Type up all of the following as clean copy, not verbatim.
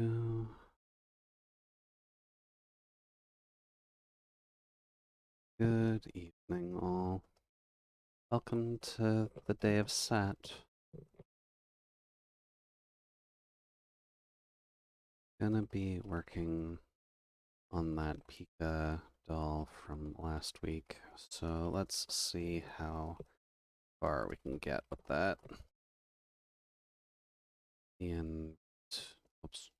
Uh, Good evening, all. Welcome to the day of Sat. Gonna be working on that Pika doll from last week, so let's see how far we can get with that. And, oops,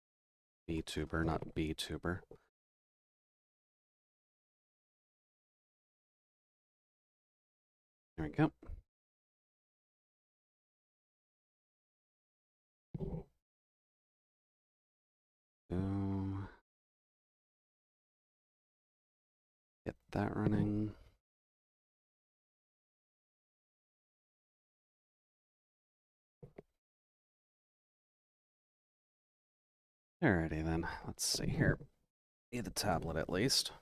VTuber, not BTuber. There we go. So, get that running. Alrighty then, let's see here. Need the tablet at least.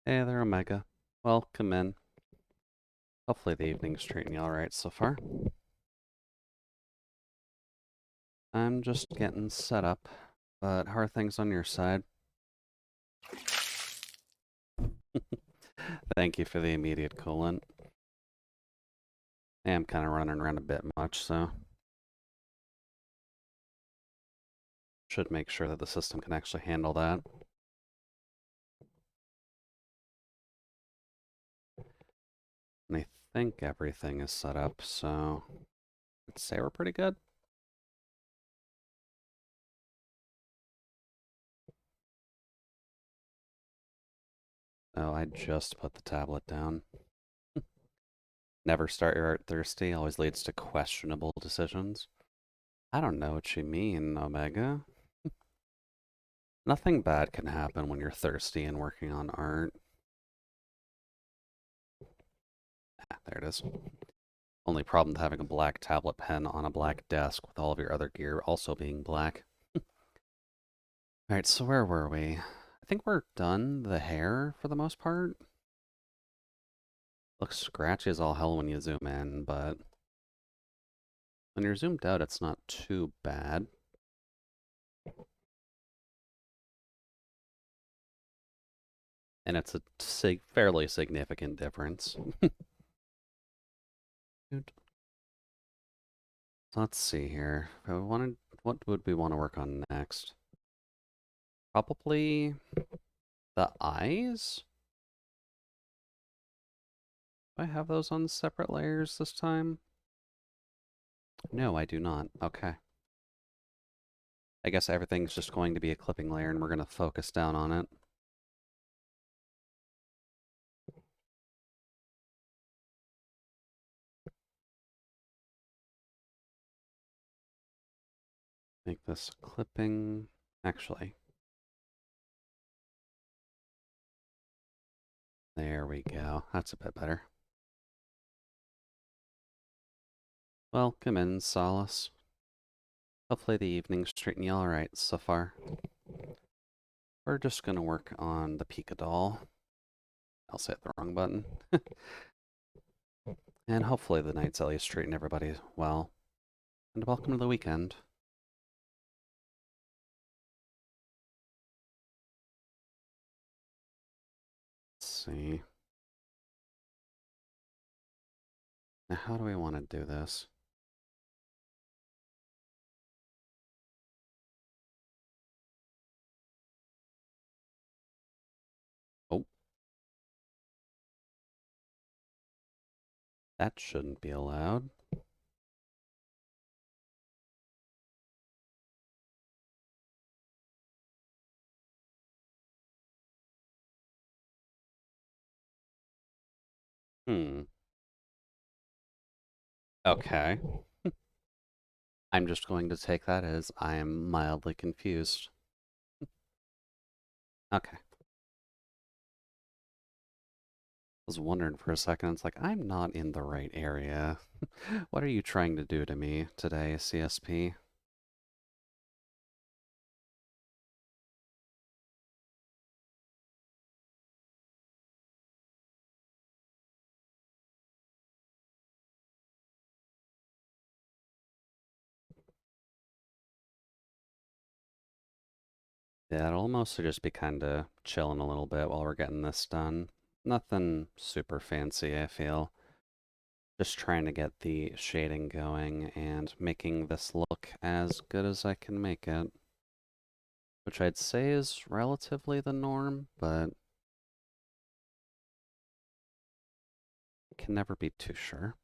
Hey there, Omega. Welcome in. Hopefully the evening's treating you alright so far. I'm just getting set up, but how are things on your side? Thank you for the immediate coolant. I am kind of running around a bit much, so should make sure that the system can actually handle that. And I think everything is set up, so let's say we're pretty good. Oh, I just put the tablet down. Never start your art thirsty always leads to questionable decisions. I don't know what you mean, Omega. Nothing bad can happen when you're thirsty and working on art. Ah, there it is. Only problem with having a black tablet pen on a black desk with all of your other gear also being black. Alright, so where were we? I think we're done the hair for the most part. Looks scratchy as all hell when you zoom in, but when you're zoomed out, it's not too bad. And it's a fairly significant difference. Let's see here. What would we want to work on next? Probably the eyes? Do I have those on separate layers this time? No, I do not. Okay. I guess everything's just going to be a clipping layer and we're going to focus down on it. Make this clipping. Actually, there we go. That's a bit better. Welcome in, Solace. Hopefully the evening's treating you alright so far. We're just going to work on the Pika doll. I'll hit the wrong button. And hopefully the night's at least treating everybody well. And welcome to the weekend. Let's see. Now, how do we want to do this? Oh. That shouldn't be allowed. Hmm. Okay. I'm just going to take that as I am mildly confused. Okay. I was wondering for a second, it's like, I'm not in the right area. What are you trying to do to me today, CSP? Yeah, it'll mostly just be kind of chilling a little bit while we're getting this done. Nothing super fancy, I feel. Just trying to get the shading going and making this look as good as I can make it. Which I'd say is relatively the norm, but can never be too sure.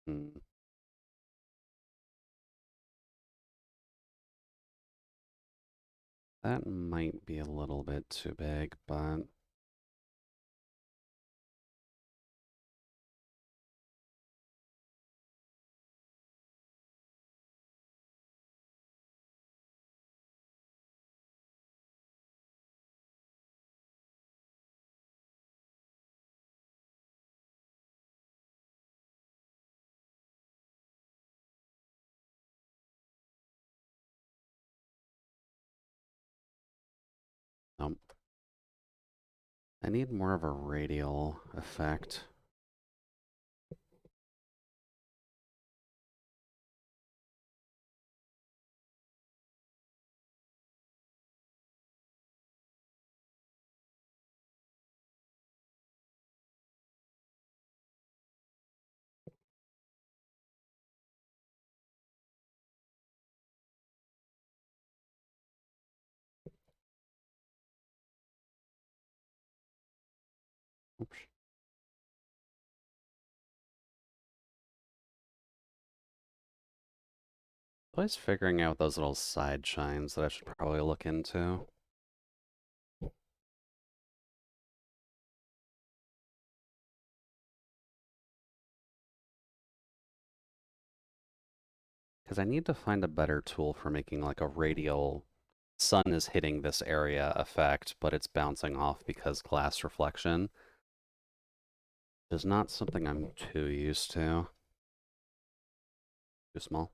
Hmm. That might be a little bit too big, but nope. I need more of a radial effect. Oops. Always figuring out those little side shines that I should probably look into. Because I need to find a better tool for making like a radial sun is hitting this area effect, but it's bouncing off because glass reflection is not something I'm too used to. Too small.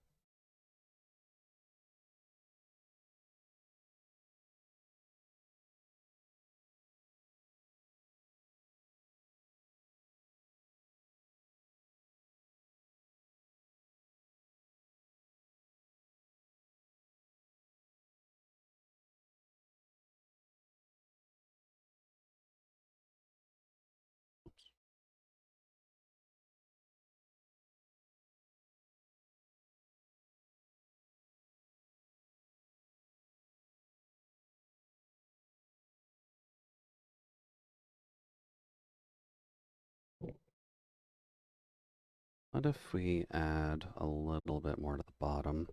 What if we add a little bit more to the bottom?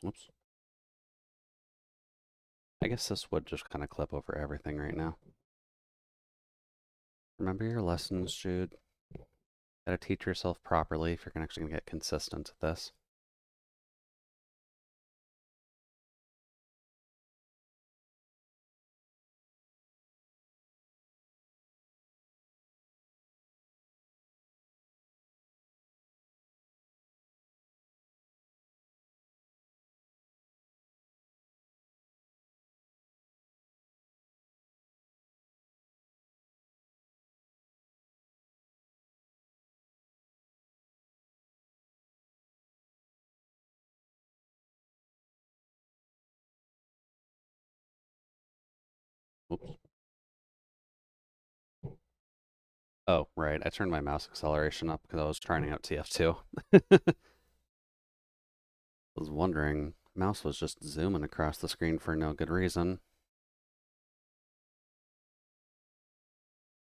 Whoops. I guess this would just kind of clip over everything right now. Remember your lessons, Jude. Gotta teach yourself properly if you're actually gonna get consistent at this. Oops. Oh, right. I turned my mouse acceleration up because I was trying out TF2. I was wondering, mouse was just zooming across the screen for no good reason.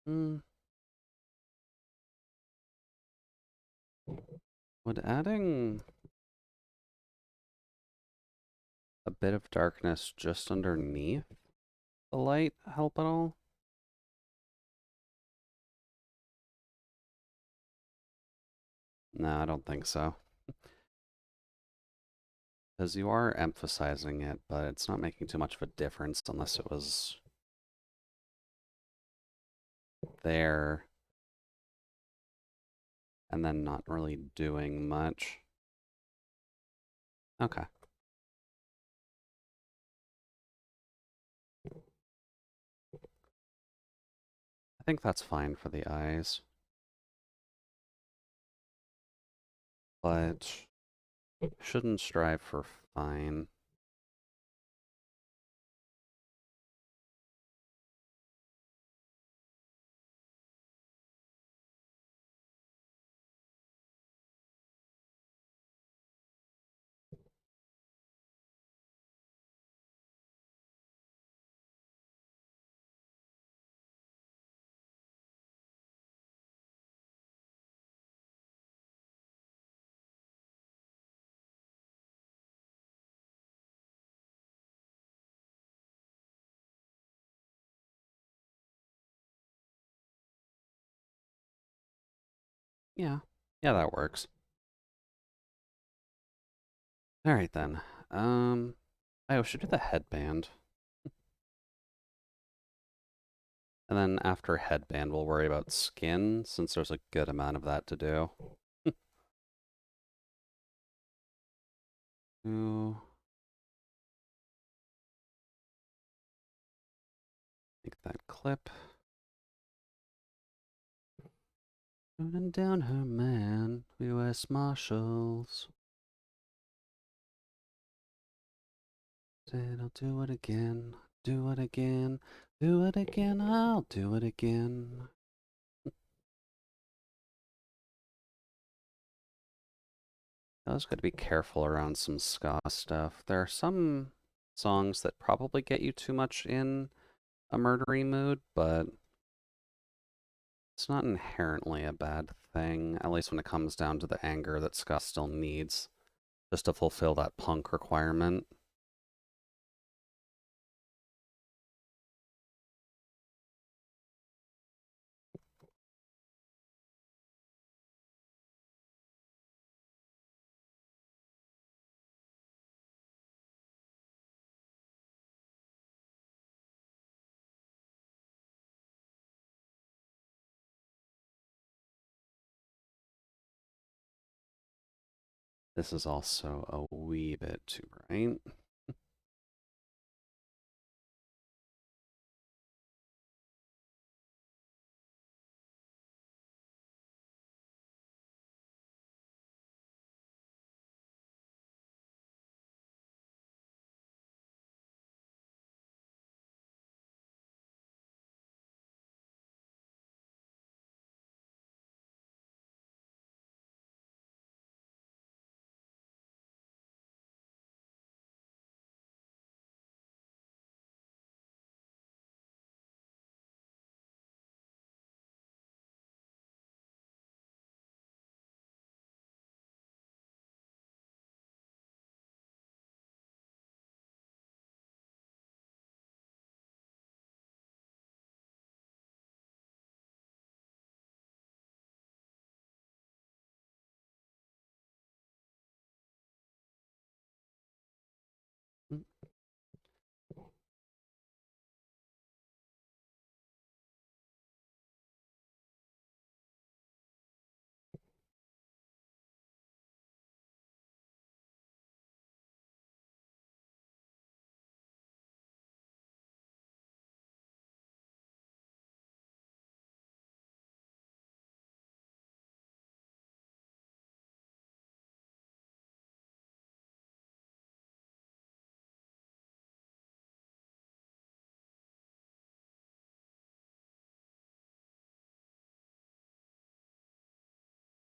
Hmm. Would adding a bit of darkness just underneath the light help at all? No, I don't think so. Because you are emphasizing it, but it's not making too much of a difference unless it was there and then not really doing much. Okay. I think that's fine for the eyes. But shouldn't strive for fine. Yeah. Yeah, that works. Alright then. I should do the headband. And then after headband, we'll worry about skin, since there's a good amount of that to do. Ooh. Make that clip. Running down her man, U.S. Marshals. Said I'll do it again, do it again, do it again, I'll do it again. I was going to be careful around some ska stuff. There are some songs that probably get you too much in a murdery mood, but it's not inherently a bad thing, at least when it comes down to the anger that ska still needs, just to fulfill that punk requirement. This is also a wee bit too bright.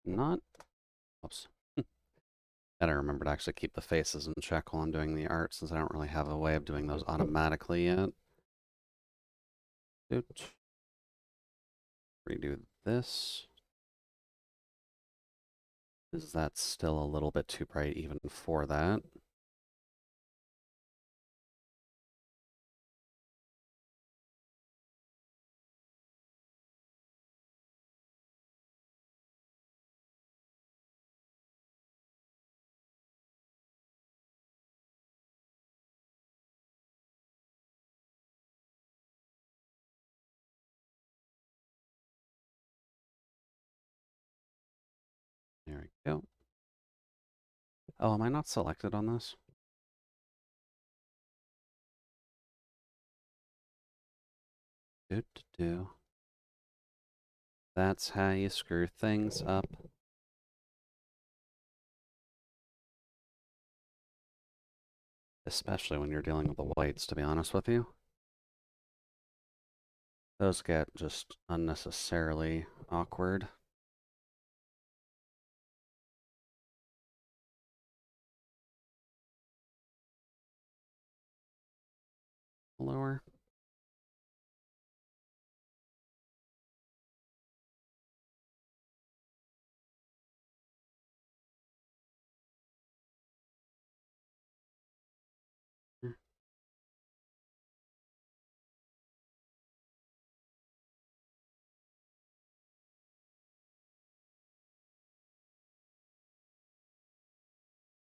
Not, oops. Gotta remember to actually keep the faces in check while I'm doing the art, since I don't really have a way of doing those automatically yet. Doot. Redo this. Is that still a little bit too bright even for that? Go. Oh, am I not selected on this? Do do do. That's how you screw things up. Especially when you're dealing with the whites, to be honest with you. Those get just unnecessarily awkward. Lower.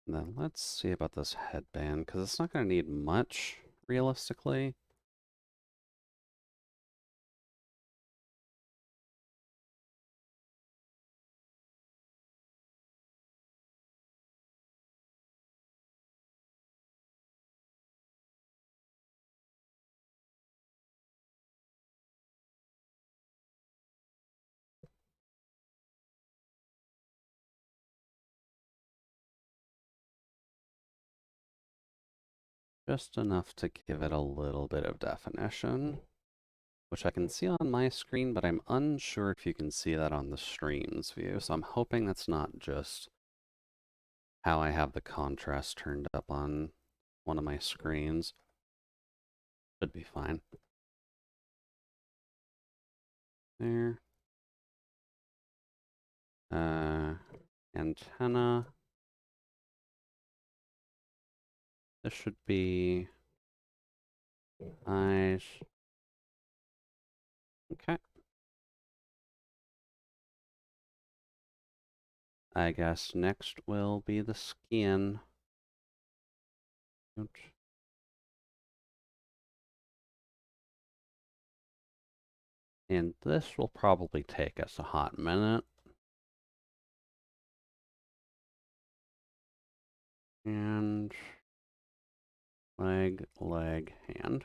Then let's see about this headband, because it's not going to need much, realistically. Just enough to give it a little bit of definition, which I can see on my screen, but I'm unsure if you can see that on the stream's view. So I'm hoping that's not just how I have the contrast turned up on one of my screens. Should be fine. There. Antenna. This should be eyes. Okay. I guess next will be the skin. Oops. And this will probably take us a hot minute. And leg, leg, hand.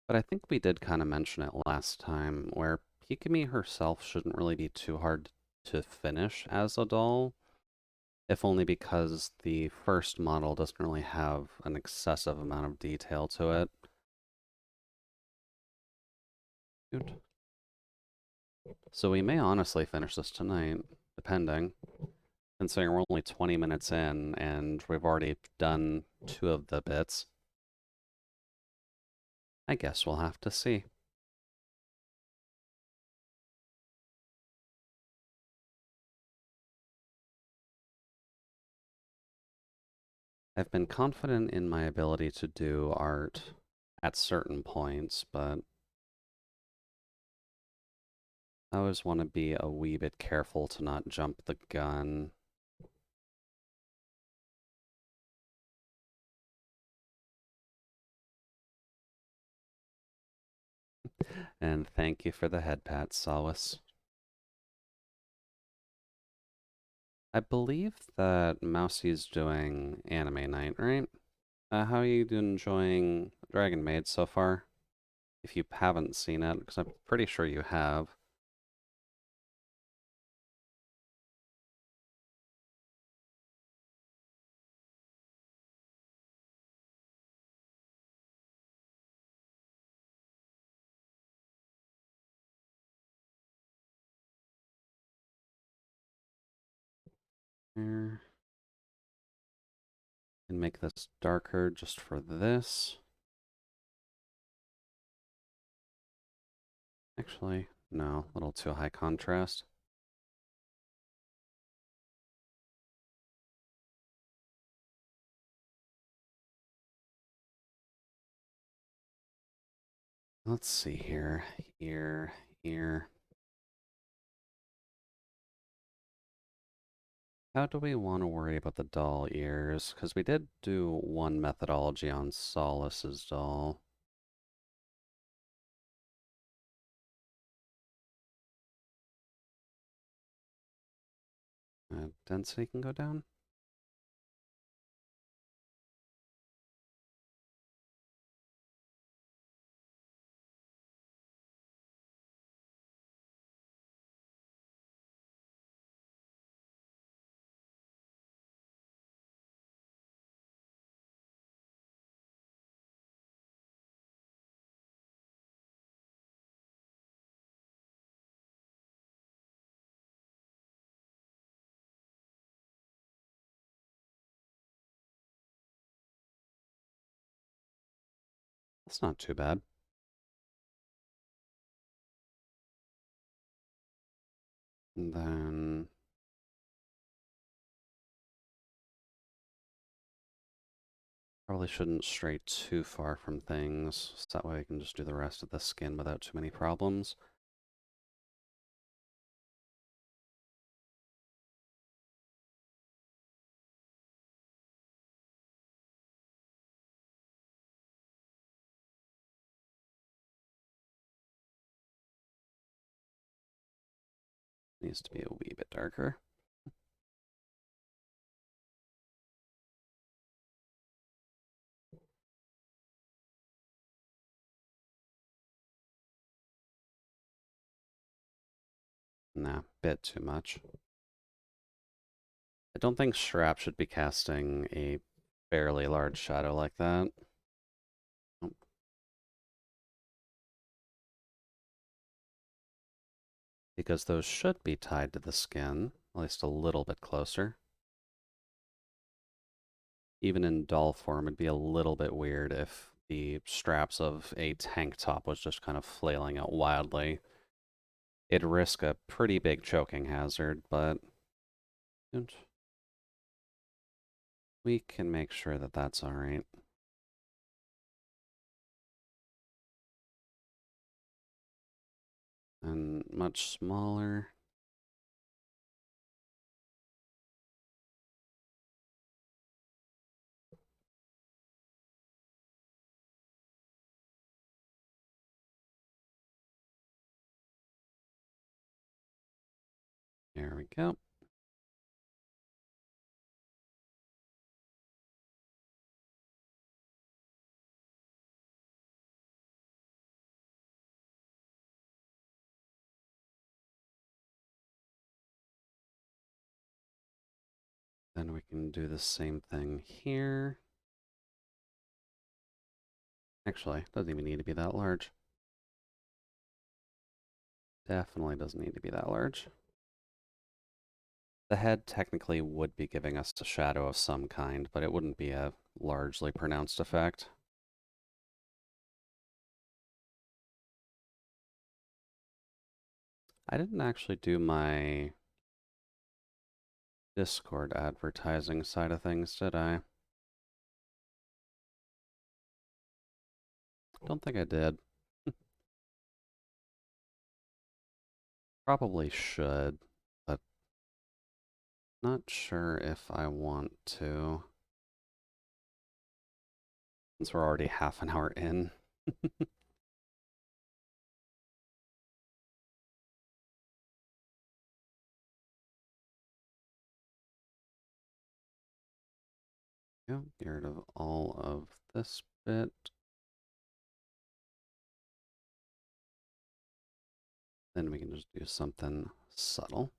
But I think we did kind of mention it last time, where Pikami herself shouldn't really be too hard to finish as a doll, if only because the first model doesn't really have an excessive amount of detail to it. Good. So we may honestly finish this tonight, depending, considering we're only 20 minutes in and we've already done 2 of the bits. I guess we'll have to see. I've been confident in my ability to do art at certain points, but I always want to be a wee bit careful to not jump the gun. And thank you for the head pat, Solace. I believe that Mousie's doing anime night, right? How are you enjoying Dragon Maid so far? If you haven't seen it, because I'm pretty sure you have. Here. And make this darker just for this. Actually, no, a little too high contrast. Let's see here. Ear, ear. How do we want to worry about the doll ears? Because we did do one methodology on Solace's doll. Density can go down. That's not too bad. And then probably shouldn't stray too far from things, so that way I can just do the rest of the skin without too many problems. Needs to be a wee bit darker. Nah, bit too much. I don't think Strap should be casting a fairly large shadow like that. Nope. Because those should be tied to the skin, at least a little bit closer. Even in doll form, it'd be a little bit weird if the straps of a tank top was just kind of flailing out wildly. It'd risk a pretty big choking hazard, but we can make sure that that's all right. And much smaller. There we go. Then we can do the same thing here. Actually, doesn't even need to be that large. Definitely doesn't need to be that large. The head technically would be giving us a shadow of some kind, but it wouldn't be a largely pronounced effect. I didn't actually do my Discord advertising side of things, did I? Don't think I did. Probably should, but not sure if I want to. Since we're already half an hour in. Yeah, get rid of all of this bit. Then we can just do something subtle.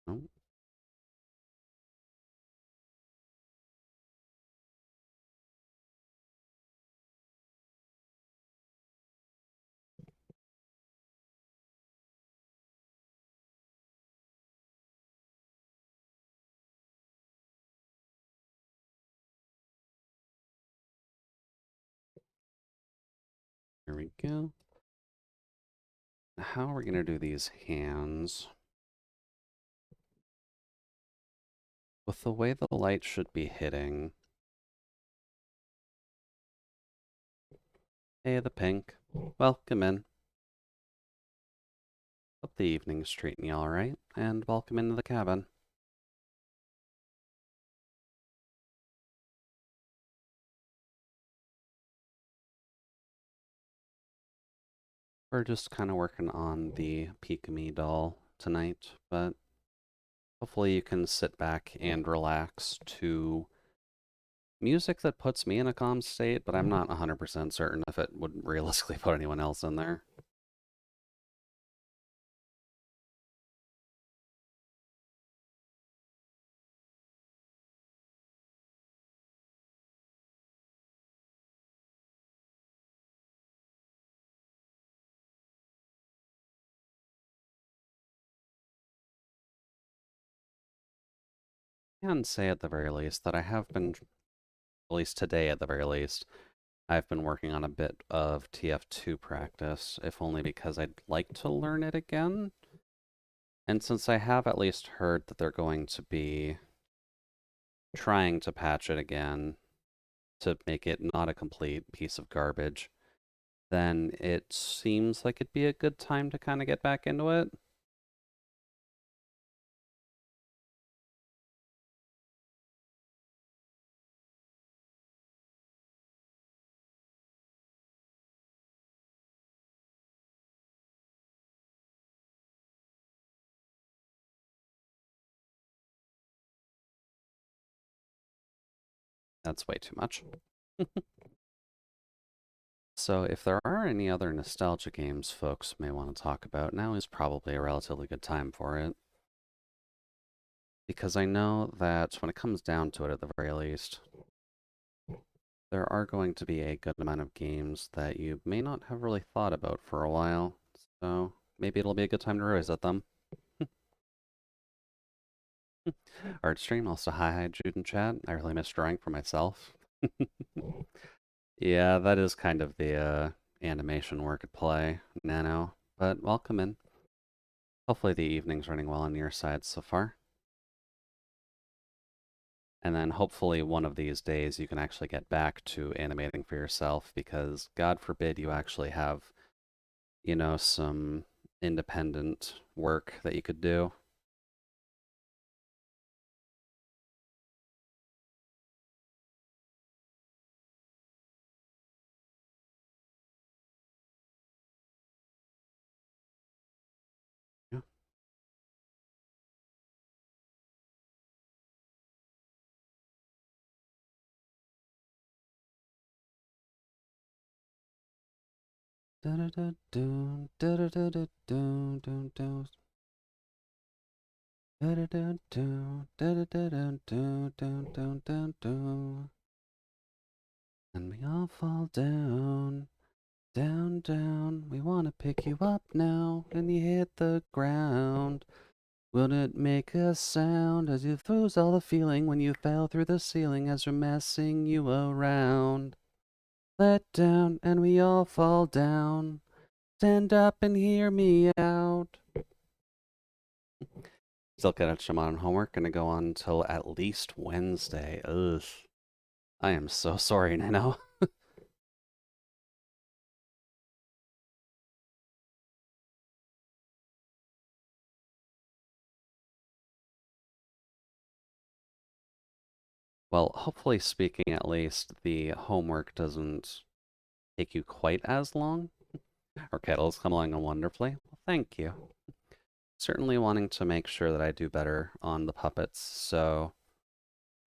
Oh, here we go. How are we going to do these hands? With the way the light should be hitting. Hey, the pink. Welcome in. Hope the evening's treating you alright, and welcome into the cabin. We're just kind of working on the Pikami doll tonight, but hopefully you can sit back and relax to music that puts me in a calm state, but I'm not 100% certain if it would realistically put anyone else in there. I can say at the very least that I have been, at least today at the very least, I've been working on a bit of TF2 practice, if only because I'd like to learn it again. And since I have at least heard that they're going to be trying to patch it again to make it not a complete piece of garbage, then it seems like it'd be a good time to kind of get back into it. That's way too much. So if there are any other nostalgia games folks may want to talk about, now is probably a relatively good time for it. Because I know that when it comes down to it, at the very least, there are going to be a good amount of games that you may not have really thought about for a while. So maybe it'll be a good time to revisit them. Art stream, also hi Jude and chat. I really miss drawing for myself. Yeah, that is kind of the animation work at play, Nano. But welcome in. Hopefully the evening's running well on your side so far. And then hopefully one of these days you can actually get back to animating for yourself because God forbid you actually have, you know, some independent work that you could do. Yeah. Da-da-da-doo, da-da-da-da-doo, doo, doo. Da-da-da-doo, da-da-da-da-doo, doo, doo, doo, doo. And we all fall down, down, down. We wanna pick you up now, and you hit the ground. Will it make a sound as you lose all the feeling when you fell through the ceiling as we're messing you around? Let down, and we all fall down. Stand up and hear me out. Still got some on homework, gonna go on until at least Wednesday. Ugh. I am so sorry, Nano. Well, hopefully speaking at least, the homework doesn't take you quite as long. Our kettle's come along wonderfully. Well, thank you. Certainly wanting to make sure that I do better on the puppets, so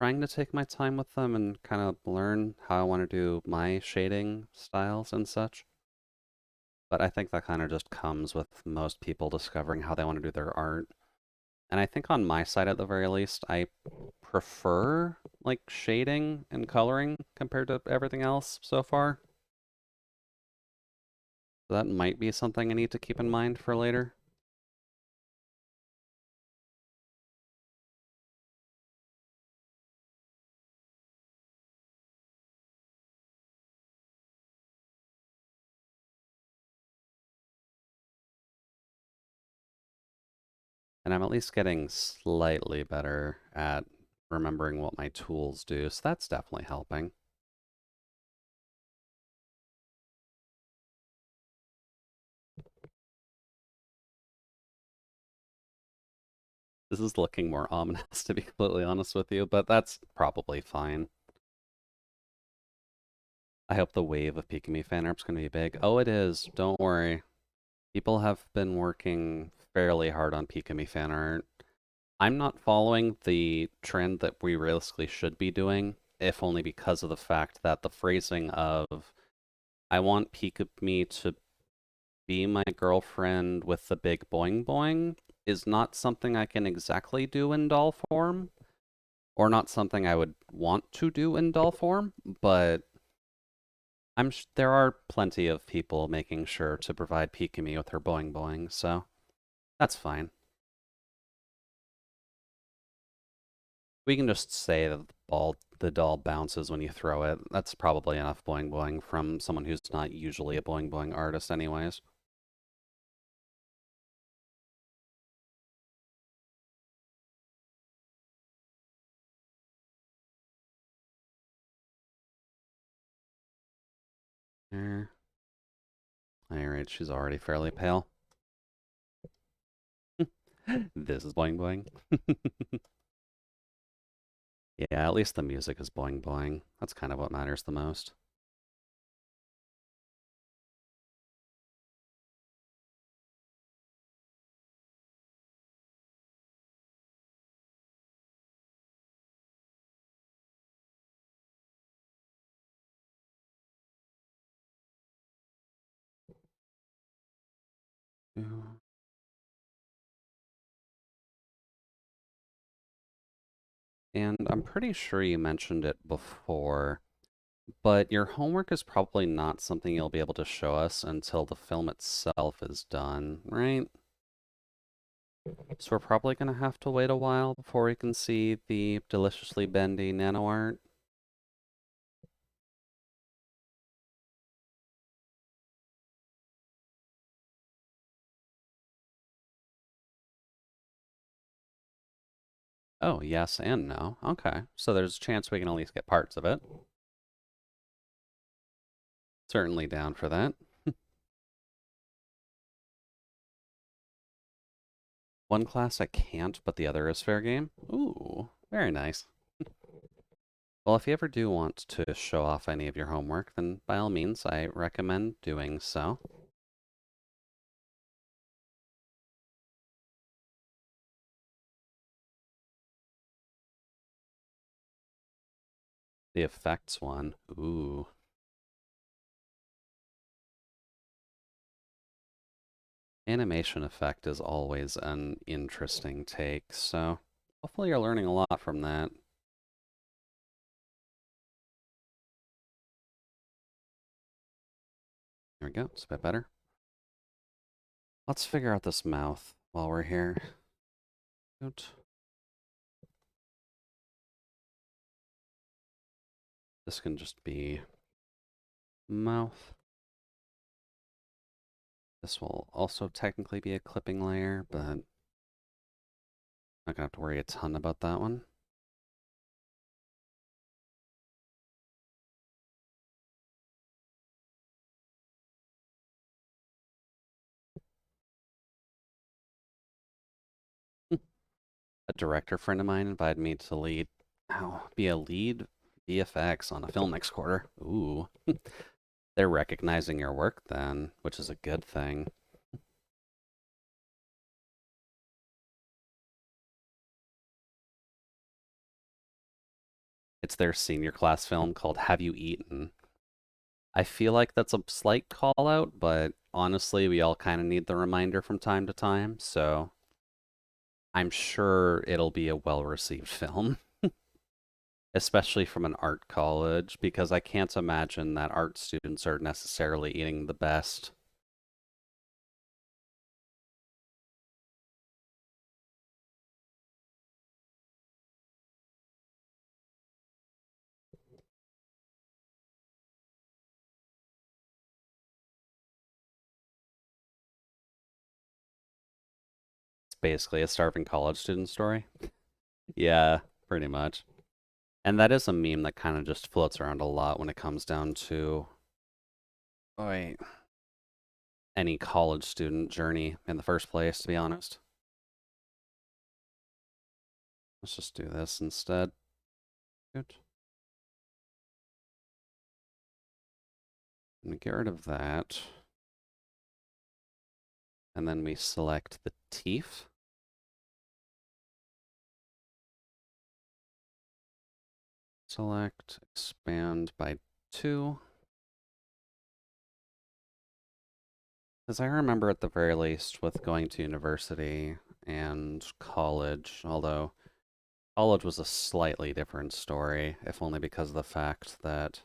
trying to take my time with them and kind of learn how I want to do my shading styles and such. But I think that kind of just comes with most people discovering how they want to do their art. And I think on my side, at the very least, I prefer like shading and coloring compared to everything else so far. So that might be something I need to keep in mind for later. And I'm at least getting slightly better at remembering what my tools do, so that's definitely helping. This is looking more ominous, to be completely honest with you, but that's probably fine. I hope the wave of Pikami fan art's going to be big. Oh, it is. Don't worry. People have been working fairly hard on Pikami fan art. I'm not following the trend that we realistically should be doing, if only because of the fact that the phrasing of I want Pikami to be my girlfriend with the big boing boing is not something I can exactly do in doll form, or not something I would want to do in doll form, but there are plenty of people making sure to provide Pikami with her boing boing, so that's fine. We can just say that the doll bounces when you throw it. That's probably enough boing boing from someone who's not usually a boing boing artist anyways. There. Alright, she's already fairly pale. This is boing boing. Yeah, at least the music is boing boing. That's kind of what matters the most. And I'm pretty sure you mentioned it before, but your homework is probably not something you'll be able to show us until the film itself is done, right? So we're probably going to have to wait a while before we can see the deliciously bendy nano art. Oh, yes and no. Okay, so there's a chance we can at least get parts of it. Certainly down for that. One class I can't, but the other is fair game. Ooh, very nice. Well, if you ever do want to show off any of your homework, then by all means, I recommend doing so. The effects one. Ooh. Animation effect is always an interesting take, so hopefully you're learning a lot from that. There we go, it's a bit better. Let's figure out this mouth while we're here. Good. This can just be mouth. This will also technically be a clipping layer, but I'm not gonna have to worry a ton about that one. A director friend of mine invited me to be a lead VFX on a film next quarter. Ooh. They're recognizing your work then, which is a good thing. It's their senior class film called Have You Eaten? I feel like that's a slight call out, but honestly, we all kind of need the reminder from time to time, so I'm sure it'll be a well-received film, especially from an art college, because I can't imagine that art students are necessarily eating the best. It's basically a starving college student story. Yeah, Pretty much. And that is a meme that kind of just floats around a lot when it comes down to oh, wait, any college student journey in the first place, to be honest. Let's just do this instead. Good. And get rid of that. And then we select the teeth. Select, expand by 2. Because I remember at the very least with going to university and college, although college was a slightly different story, if only because of the fact that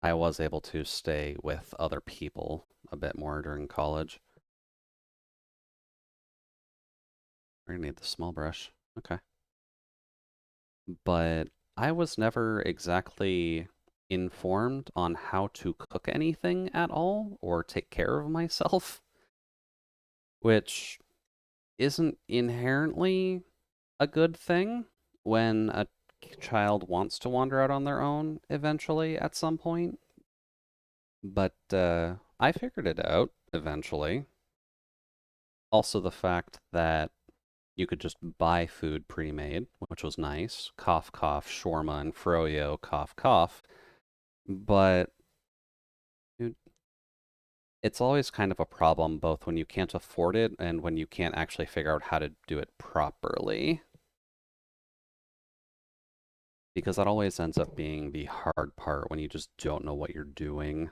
I was able to stay with other people a bit more during college. We're gonna need the small brush. Okay. But I was never exactly informed on how to cook anything at all or take care of myself, which isn't inherently a good thing when a child wants to wander out on their own eventually at some point. But I figured it out eventually. Also, the fact that you could just buy food pre-made, which was nice. Cough, cough, shawarma and froyo, cough, cough. But dude, it's always kind of a problem both when you can't afford it and when you can't actually figure out how to do it properly. Because that always ends up being the hard part when you just don't know what you're doing.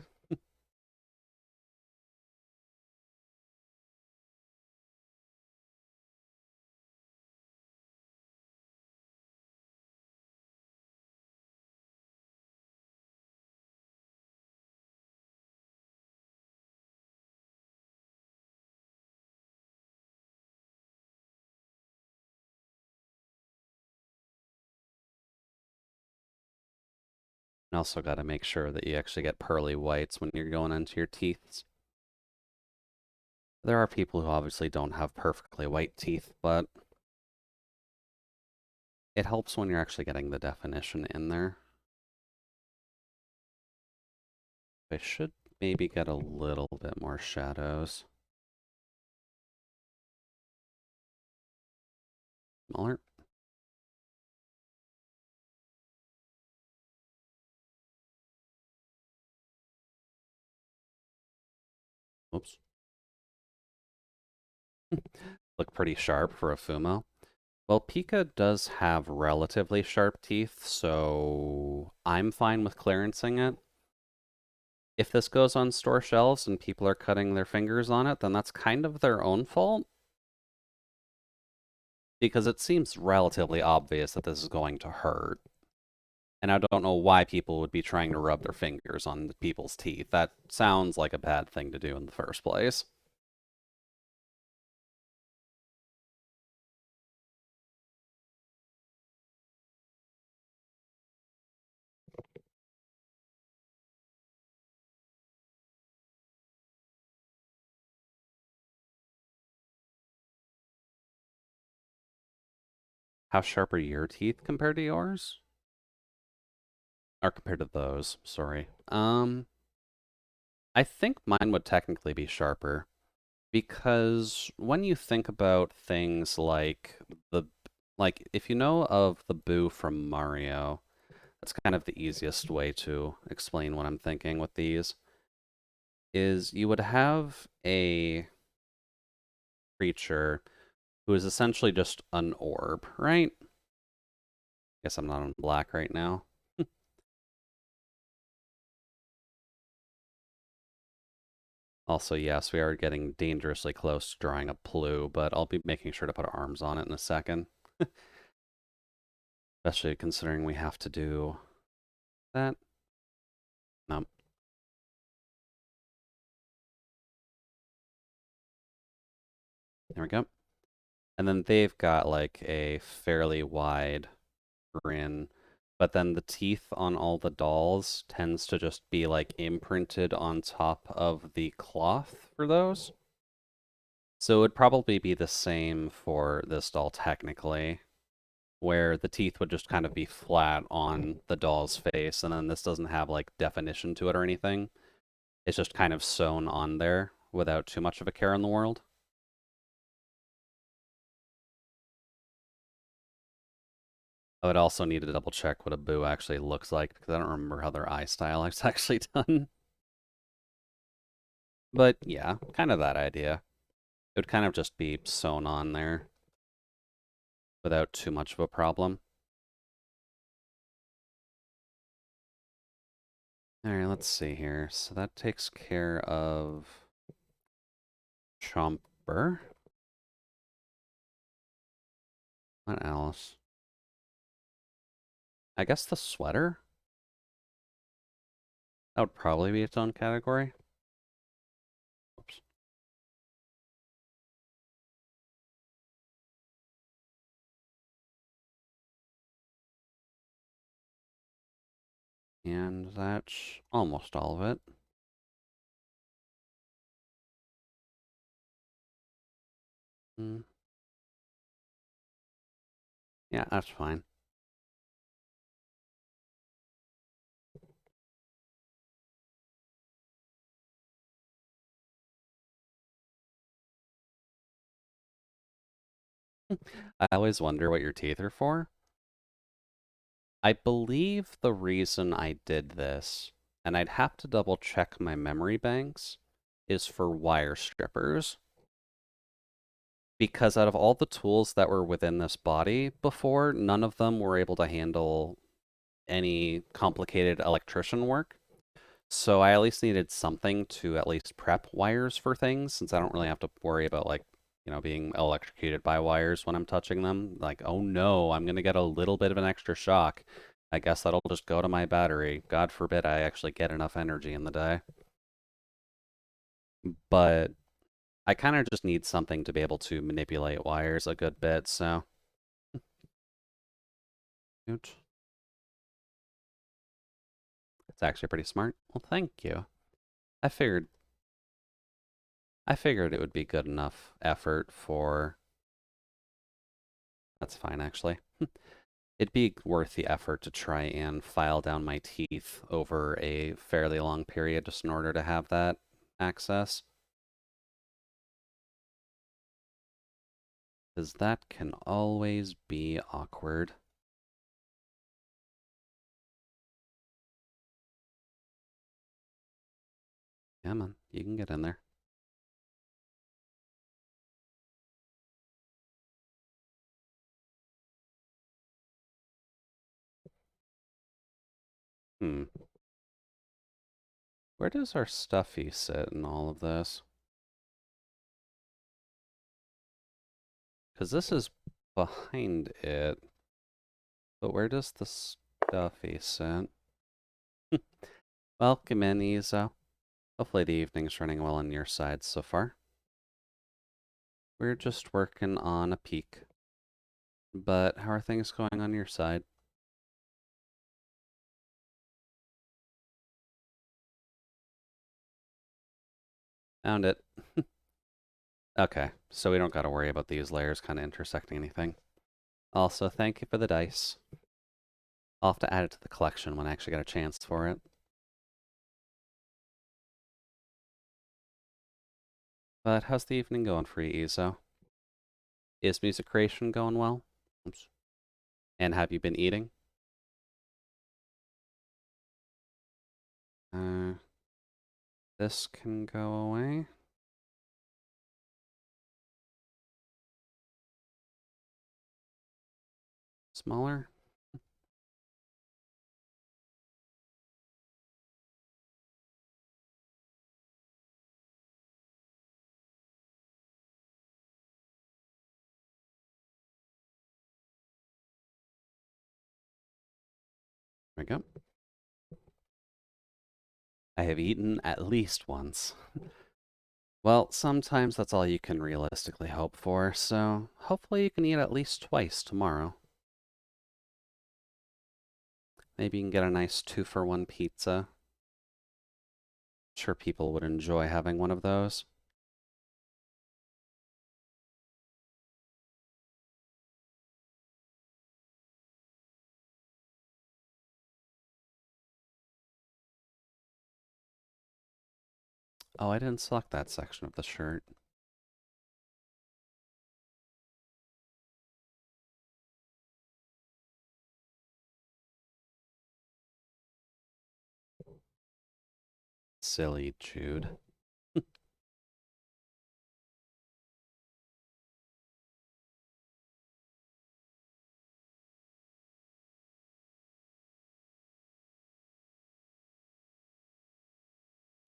And also got to make sure that you actually get pearly whites when you're going into your teeth. There are people who obviously don't have perfectly white teeth, but it helps when you're actually getting the definition in there. I should maybe get a little bit more shadows. Smaller. Oops. Look pretty sharp for a Fumo. Well, Pika does have relatively sharp teeth, so I'm fine with clearancing it. If this goes on store shelves and people are cutting their fingers on it, then that's kind of their own fault. Because it seems relatively obvious that this is going to hurt. And I don't know why people would be trying to rub their fingers on people's teeth. That sounds like a bad thing to do in the first place. How sharp are your teeth compared to yours? Or compared to those, sorry. I think mine would technically be sharper. Because when you think about things like if you know of the Boo from Mario, that's kind of the easiest way to explain what I'm thinking with these, is you would have a creature who is essentially just an orb, right? Guess I'm not on black right now. Also, yes, we are getting dangerously close to drawing a Plu, but I'll be making sure to put arms on it in a second. Especially considering we have to do that. No. There we go. And then they've got like a fairly wide grin, but then the teeth on all the dolls tends to just be like imprinted on top of the cloth for those. So it would probably be the same for this doll technically. where the teeth would just kind of be flat on the doll's face, and then this doesn't have like definition to it or anything. It's just kind of sewn on there without too much of a care in the world. I would also need to double check what a Boo actually looks like because I don't remember how their eye style is actually done. But yeah, kind of that idea. It would kind of just be sewn on there without too much of a problem. All right, let's see here. So that takes care of Chomper. What else? I guess the sweater? That would probably be its own category. Oops. And that's almost all of it. Mm. Yeah, that's fine. I always wonder what your teeth are for. I believe the reason I did this, and I'd have to double check my memory banks, is for wire strippers. Because out of all the tools that were within this body before, none of them were able to handle any complicated electrician work. So I at least needed something to at least prep wires for things, since I don't really have to worry about like, being electrocuted by wires when I'm touching them. Like, oh no, I'm gonna get a little bit of an extra shock. I guess that'll just go to my battery. God forbid I actually get enough energy in the day. But I kind of just need something to be able to manipulate wires a good bit, so. It's actually pretty smart. Well, thank you. I figured I figured it would be good enough effort for. That's fine, actually. It'd be worth the effort to try and file down my teeth over a fairly long period just in order to have that access. Because that can always be awkward. Yeah, man, you can get in there. Hmm. Where does our stuffy sit in all of this? Because this is behind it. But where does the stuffy sit? Welcome in, Izo. Hopefully the evening's running well on your side so far. We're just working on a peak. But how are things going on your side? Found it. Okay, so we don't gotta worry about these layers kind of intersecting anything. Also, thank you for the dice. I'll have to add it to the collection when I actually get a chance for it. But how's the evening going for you, Izo? Is music creation going well? Oops. And have you been eating? Uh, this can go away. Smaller? There we go. I have eaten at least once. Well, sometimes that's all you can realistically hope for, so hopefully you can eat at least twice tomorrow. Maybe you can get a nice 2-for-1 pizza. I'm sure people would enjoy having one of those. Oh, I didn't select that section of the shirt. Silly Jude.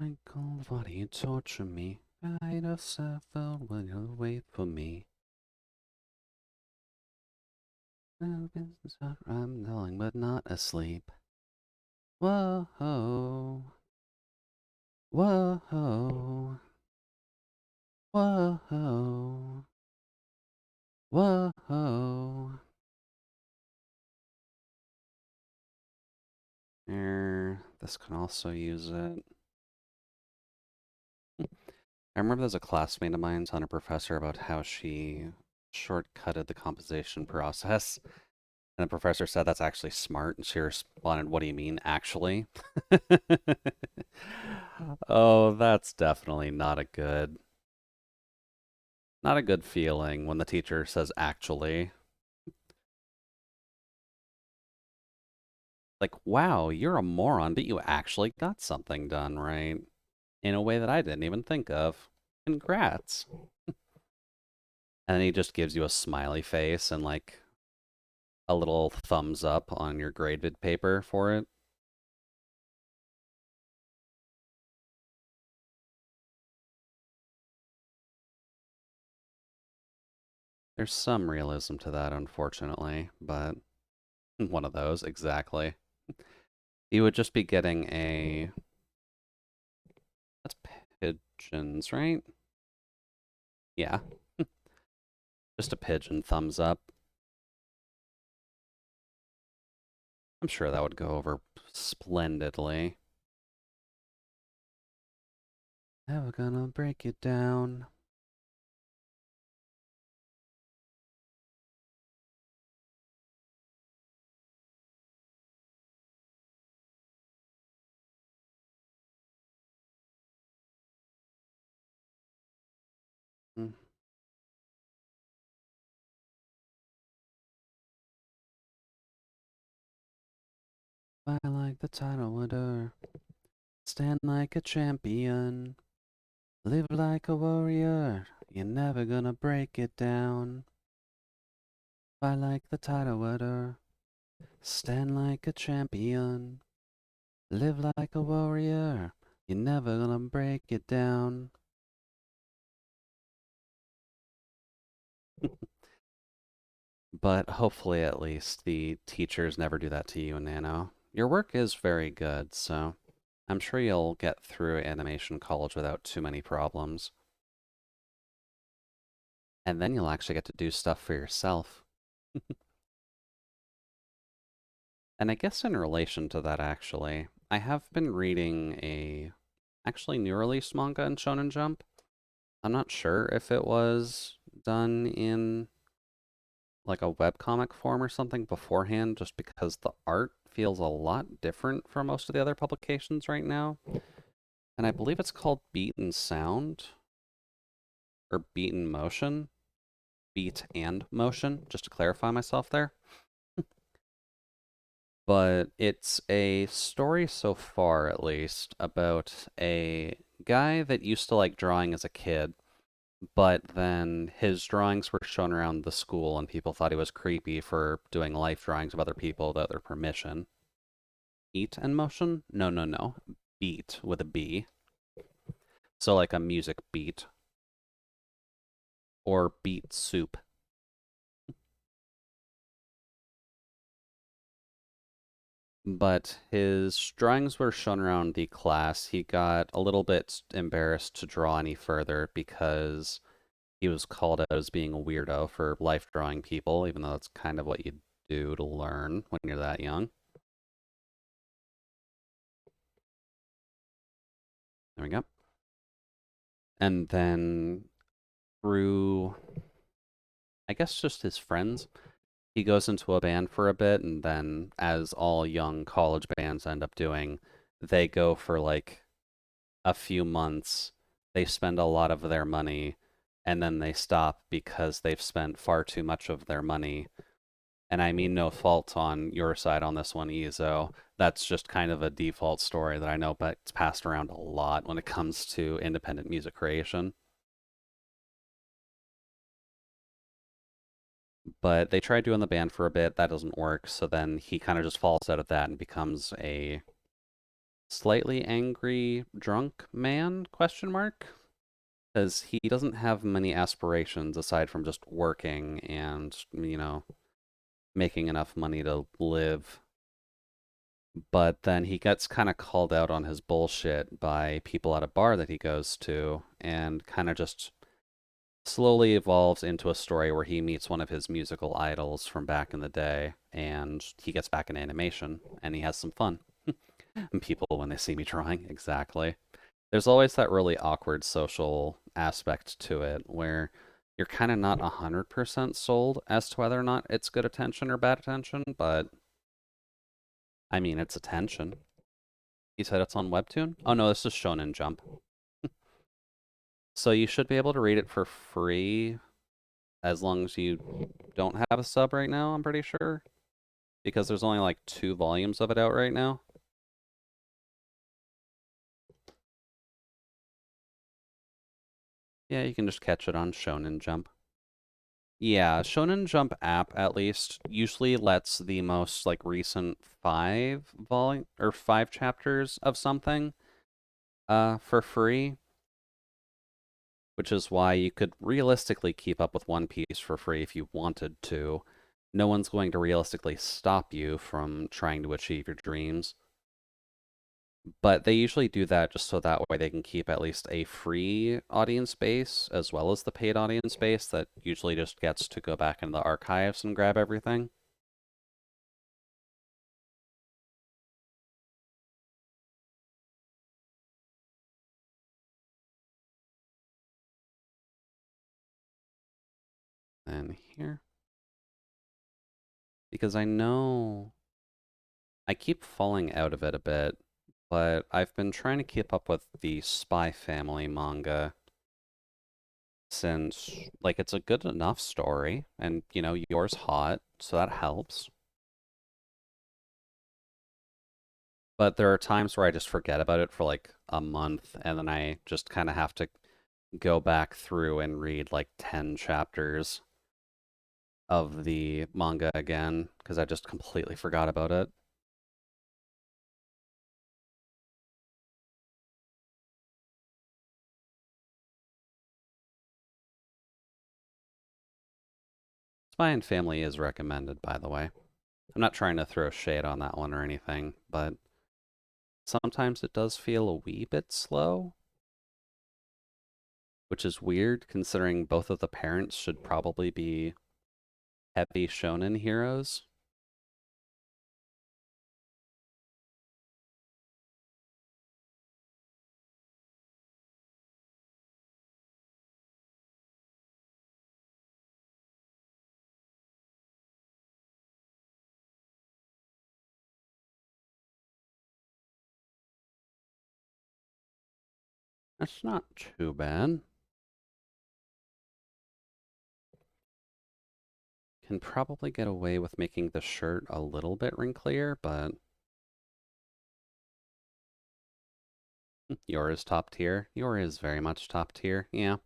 Michael, why do you torture me? I'd have suffered when you wait for me. I'm knowing but not asleep. Whoa, whoa, whoa, whoa, whoa. This can also use it. I remember there's a classmate of mine telling a professor about how she shortcutted the composition process. And the professor said that's actually smart, and she responded, "What do you mean, actually?" Oh, that's definitely not a good feeling when the teacher says actually. Like, wow, you're a moron, but you actually got something done right in a way that I didn't even think of. Congrats. And then he just gives you a smiley face and like a little thumbs up on your graded paper for it. There's some realism to that, unfortunately, but one of those, exactly. You would just be getting a... That's pigeons, right? Yeah. Just a pigeon thumbs up. I'm sure that would go over splendidly. Never gonna break it down. Mm. I like the title order. Stand like a champion. Live like a warrior. You're never gonna break it down. I like the title order. Stand like a champion. Live like a warrior. You're never gonna break it down. But hopefully, at least, the teachers never do that to you, Nano. Your work is very good, so I'm sure you'll get through animation college without too many problems. And then you'll actually get to do stuff for yourself. And I guess in relation to that, actually, I have been reading a actually new release manga in Shonen Jump. I'm not sure if it was done in like a webcomic form or something beforehand, just because the art feels a lot different from most of the other publications right now. And I believe it's called Beaten Sound or Beaten Motion. Beat and Motion, just to clarify myself there. But it's a story so far, at least, about a guy that used to like drawing as a kid, but then his drawings were shown around the school and people thought he was creepy for doing life drawings of other people without their permission. Beat and motion? No, no, no. Beat with a B. So like a music beat or beet soup. But his drawings were shown around the class. He got a little bit embarrassed to draw any further because he was called out as being a weirdo for life drawing people, even though that's kind of what you do to learn when you're that young. There we go. And then through, I guess, just his friends, he goes into a band for a bit, and then, as all young college bands end up doing, they go for like a few months they spend a lot of their money and then they stop because they've spent far too much of their money. And I mean no fault on your side on this one, Ezo. That's just kind of a default story that I know, but it's passed around a lot when it comes to independent music creation. But they tried doing the band for a bit, that doesn't work, so then he kind of just falls out of that and becomes a slightly angry drunk man, question mark? Because he doesn't have many aspirations aside from just working and, making enough money to live. But then he gets kind of called out on his bullshit by people at a bar that he goes to and kind of just slowly evolves into a story where he meets one of his musical idols from back in the day and he gets back in animation and he has some fun. And people, when they see me drawing, exactly. There's always that really awkward social aspect to it where you're kind of not 100% sold as to whether or not it's good attention or bad attention, but I mean, it's attention. You said it's on Webtoon? Oh no, this is Shonen Jump. So you should be able to read it for free as long as you don't have a sub right now, I'm pretty sure. Because there's only like 2 volumes of it out right now. Yeah, you can just catch it on Shonen Jump. Yeah, Shonen Jump app at least usually lets the most like recent 5 chapters of something for free, which is why you could realistically keep up with One Piece for free if you wanted to. No one's going to realistically stop you from trying to achieve your dreams. But they usually do that just so that way they can keep at least a free audience base as well as the paid audience base that usually just gets to go back into the archives and grab everything. And here. Because I know I keep falling out of it a bit, but I've been trying to keep up with the Spy Family manga since, like, it's a good enough story, and, yours hot, so that helps. But there are times where I just forget about it for, like, a month, and then I just kind of have to go back through and read, like, 10 chapters of the manga again, because I just completely forgot about it. Spy and Family is recommended, by the way. I'm not trying to throw shade on that one or anything, but sometimes it does feel a wee bit slow, which is weird considering both of the parents should probably be heavy shonen heroes. That's not too bad. Can probably get away with making the shirt a little bit wrinklier, but yours is top tier. Yours is very much top tier, yeah.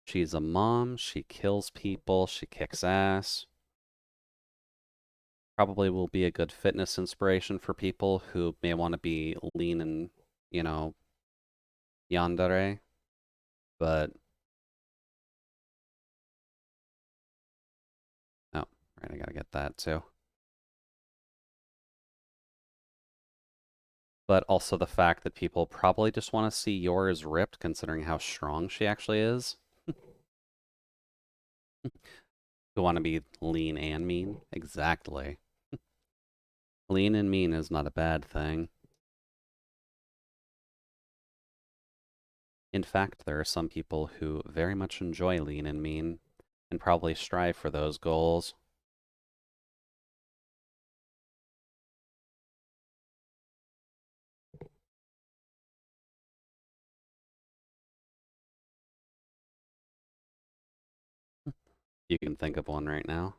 She's a mom, she kills people, she kicks ass. Probably will be a good fitness inspiration for people who may want to be lean and, you know, yandere. But, oh, right, I gotta get that too. But also the fact that people probably just want to see yours ripped considering how strong she actually is. Who want to be lean and mean? Exactly. Lean and mean is not a bad thing. In fact, there are some people who very much enjoy lean and mean and probably strive for those goals. You can think of one right now.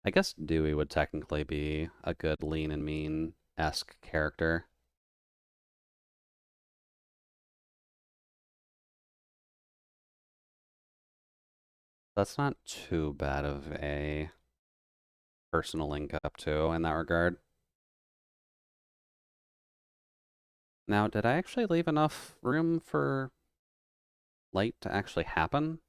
I guess Dewey would technically be a good lean and mean-esque character. That's not too bad of a person to link up to in that regard. Now, did I actually leave enough room for light to actually happen?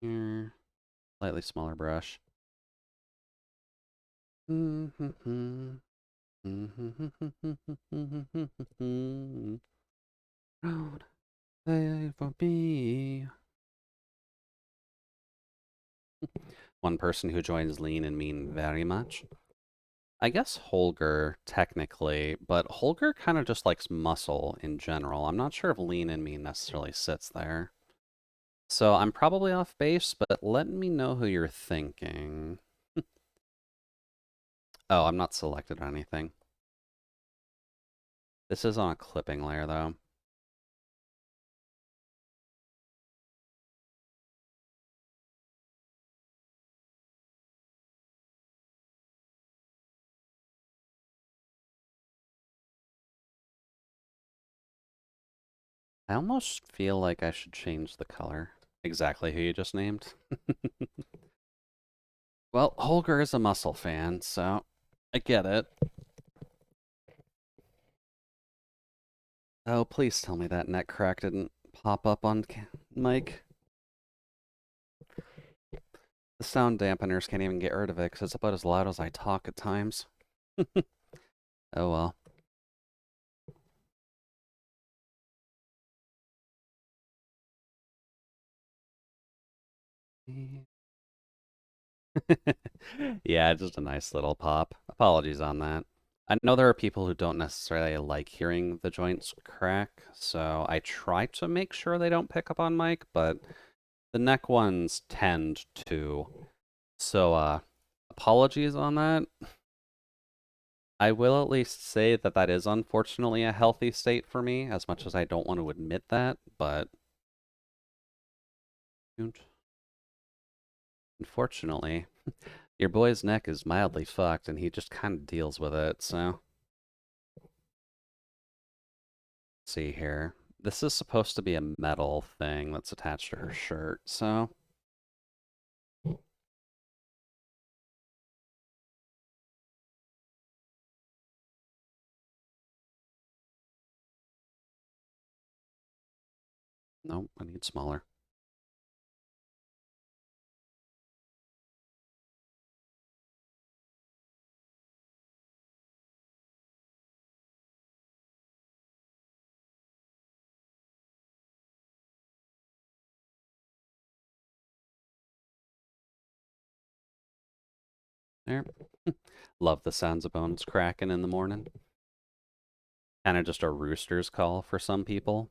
Here, slightly smaller brush. Road, wait for me. One person who joins lean and mean very much. I guess Holger, technically, but Holger kind of just likes muscle in general. I'm not sure if lean and mean necessarily sits there. So I'm probably off base, but let me know who you're thinking. Oh, I'm not selected on anything. This is on a clipping layer, though. I almost feel like I should change the color. Exactly who you just named. Well, Holger is a muscle fan, so I get it. Oh, please tell me that neck crack didn't pop up on mic. The sound dampeners can't even get rid of it because it's about as loud as I talk at times. Oh well. Yeah, just a nice little pop. Apologies on that. I know there are people who don't necessarily like hearing the joints crack, so I try to make sure they don't pick up on mic, but the neck ones tend to. So, apologies on that. I will at least say that that is unfortunately a healthy state for me, as much as I don't want to admit that, but unfortunately, your boy's neck is mildly fucked and he just kind of deals with it, so. Let's see here. This is supposed to be a metal thing that's attached to her shirt, so. Nope, I need smaller. There. Love the sounds of bones cracking in the morning. Kind of just a rooster's call for some people.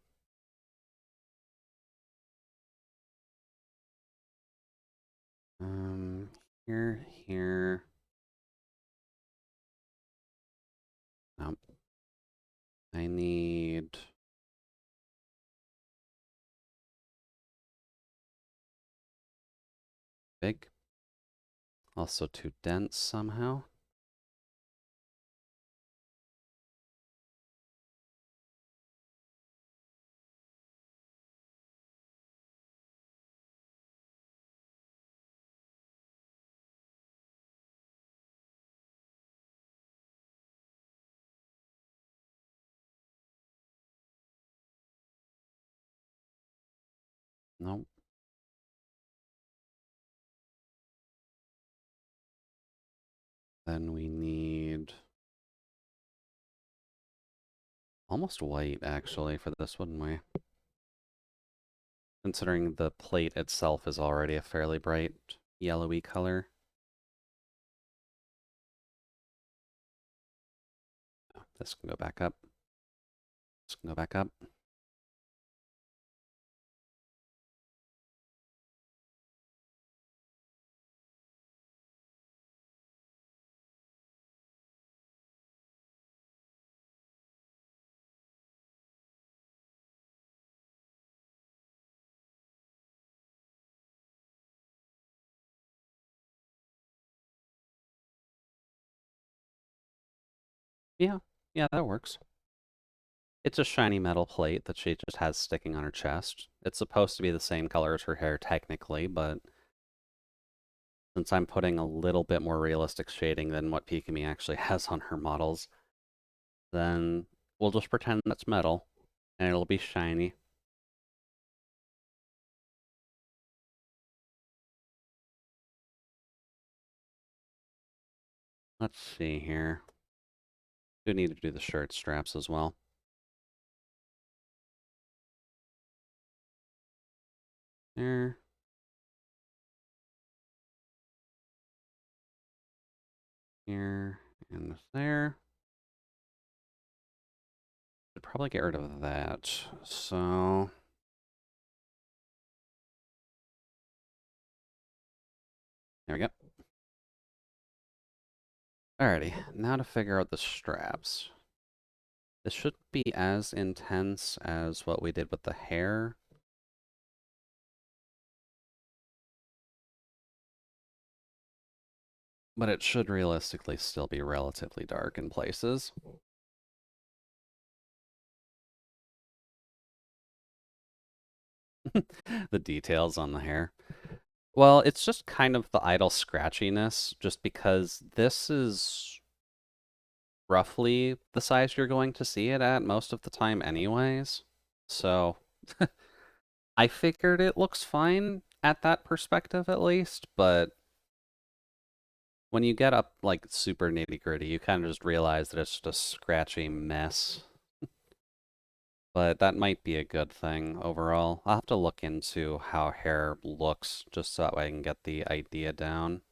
Um, here. Nope. I need. Big. Also too dense somehow. Nope. Then we need almost white, actually, for this, wouldn't we? Considering the plate itself is already a fairly bright yellowy color. This can go back up. This can go back up. Yeah, yeah, that works. It's a shiny metal plate that she just has sticking on her chest. It's supposed to be the same color as her hair technically, but since I'm putting a little bit more realistic shading than what Pikami actually has on her models, then we'll just pretend that's metal, and it'll be shiny. Let's see here. Do need to do the shirt straps as well. There. Here, and there. Should probably get rid of that. So there we go. Alrighty, now to figure out the straps. This shouldn't be as intense as what we did with the hair. But it should realistically still be relatively dark in places. The details on the hair. Well, it's just kind of the idle scratchiness, just because this is roughly the size you're going to see it at most of the time anyways. So I figured it looks fine at that perspective at least, but when you get up like super nitty gritty, you kind of just realize that it's just a scratchy mess. But that might be a good thing overall. I'll have to look into how hair looks just so that way I can get the idea down.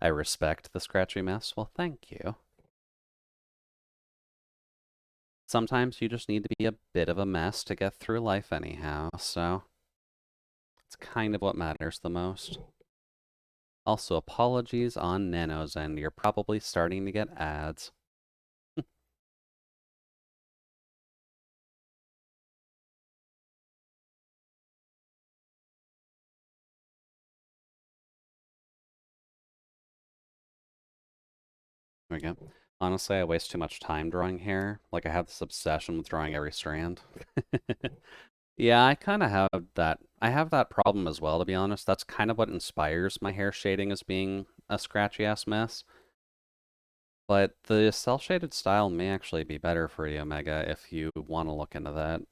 I respect the scratchy mess. Well, thank you. Sometimes you just need to be a bit of a mess to get through life anyhow, so it's kind of what matters the most. Also, apologies on Nano's end. You're probably starting to get ads. There we go. Honestly, I waste too much time drawing hair. Like, I have this obsession with drawing every strand. Yeah, I kind of have that. I have that problem as well, to be honest. That's kind of what inspires my hair shading as being a scratchy-ass mess. But the cel-shaded style may actually be better for you, Omega, if you want to look into that.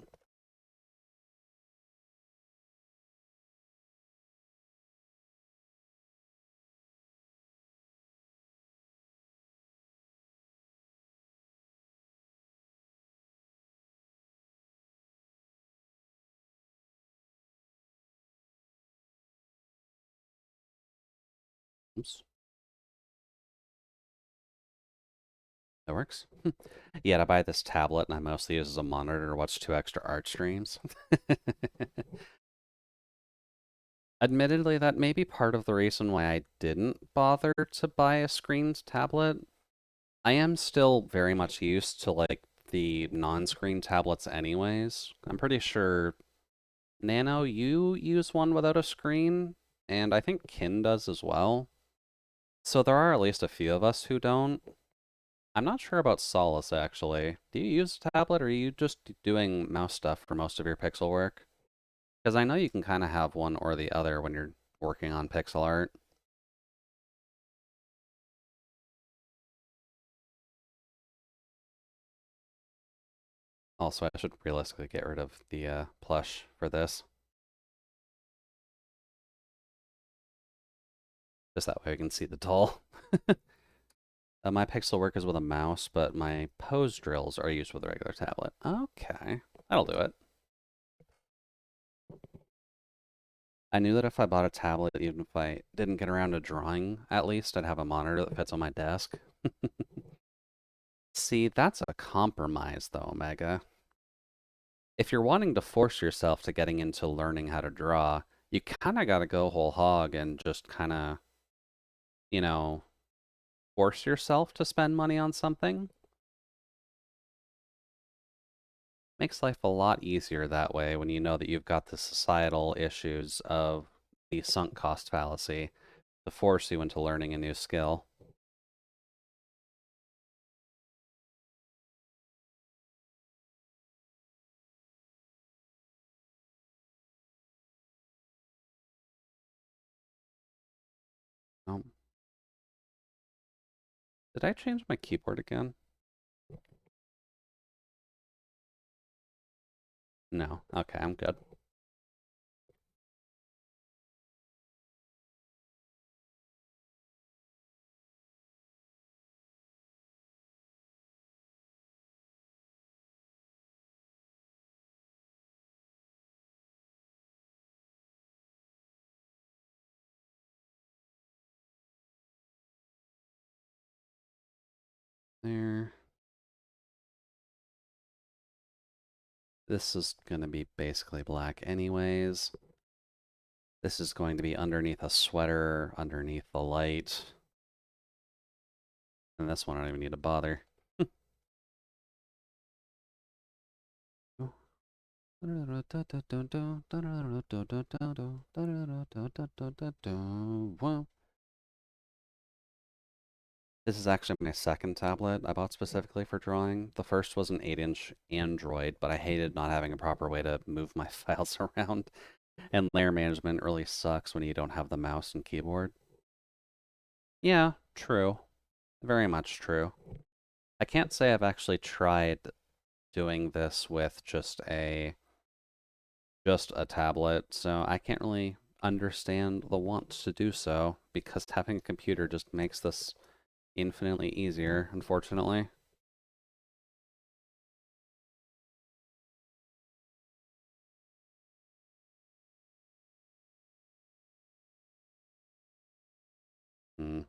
Oops. That works. Yeah, to buy this tablet, and I mostly use as a monitor to watch 2 extra art streams. Admittedly, that may be part of the reason why I didn't bother to buy a screened tablet. I am still very much used to, like, the non-screen tablets anyways. I'm pretty sure, Nano, you use one without a screen, and I think Kin does as well. So there are at least a few of us who don't. I'm not sure about Solace, actually. Do you use a tablet, or are you just doing mouse stuff for most of your pixel work? Because I know you can kind of have one or the other when you're working on pixel art. Also, I should realistically get rid of the plush for this. Just that way we can see the doll. My pixel work is with a mouse, but my pose drills are used with a regular tablet. Okay, that'll do it. I knew that if I bought a tablet, even if I didn't get around to drawing, at least I'd have a monitor that fits on my desk. See, that's a compromise though, Omega. If you're wanting to force yourself to getting into learning how to draw, you kind of got to go whole hog and just kind of, you know, force yourself to spend money on something. Makes life a lot easier that way when you know that you've got the societal issues of the sunk cost fallacy to force you into learning a new skill. Um, did I change my keyboard again? No. Okay, I'm good. There. This is going to be basically black anyways. This is going to be underneath a sweater, underneath the light. And this one I don't even need to bother. This is actually my second tablet I bought specifically for drawing. The first was an 8-inch Android, but I hated not having a proper way to move my files around. And layer management really sucks when you don't have the mouse and keyboard. Yeah, true. Very much true. I can't say I've actually tried doing this with just a tablet, so I can't really understand the want to do so because having a computer just makes this infinitely easier, unfortunately. Hmm.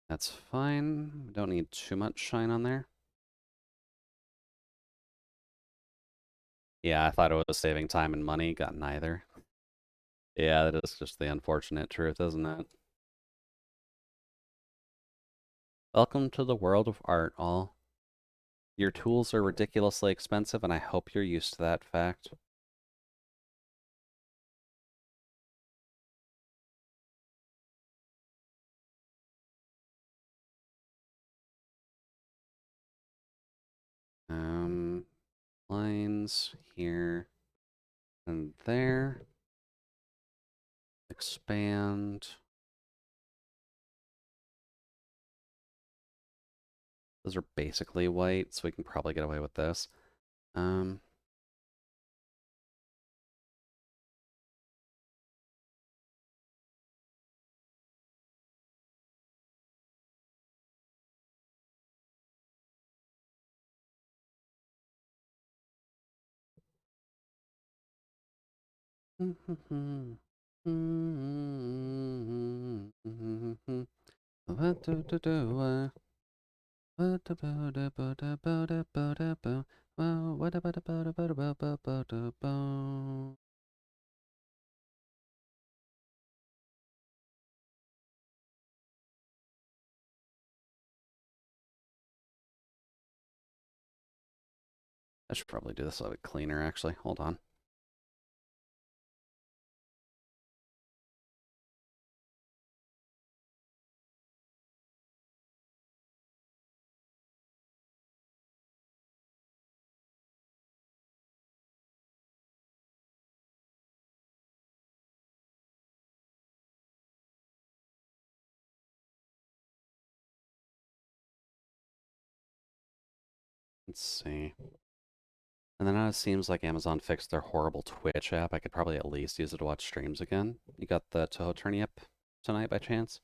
That's fine. We don't need too much shine on there. Yeah, I thought it was saving time and money. Got neither. Yeah, that is just the unfortunate truth, isn't it? Welcome to the world of art, all. Your tools are ridiculously expensive, and I hope you're used to that fact. Um, lines here and there. Expand. Those are basically white, so we can probably get away with this. Um, I should probably do this a little bit cleaner, actually. Hold on. Let's see. And then it seems like Amazon fixed their horrible Twitch app. I could probably at least use it to watch streams again. You got the Toho Tourney up tonight by chance?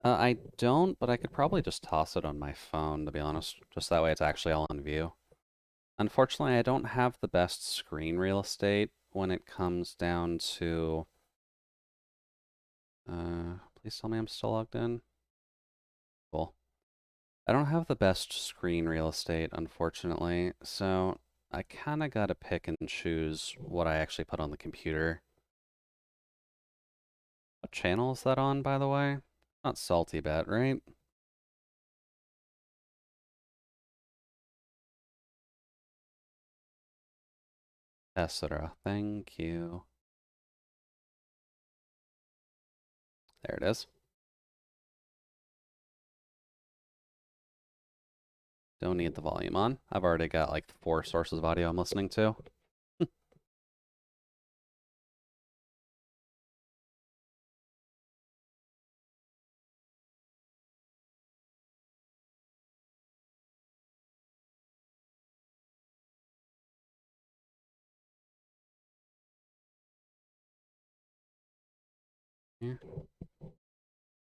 I don't, but I could probably just toss it on my phone, to be honest. Just that way it's actually all in view. Unfortunately, I don't have the best screen real estate when it comes down to... please tell me I'm still logged in. Cool. I don't have the best screen real estate, unfortunately, so I kind of gotta pick and choose what I actually put on the computer. What channel is that on, by the way? Not Salty Bet, right? Tessera, thank you. There it is. Don't need the volume on. I've already got like 4 sources of audio I'm listening to. Yeah.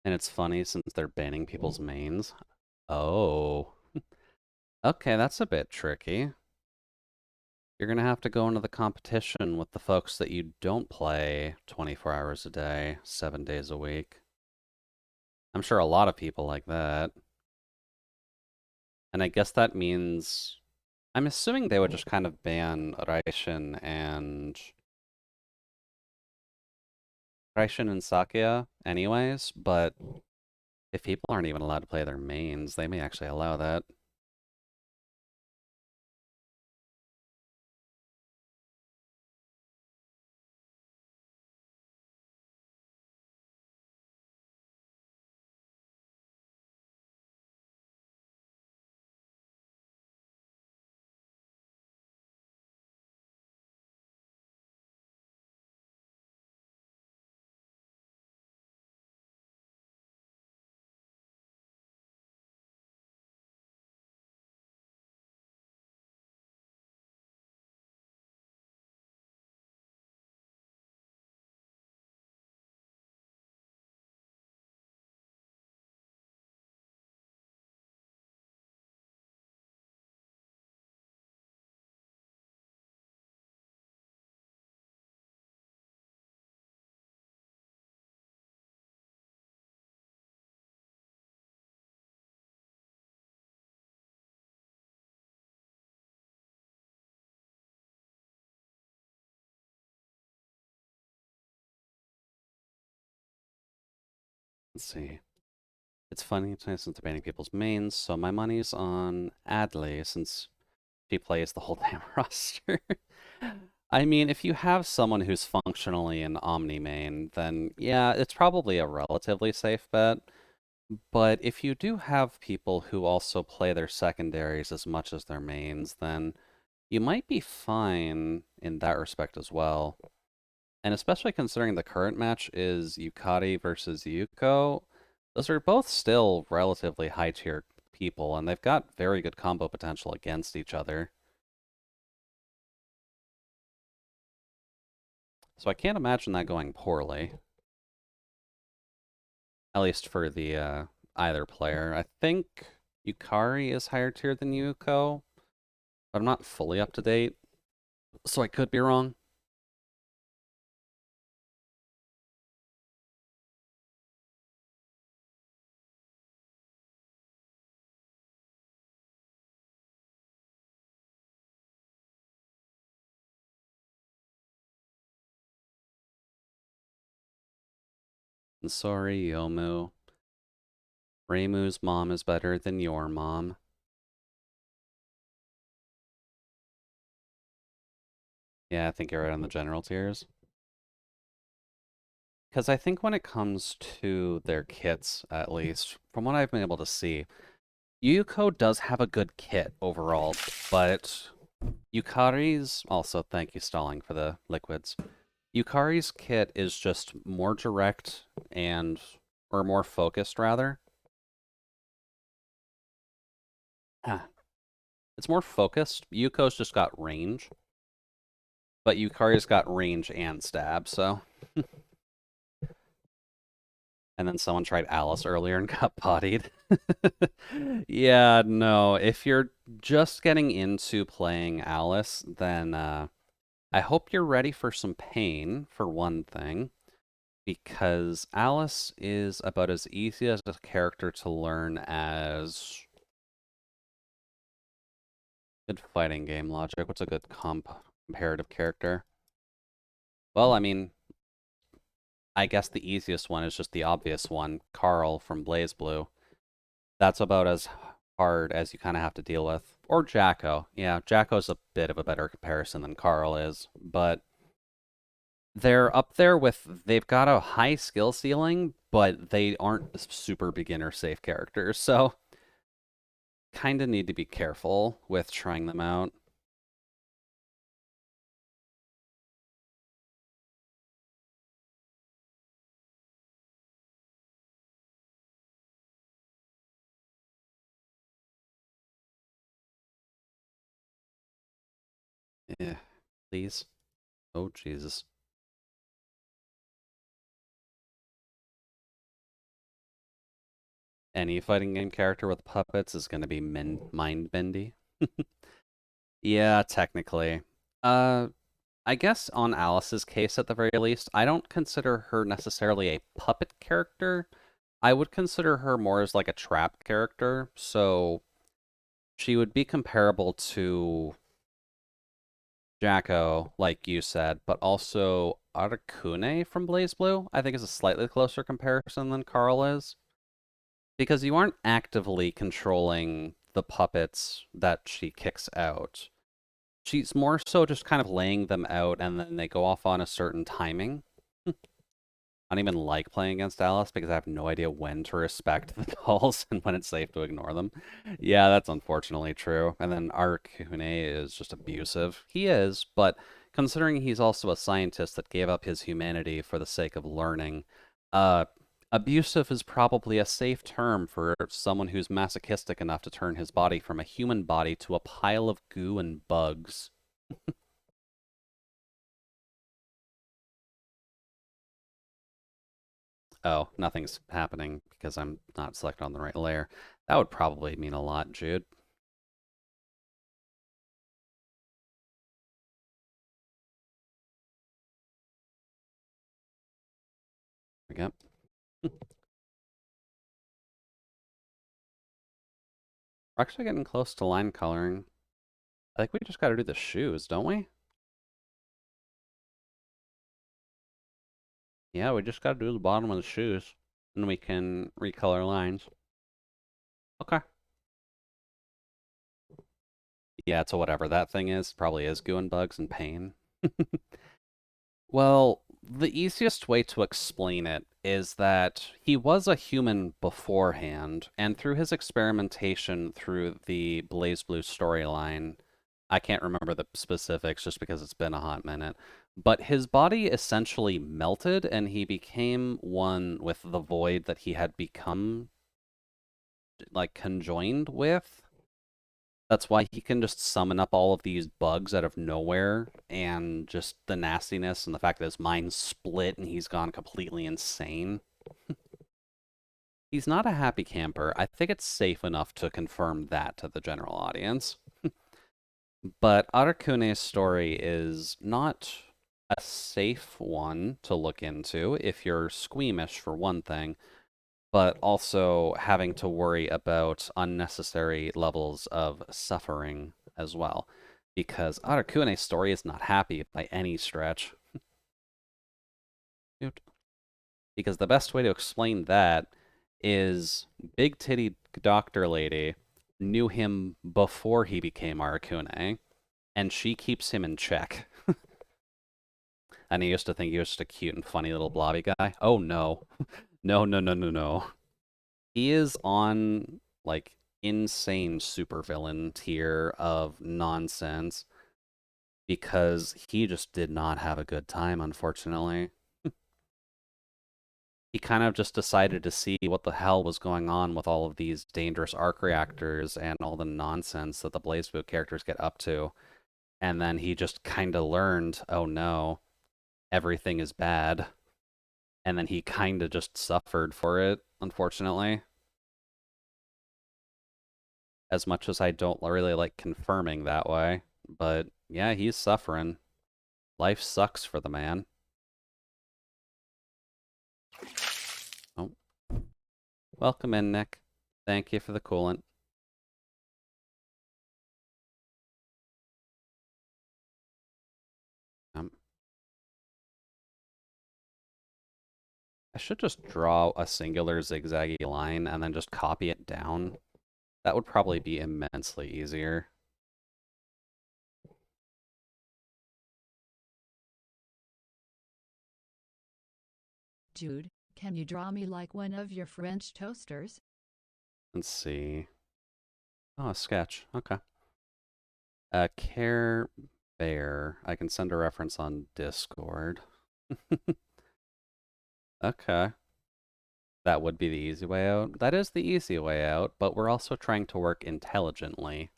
And it's funny since they're banning people's mains. Oh. Okay, that's a bit tricky. You're gonna have to go into the competition with the folks that you don't play 24 hours a day, 7 days a week. I'm sure a lot of people like that. And I guess that means... I'm assuming they would just kind of ban Raishin and Sakia anyways, but if people aren't even allowed to play their mains, they may actually allow that. Let's see. It's funny since they're banning people's mains, so my money's on Adley since she plays the whole damn roster. I mean, if you have someone who's functionally an Omni main, then yeah, it's probably a relatively safe bet. But if you do have people who also play their secondaries as much as their mains, then you might be fine in that respect as well. And especially considering the current match is Yukari versus Yuko, those are both still relatively high tier people, and they've got very good combo potential against each other. So I can't imagine that going poorly. At least for the either player. I think Yukari is higher tier than Yuko, but I'm not fully up to date, so I could be wrong. And sorry, Yomu. Reimu's mom is better than your mom. Yeah, I think you're right on the general tiers. Because I think when it comes to their kits, at least, from what I've been able to see, Yuko does have a good kit overall, but Yukari's... Also, thank you, Stalling, for the liquids. Yukari's kit is just more direct and... or more focused, rather. It's more focused. Yuko's just got range. But Yukari's got range and stab, so... And then someone tried Alice earlier and got bodied. Yeah, no. If you're just getting into playing Alice, then I hope you're ready for some pain, for one thing, because Alice is about as easy as a character to learn as good fighting game logic. What's a good comparative character? Well, I mean, I guess the easiest one is just the obvious one, Carl from BlazBlue. That's about as hard as you kind of have to deal with. Or Jacko. Yeah, Jacko's a bit of a better comparison than Carl is, but they're up there with, they've got a high skill ceiling, but they aren't super beginner safe characters, so kind of need to be careful with trying them out. Yeah, please. Oh, Jesus. Any fighting game character with puppets is going to be mind bendy. Yeah, technically. Uh, I guess on Alice's case, at the very least, I don't consider her necessarily a puppet character. I would consider her more as like a trap character. So she would be comparable to Jacko, like you said, but also Arakune from BlazBlue, I think is a slightly closer comparison than Carl is. Because you aren't actively controlling the puppets that she kicks out. She's more so just kind of laying them out and then they go off on a certain timing. I don't even like playing against Alice because I have no idea when to respect the calls and when it's safe to ignore them. Yeah, that's unfortunately true. And then Arakune is just abusive. He is, but considering he's also a scientist that gave up his humanity for the sake of learning, uh, abusive is probably a safe term for someone who's masochistic enough to turn his body from a human body to a pile of goo and bugs. Oh, nothing's happening because I'm not selected on the right layer. That would probably mean a lot, Jude. Okay. We're actually getting close to line coloring. I think we just got to do the shoes, don't we? Yeah, we just got to do the bottom of the shoes, and we can recolor lines. Okay. Yeah, so whatever that thing is, probably is goo and bugs and pain. Well, the easiest way to explain it is that he was a human beforehand, and through his experimentation through the BlazBlue storyline, I can't remember the specifics just because it's been a hot minute, but his body essentially melted and he became one with the void that he had become like conjoined with. That's why he can just summon up all of these bugs out of nowhere, and just the nastiness and the fact that his mind's split and he's gone completely insane. He's not a happy camper. I think it's safe enough to confirm that to the general audience. But Arakune's story is not a safe one to look into if you're squeamish, for one thing, but also having to worry about unnecessary levels of suffering as well. Because Arakune's story is not happy by any stretch. Because the best way to explain that is Big Titty Doctor Lady knew him before he became Arakune, and she keeps him in check. And he used to think he was just a cute and funny little blobby guy. Oh no. No, no, no, no, no. He is on, like, insane supervillain tier of nonsense because he just did not have a good time, unfortunately. He kind of just decided to see what the hell was going on with all of these dangerous arc reactors and all the nonsense that the BlazBlue characters get up to. And then he just kind of learned, oh no, everything is bad. And then he kind of just suffered for it, unfortunately. As much as I don't really like confirming that way. But yeah, he's suffering. Life sucks for the man. Oh. Welcome in, Nick. Thank you for the coolant. I should just draw a singular zigzaggy line and then just copy it down. That would probably be immensely easier. Jude, can you draw me like one of your French toasters? Let's see. Oh, a sketch. Okay. Care Bear. I can send a reference on Discord. Okay. That would be the easy way out. That is the easy way out, but we're also trying to work intelligently,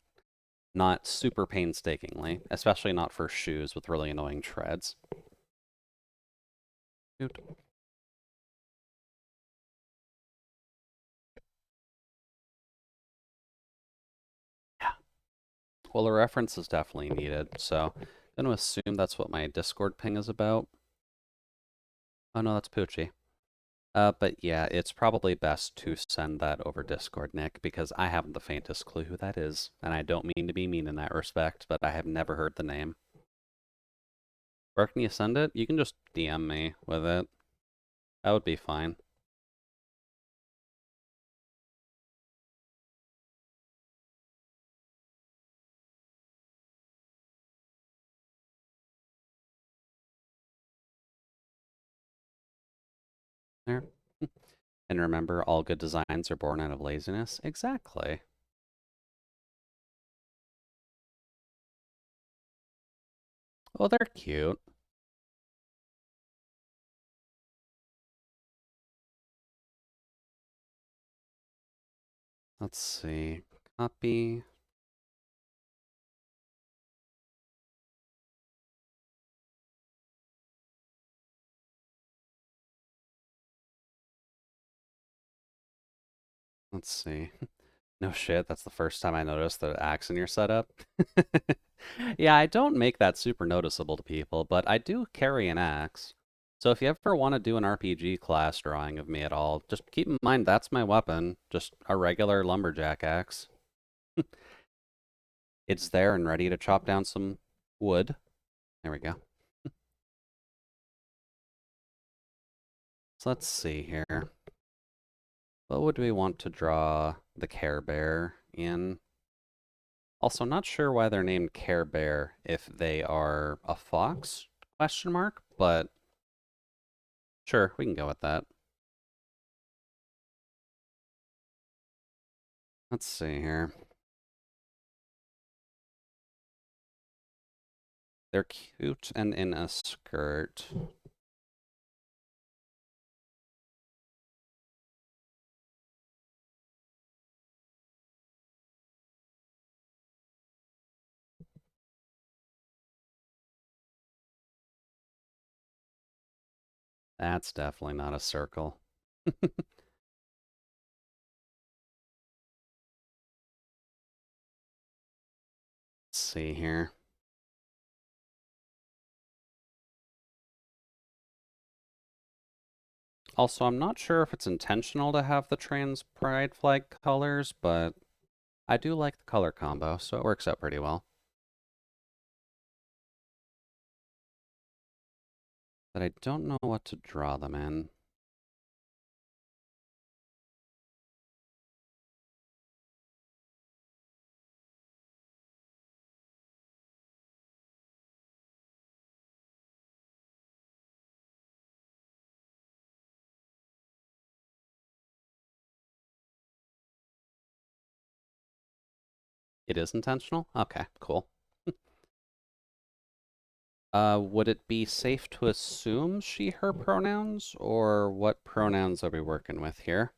not super painstakingly, especially not for shoes with really annoying treads. Dude. Yeah. Well, a reference is definitely needed, so I'm going to assume that's what my Discord ping is about. Oh no, that's Poochie. But yeah, it's probably best to send that over Discord, Nick, because I haven't the faintest clue who that is, and I don't mean to be mean in that respect, but I have never heard the name. Where can you send it? You can just DM me with it. That would be fine. There. And remember, all good designs are born out of laziness. Exactly. Oh, they're cute. Let's see. Copy. Let's see. No shit, that's the first time I noticed the axe in your setup. Yeah, I don't make that super noticeable to people, but I do carry an axe. So if you ever want to do an RPG class drawing of me at all, just keep in mind that's my weapon, just a regular lumberjack axe. It's there and ready to chop down some wood. There we go. So let's see here. What would we want to draw the Care Bear in? Also, not sure why they're named Care Bear if they are a fox, question mark, but sure, we can go with that. Let's see here. They're cute and in a skirt. That's definitely not a circle. Let's see here. Also, I'm not sure if it's intentional to have the trans pride flag colors, but I do like the color combo, so it works out pretty well. But I don't know what to draw them in. It is intentional? Okay, cool. Would it be safe to assume she, her pronouns, or what pronouns are we working with here?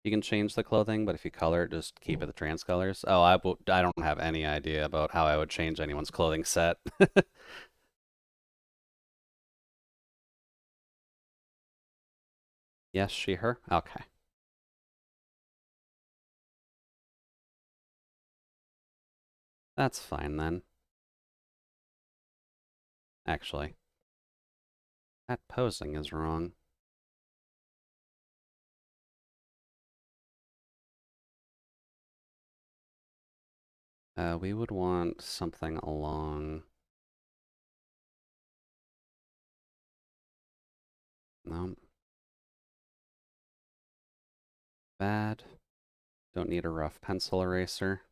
You can change the clothing, but if you color it, just keep it the trans colors. Oh, I don't have any idea about how I would change anyone's clothing set. Yes, she, her? Okay. That's fine then. Actually, that posing is wrong. We would want something along... No. Bad. Don't need a rough pencil eraser.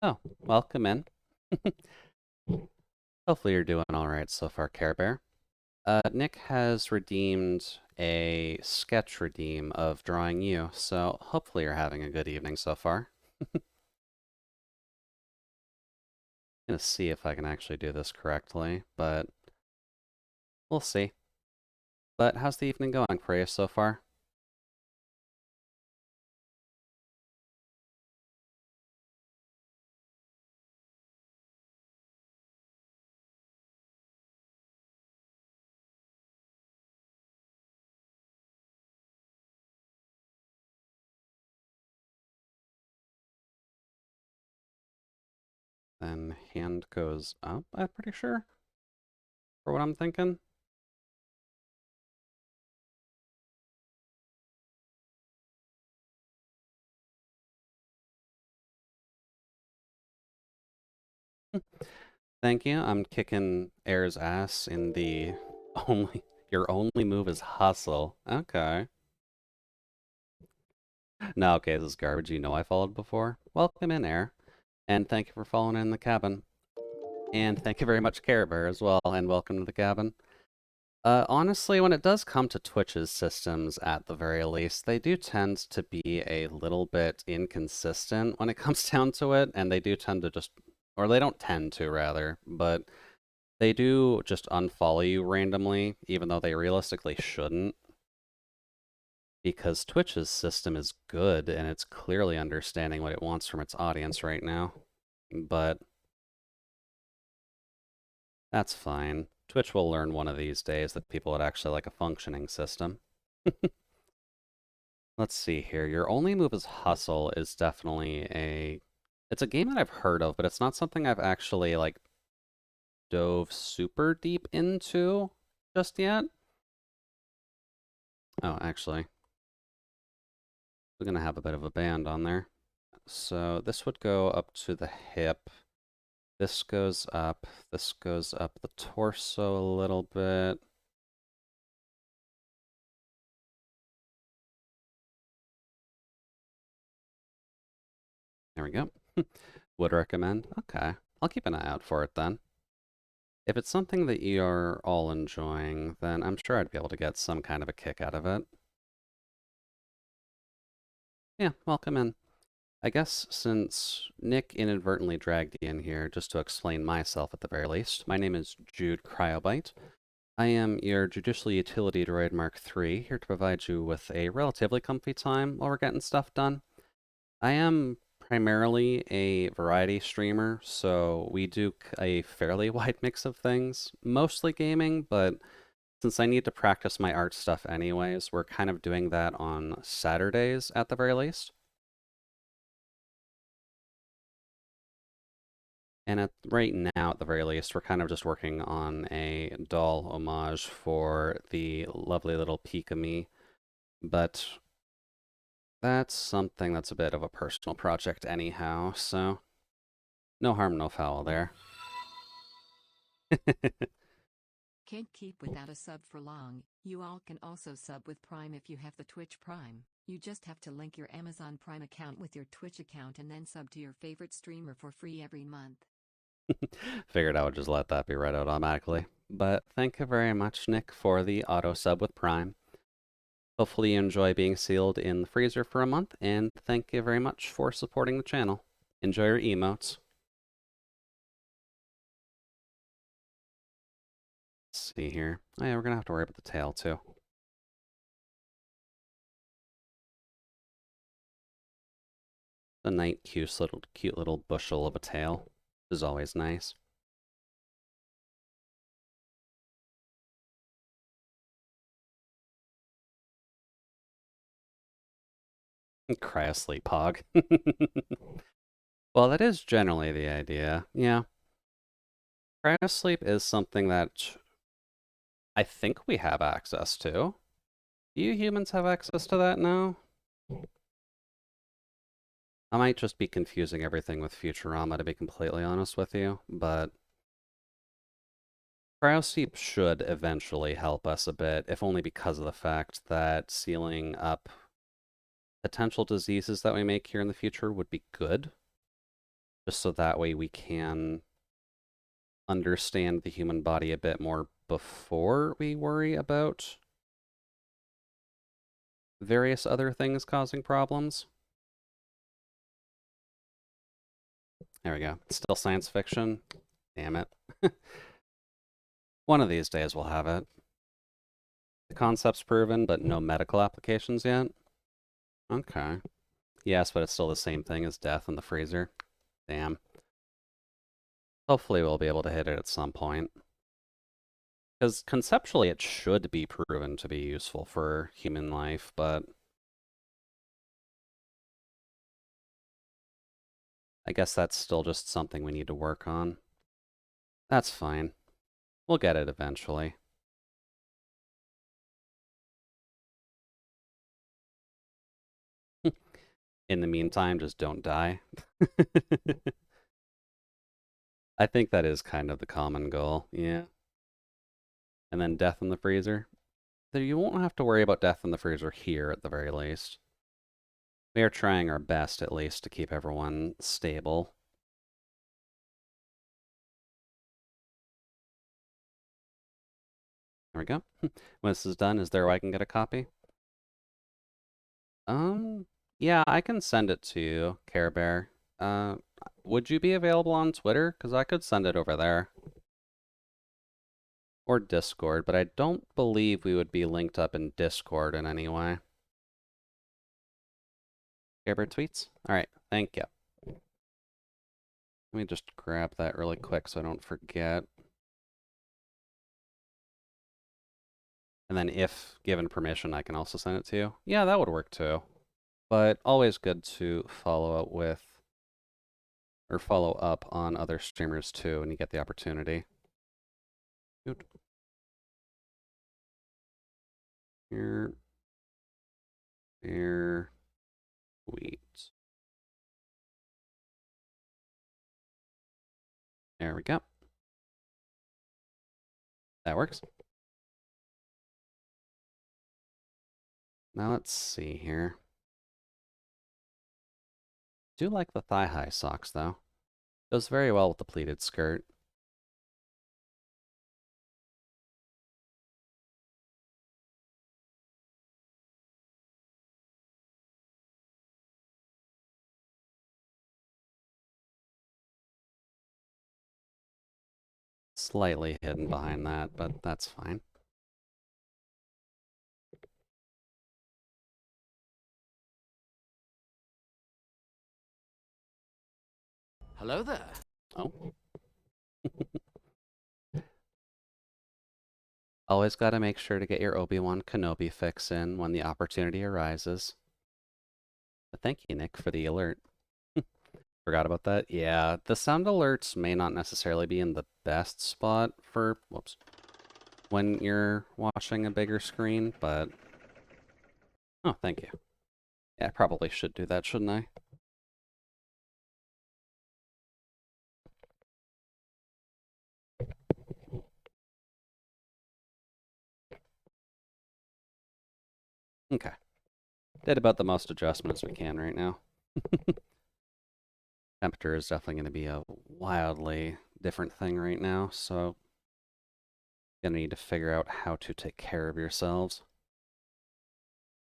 Oh, welcome in. Hopefully you're doing all right so far, Care Bear. Nick has redeemed a sketch redeem of drawing you, so hopefully you're having a good evening so far. Gonna see if I can actually do this correctly, but we'll see. But how's the evening going for you so far? Then hand goes up, I'm pretty sure, for what I'm thinking. Thank you. I'm kicking Air's ass in the only your only move is hustle. Okay. No, okay, this is garbage. You know I followed before. Welcome in, Air. And thank you for following in the cabin. And thank you very much, Care Bear, as well, and welcome to the cabin. Honestly, when it does come to Twitch's systems, at the very least, they do tend to be a little bit inconsistent when it comes down to it, and they do tend to just, or they don't tend to, rather, but they do just unfollow you randomly, even though they realistically shouldn't, because Twitch's system is good, and it's clearly understanding what it wants from its audience right now. But that's fine. Twitch will learn one of these days that people would actually like a functioning system. Let's see here. Your only move is hustle is definitely a... It's a game that I've heard of, but it's not something I've actually, like, dove super deep into just yet. Oh, actually, we're gonna have a bit of a band on there. So this would go up to the hip. This goes up. This goes up the torso a little bit. There we go. Would recommend. Okay. I'll keep an eye out for it then. If it's something that you're all enjoying, then I'm sure I'd be able to get some kind of a kick out of it. Yeah, welcome in. I guess since Nick inadvertently dragged you in here, just to explain myself at the very least, my name is Jude Cryobite. I am your Judicial Utility Droid Mark III, here to provide you with a relatively comfy time while we're getting stuff done. I am primarily a variety streamer, so we do a fairly wide mix of things, mostly gaming, but since I need to practice my art stuff anyways, we're kind of doing that on Saturdays at the very least. And right now, at the very least, we're kind of just working on a doll homage for the lovely little Pika-Me. But that's something that's a bit of a personal project anyhow, so no harm, no foul there. Can't keep without a sub for long. You all can also sub with Prime if you have the Twitch Prime. You just have to link your Amazon Prime account with your Twitch account and then sub to your favorite streamer for free every month. Figured I would just let that be read out automatically. But thank you very much, Nick, for the auto sub with Prime. Hopefully you enjoy being sealed in the freezer for a month, and thank you very much for supporting the channel. Enjoy your emotes. Let's see here. Oh yeah, we're gonna have to worry about the tail too. A nice, cute little bushel of a tail is always nice. Cryosleep hog. Well, that is generally the idea. Yeah. Cryosleep is something that I think we have access to. Do you humans have access to that now? I might just be confusing everything with Futurama, to be completely honest with you, but Cryosleep should eventually help us a bit, if only because of the fact that sealing up potential diseases that we make here in the future would be good. Just so that way we can understand the human body a bit more before we worry about various other things causing problems. There we go. Still science fiction. Damn it. One of these days we'll have it. The concept's proven, but no medical applications yet? Okay. Yes, but it's still the same thing as death in the freezer. Damn. Hopefully we'll be able to hit it at some point. Because conceptually it should be proven to be useful for human life, but I guess that's still just something we need to work on. That's fine. We'll get it eventually. In the meantime, just don't die. I think that is kind of the common goal, yeah. And then death in the freezer. You won't have to worry about death in the freezer here at the very least. We are trying our best, at least, to keep everyone stable. There we go. When this is done, is there a way I can get a copy? Yeah, I can send it to you, Care Bear. Would you be available on Twitter? Because I could send it over there. Or Discord, but I don't believe we would be linked up in Discord in any way. Care Bear tweets? Alright, thank you. Let me just grab that really quick so I don't forget. And then if given permission, I can also send it to you. Yeah, that would work too. But always good to follow up with, or follow up on other streamers too when you get the opportunity. Good. Here. Tweet. There we go. That works. Now let's see here. Do like the thigh-high socks though. Goes very well with the pleated skirt. Slightly hidden behind that, but that's fine. Hello there. Oh. Always gotta make sure to get your Obi-Wan Kenobi fix in when the opportunity arises. But thank you, Nick, for the alert. Forgot about that. Yeah, the sound alerts may not necessarily be in the best spot for, whoops, when you're watching a bigger screen, but... Oh, thank you. Yeah, I probably should do that, shouldn't I? Okay. Did about the most adjustments we can right now. Temperature is definitely going to be a wildly different thing right now, so you're going to need to figure out how to take care of yourselves.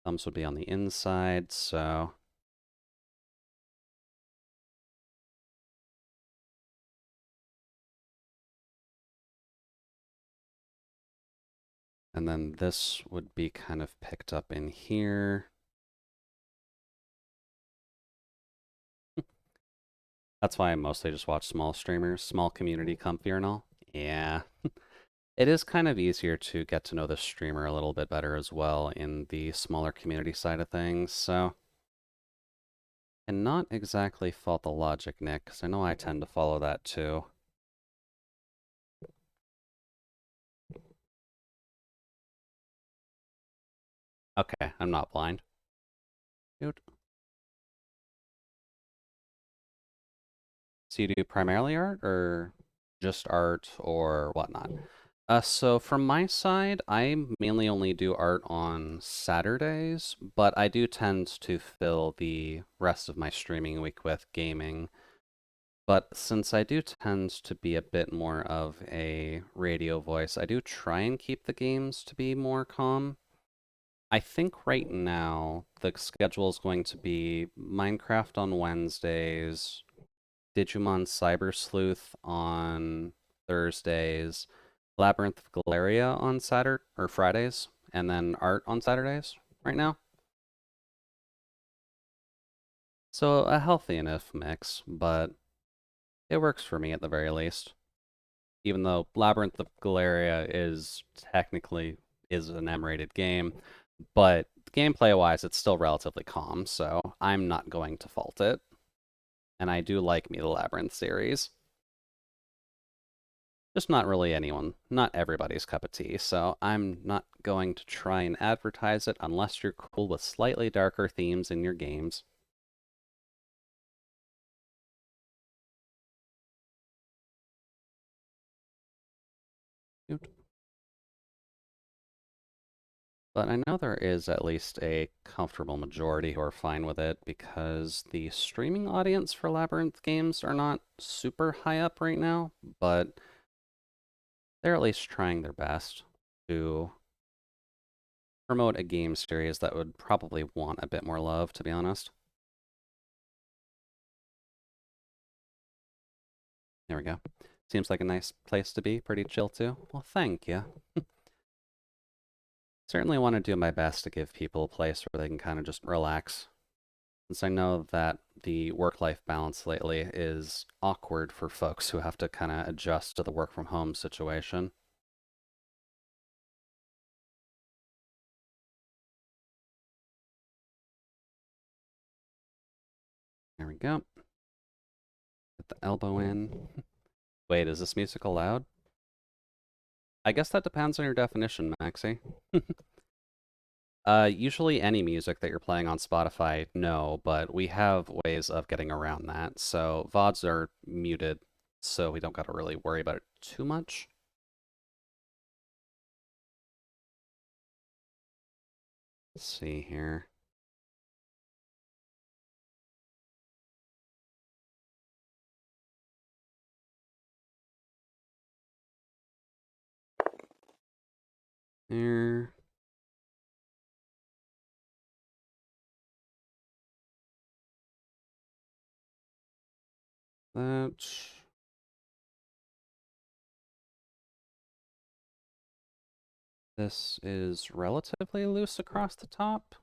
Thumbs would be on the inside, so... And then this would be kind of picked up in here. That's why I mostly just watch small streamers, small community comfier and all. Yeah. It is kind of easier to get to know the streamer a little bit better as well in the smaller community side of things, so... And not exactly fault the logic, Nick, because I know I tend to follow that too. Okay, I'm not blind. Dude. So you do primarily art, or just art, or whatnot? So from my side, I mainly only do art on Saturdays, but I do tend to fill the rest of my streaming week with gaming. But since I do tend to be a bit more of a radio voice, I do try and keep the games to be more calm. I think right now the schedule is going to be Minecraft on Wednesdays, Digimon Cyber Sleuth on Thursdays, Labyrinth of Galeria on Saturday or Fridays, and then art on Saturdays right now. So a healthy enough mix, but it works for me at the very least. Even though Labyrinth of Galeria is technically an M-rated game, but gameplay-wise, it's still relatively calm, so I'm not going to fault it. And I do like me the Labyrinth series. Just not really not everybody's cup of tea, so I'm not going to try and advertise it unless you're cool with slightly darker themes in your games. But I know there is at least a comfortable majority who are fine with it because the streaming audience for Labyrinth games are not super high up right now, but they're at least trying their best to promote a game series that would probably want a bit more love, to be honest. There we go. Seems like a nice place to be, pretty chill too. Well, thank you. Certainly want to do my best to give people a place where they can kind of just relax. Since I know that the work-life balance lately is awkward for folks who have to kind of adjust to the work-from-home situation. There we go. Get the elbow in. Wait, is this music allowed? I guess that depends on your definition, Maxi. Usually any music that you're playing on Spotify, no, but we have ways of getting around that. So VODs are muted, so we don't got to really worry about it too much. Let's see here. There. That. This is relatively loose across the top.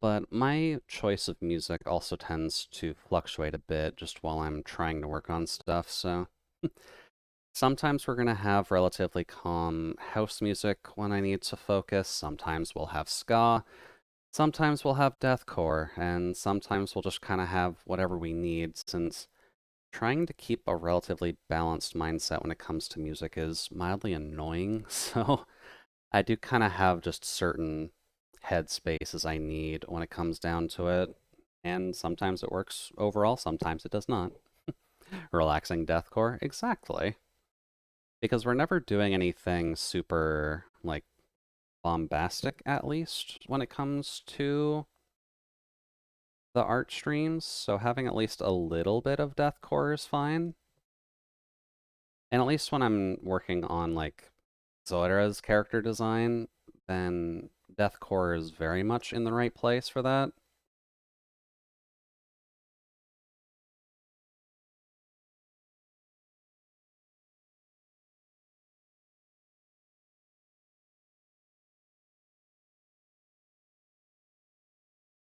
But my choice of music also tends to fluctuate a bit just while I'm trying to work on stuff, so sometimes we're going to have relatively calm house music when I need to focus, sometimes we'll have ska, sometimes we'll have deathcore, and sometimes we'll just kind of have whatever we need, since trying to keep a relatively balanced mindset when it comes to music is mildly annoying, so I do kind of have just certain headspaces I need when it comes down to it, and sometimes it works overall, sometimes it does not. Relaxing deathcore? Exactly. Because we're never doing anything super, like, bombastic, at least, when it comes to the art streams, so having at least a little bit of deathcore is fine. And at least when I'm working on like Zora's character design, then deathcore is very much in the right place for that.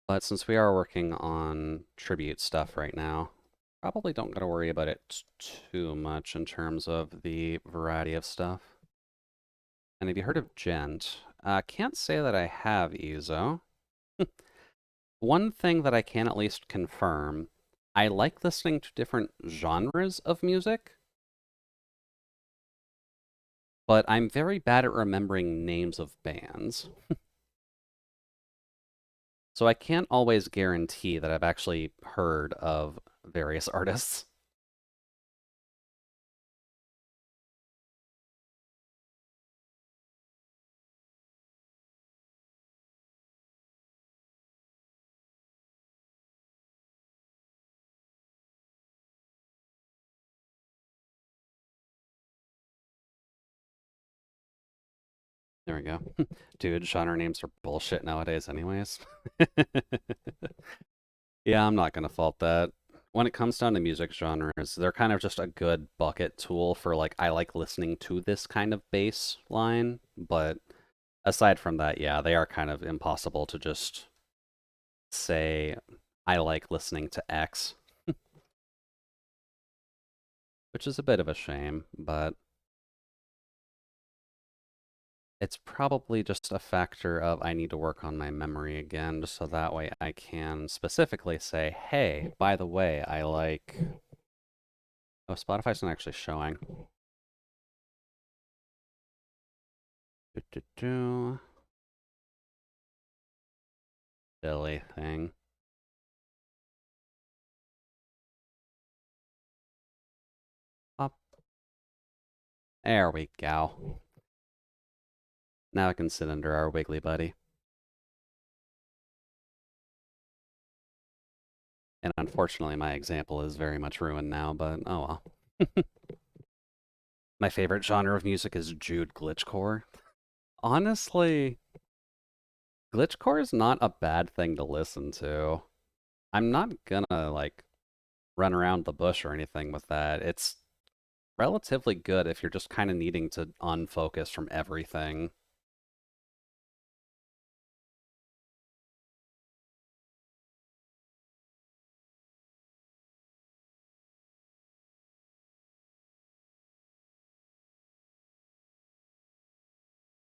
But since we are working on tribute stuff right now, probably don't gotta worry about it too much in terms of the variety of stuff. And have you heard of Gent? Can't say that I have, Ezo. One thing that I can at least confirm, I like listening to different genres of music, but I'm very bad at remembering names of bands. So I can't always guarantee that I've actually heard of various artists. There we go. Dude, genre names are bullshit nowadays anyways. Yeah, I'm not gonna fault that. When it comes down to music genres, they're kind of just a good bucket tool for like, I like listening to this kind of bass line, but aside from that, yeah, they are kind of impossible to just say, I like listening to X, which is a bit of a shame, but it's probably just a factor of I need to work on my memory again, just so that way I can specifically say, hey, by the way, I like... Oh, Spotify's not actually showing. Do-do-do. Silly thing. Up. There we go. Now I can sit under our wiggly buddy. And unfortunately, my example is very much ruined now, but oh well. My favorite genre of music is Jude glitchcore. Honestly, glitchcore is not a bad thing to listen to. I'm not gonna, like, run around the bush or anything with that. It's relatively good if you're just kind of needing to unfocus from everything.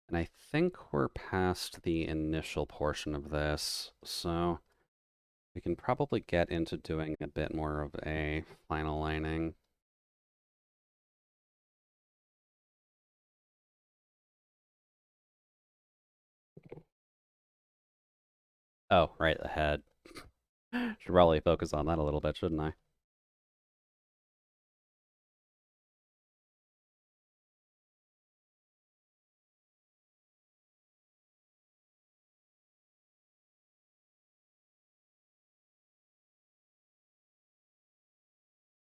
And I think we're past the initial portion of this, so we can probably get into doing a bit more of a final lining. Oh, right, the head. Should probably focus on that a little bit, shouldn't I?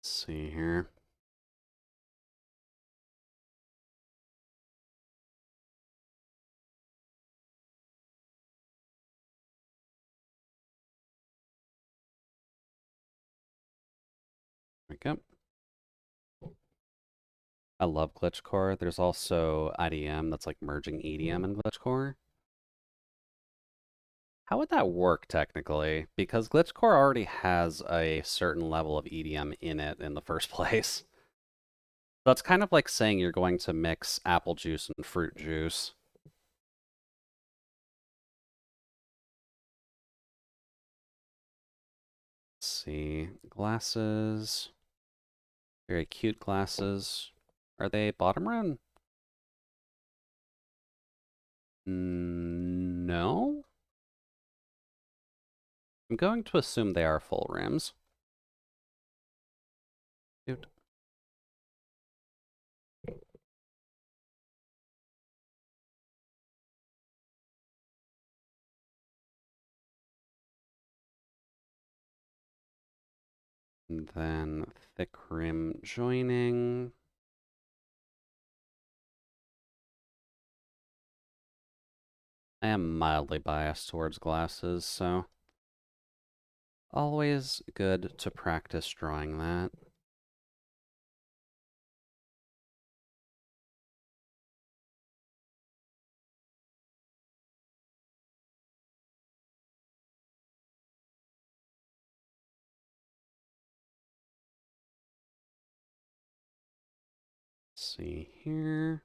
Let's see here. There we go. I love glitchcore. There's also IDM that's like merging EDM and glitchcore. How would that work technically? Because glitchcore already has a certain level of EDM in it in the first place. That's kind of like saying you're going to mix apple juice and fruit juice. Let's see. Glasses. Very cute glasses. Are they bottom run? No? I'm going to assume they are full rims. Cute. And then thick rim joining. I am mildly biased towards glasses, so always good to practice drawing that. Let's see here.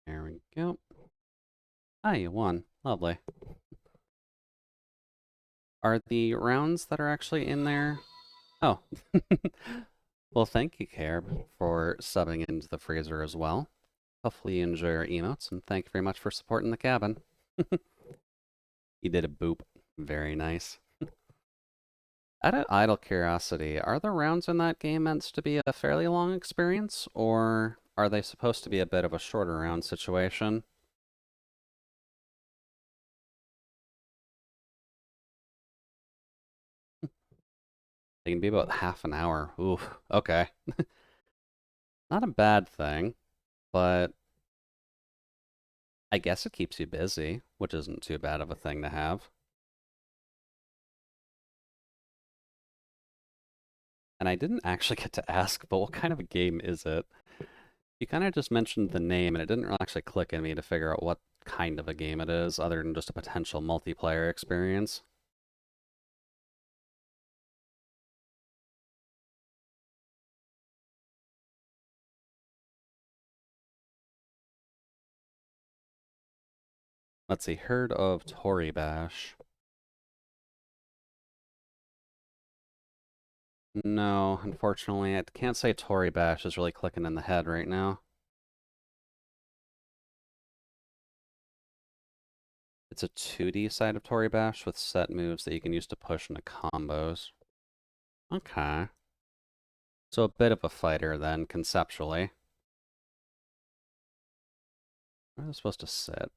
There we go. Ah, you won. Lovely. Are the rounds that are actually in there? Oh. Well, thank you, Careb, for subbing into the freezer as well. Hopefully you enjoy our emotes, and thank you very much for supporting the cabin. You did a boop. Very nice. Out of idle curiosity, are the rounds in that game meant to be a fairly long experience, or are they supposed to be a bit of a shorter round situation? They can be about half an hour. Ooh, okay. Not a bad thing, but I guess it keeps you busy, which isn't too bad of a thing to have. And I didn't actually get to ask, but what kind of a game is it? You kind of just mentioned the name, and it didn't really actually click in me to figure out what kind of a game it is, other than just a potential multiplayer experience. Let's see, heard of Tori Bash? No, unfortunately, I can't say Tori Bash is really clicking in the head right now. It's a 2D side of Tori Bash with set moves that you can use to push into combos. Okay. So a bit of a fighter then, conceptually. Where are they supposed to sit?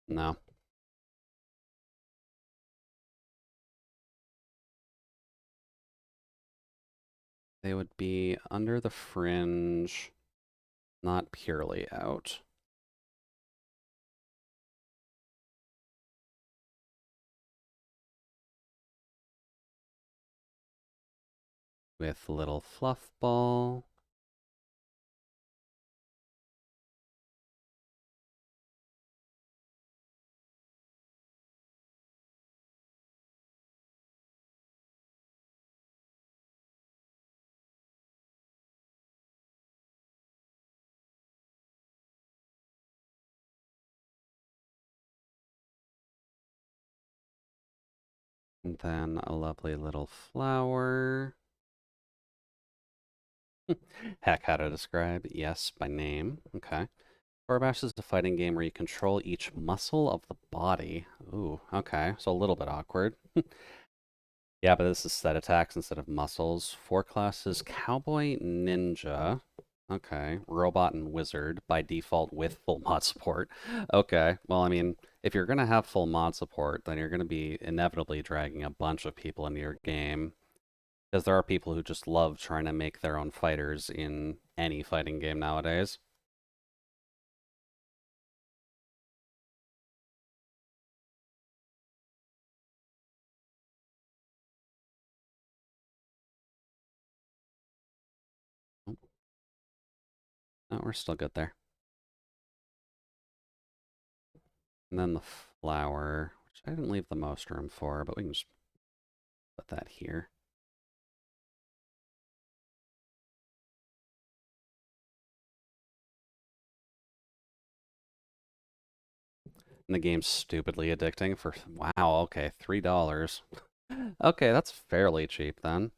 No. They would be under the fringe, not purely out. With little fluff ball. And then a lovely little flower. Heck, how to describe? Yes, by name. Okay. Bash is a fighting game where you control each muscle of the body. Ooh, okay. So a little bit awkward. Yeah, but this is set attacks instead of muscles. 4 classes, Cowboy, Ninja. Okay. Robot and Wizard by default with full mod support. Okay. Well, I mean, if you're going to have full mod support, then you're going to be inevitably dragging a bunch of people into your game. Because there are people who just love trying to make their own fighters in any fighting game nowadays. No, we're still good there. And then the flower, which I didn't leave the most room for, but we can just put that here. And the game's stupidly addicting for, wow, okay, $3. Okay, that's fairly cheap then.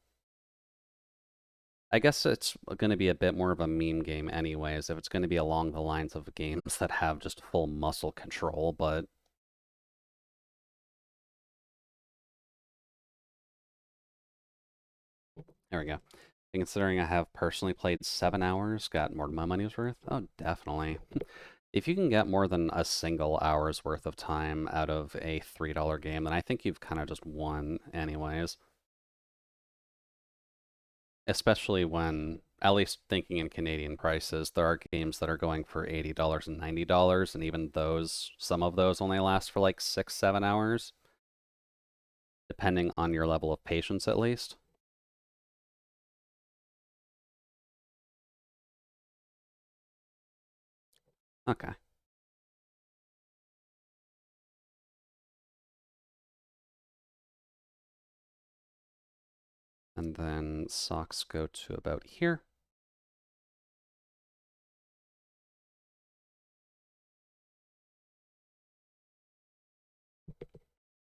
I guess it's going to be a bit more of a meme game anyways, if it's going to be along the lines of games that have just full muscle control, but there we go. And considering I have personally played 7 hours, got more than my money's worth, oh, definitely. If you can get more than a single hour's worth of time out of a $3 game, then I think you've kind of just won anyways. Especially when, at least thinking in Canadian prices, there are games that are going for $80 and $90, and even those, some of those only last for like 6, 7 hours, depending on your level of patience at least. Okay. And then socks go to about here.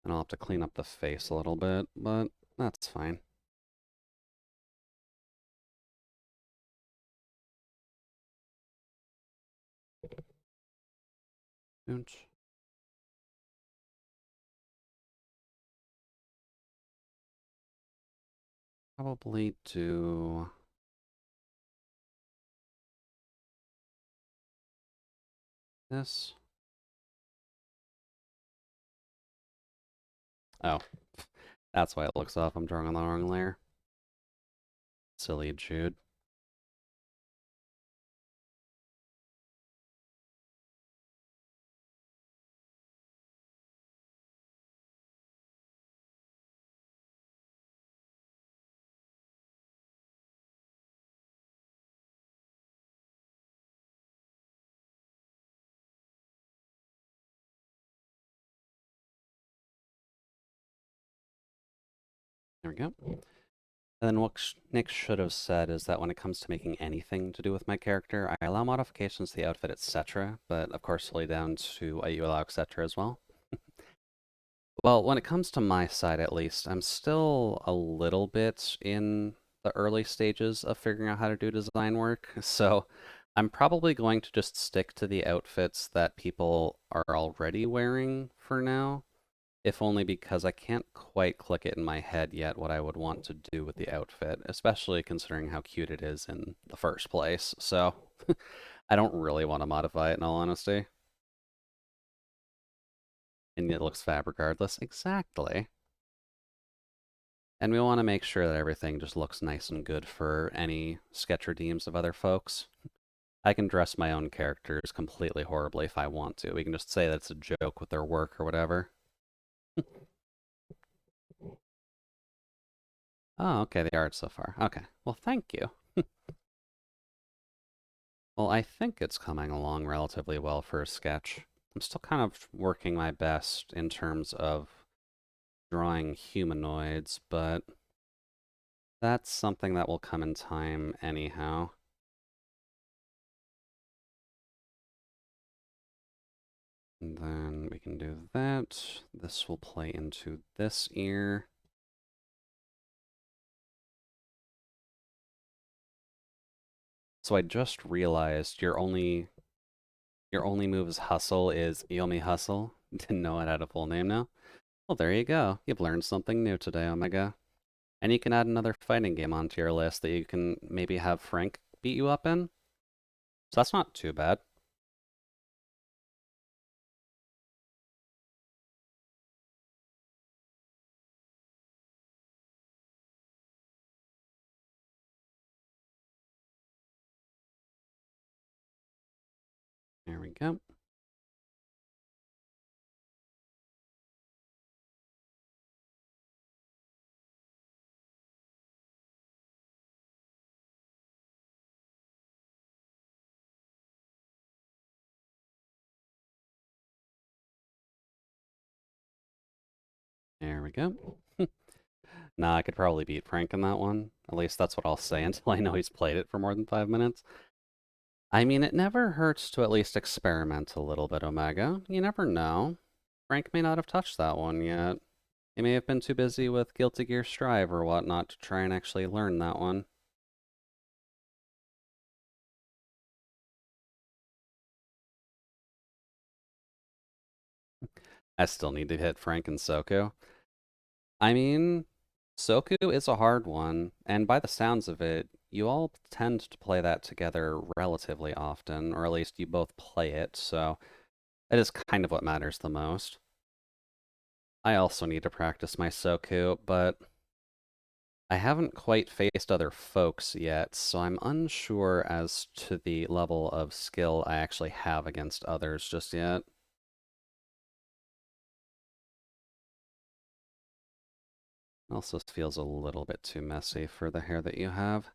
And I'll have to clean up the face a little bit, but that's fine. Ooch. Probably do this. Oh, that's why it looks off. I'm drawing on the wrong layer. Silly Jude. There we go. And then what Nick should have said is that when it comes to making anything to do with my character, I allow modifications to the outfit, etc., but of course solely down to you allow etc. as well. Well, when it comes to my side at least, I'm still a little bit in the early stages of figuring out how to do design work, so I'm probably going to just stick to the outfits that people are already wearing for now. If only because I can't quite click it in my head yet what I would want to do with the outfit, especially considering how cute it is in the first place. So I don't really want to modify it in all honesty. And it looks fab regardless. Exactly. And we want to make sure that everything just looks nice and good for any sketch redeems of other folks. I can dress my own characters completely horribly if I want to. We can just say that it's a joke with their work or whatever. Oh, okay, the art so far. Okay, well, thank you. Well, I think it's coming along relatively well for a sketch. I'm still kind of working my best in terms of drawing humanoids, but that's something that will come in time anyhow. And then we can do that. This will play into this ear. So I just realized your only move as hustle is Yomi Hustle. Didn't know it had a full name now. Well, there you go. You've learned something new today, Omega. And you can add another fighting game onto your list that you can maybe have Frank beat you up in. So that's not too bad. There we go. There we go. Nah, I could probably beat Frank in that one. At least that's what I'll say until I know he's played it for more than 5 minutes. I mean, it never hurts to at least experiment a little bit, Omega. You never know. Frank may not have touched that one yet. You may have been too busy with Guilty Gear Strive or whatnot to try and actually learn that one. I still need to hit Frank and Soku. I mean, Soku is a hard one, and by the sounds of it, you all tend to play that together relatively often, or at least you both play it, so it is kind of what matters the most. I also need to practice my Soku, but I haven't quite faced other folks yet, so I'm unsure as to the level of skill I actually have against others just yet. Also feels a little bit too messy for the hair that you have.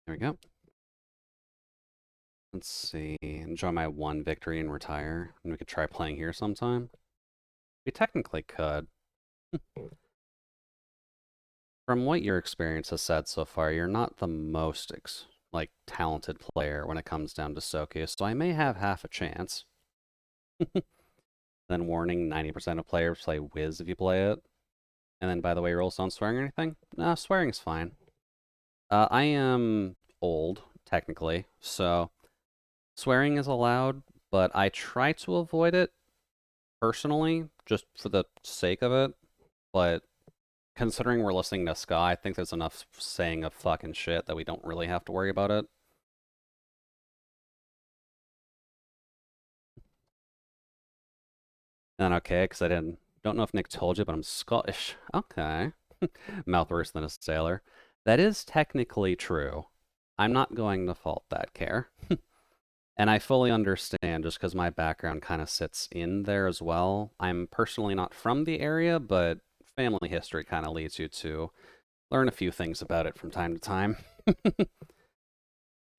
There we go. Let's see. Enjoy my one victory and retire. And we could try playing here sometime. We technically could. From what your experience has said so far, you're not the most talented player when it comes down to Soku, so I may have half a chance. Then warning, 90% of players play Wiz if you play it. And then, by the way, rules don't swearing or anything? No, swearing's fine. I am old, technically, so swearing is allowed, but I try to avoid it personally, just for the sake of it. But considering we're listening to ska, I think there's enough saying of fucking shit that we don't really have to worry about it. And okay, because don't know if Nick told you, but I'm Scottish. Okay. Mouth worse than a sailor. That is technically true. I'm not going to fault that care. And I fully understand just because my background kind of sits in there as well. I'm personally not from the area, but family history kind of leads you to learn a few things about it from time to time. But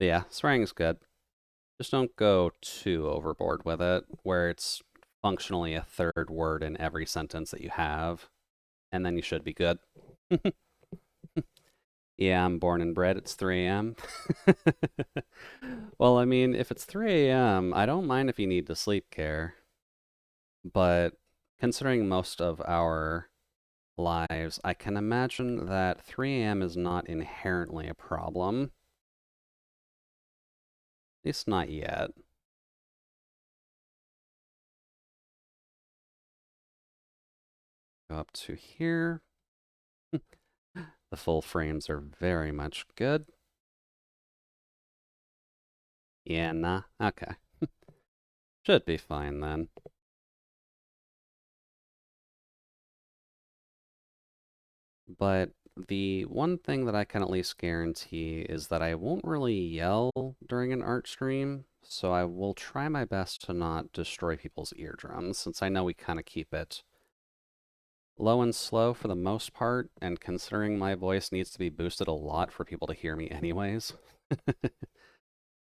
yeah, swearing's good. Just don't go too overboard with it, where it's functionally a third word in every sentence that you have, and then you should be good. Yeah, I'm born and bred. It's 3 a.m. Well, I mean, if it's 3 a.m., I don't mind if you need to sleep care. But considering most of our lives, I can imagine that 3 a.m. is not inherently a problem. At least not yet. Go up to here. The full frames are very much good. Yeah, nah. Okay. Should be fine then. But the one thing that I can at least guarantee is that I won't really yell during an art stream, so I will try my best to not destroy people's eardrums, since I know we kind of keep it low and slow for the most part, and considering my voice needs to be boosted a lot for people to hear me anyways.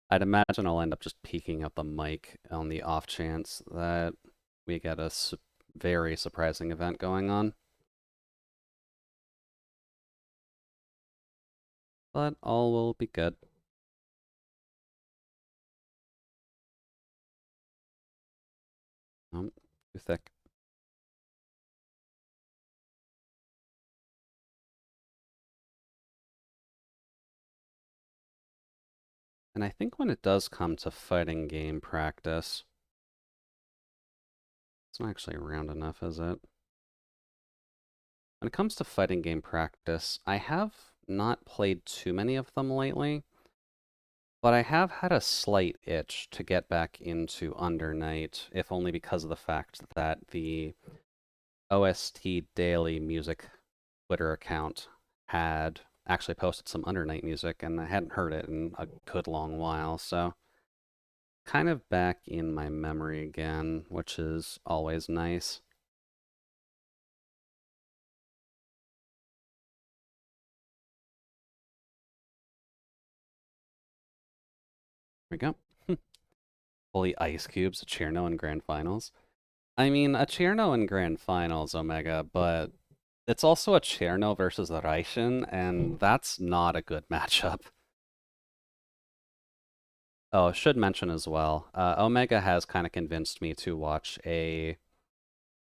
I'd imagine I'll end up just peeking out the mic on the off chance that we get a very surprising event going on. But all will be good. Too thick. And I think when it does come to fighting game practice, it's not actually round enough, is it? When it comes to fighting game practice, I have not played too many of them lately, but I have had a slight itch to get back into Under Night, if only because of the fact that the OST Daily Music Twitter account had actually posted some Under Night music, and I hadn't heard it in a good long while, so kind of back in my memory again, which is always nice. There we go. Holy ice cubes, a Cherno in grand finals. I mean, a Cherno in grand finals, Omega, but It's also a Cherno versus a Raishin, and that's not a good matchup. Oh, should mention as well, Omega has kind of convinced me to watch a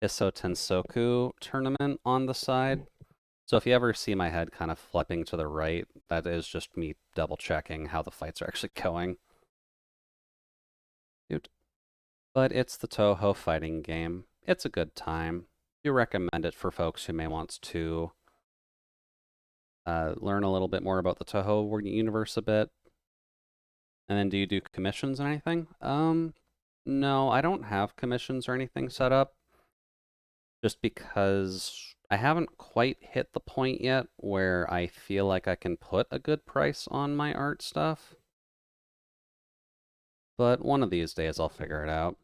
Iso Tensoku tournament on the side. So if you ever see my head kind of flipping to the right, that is just me double checking how the fights are actually going. Dude. But it's the Touhou fighting game. It's a good time. You recommend it for folks who may want to learn a little bit more about the Touhou universe a bit. And then do you do commissions and anything? No, I don't have commissions or anything set up. Just because I haven't quite hit the point yet where I feel like I can put a good price on my art stuff. But one of these days I'll figure it out.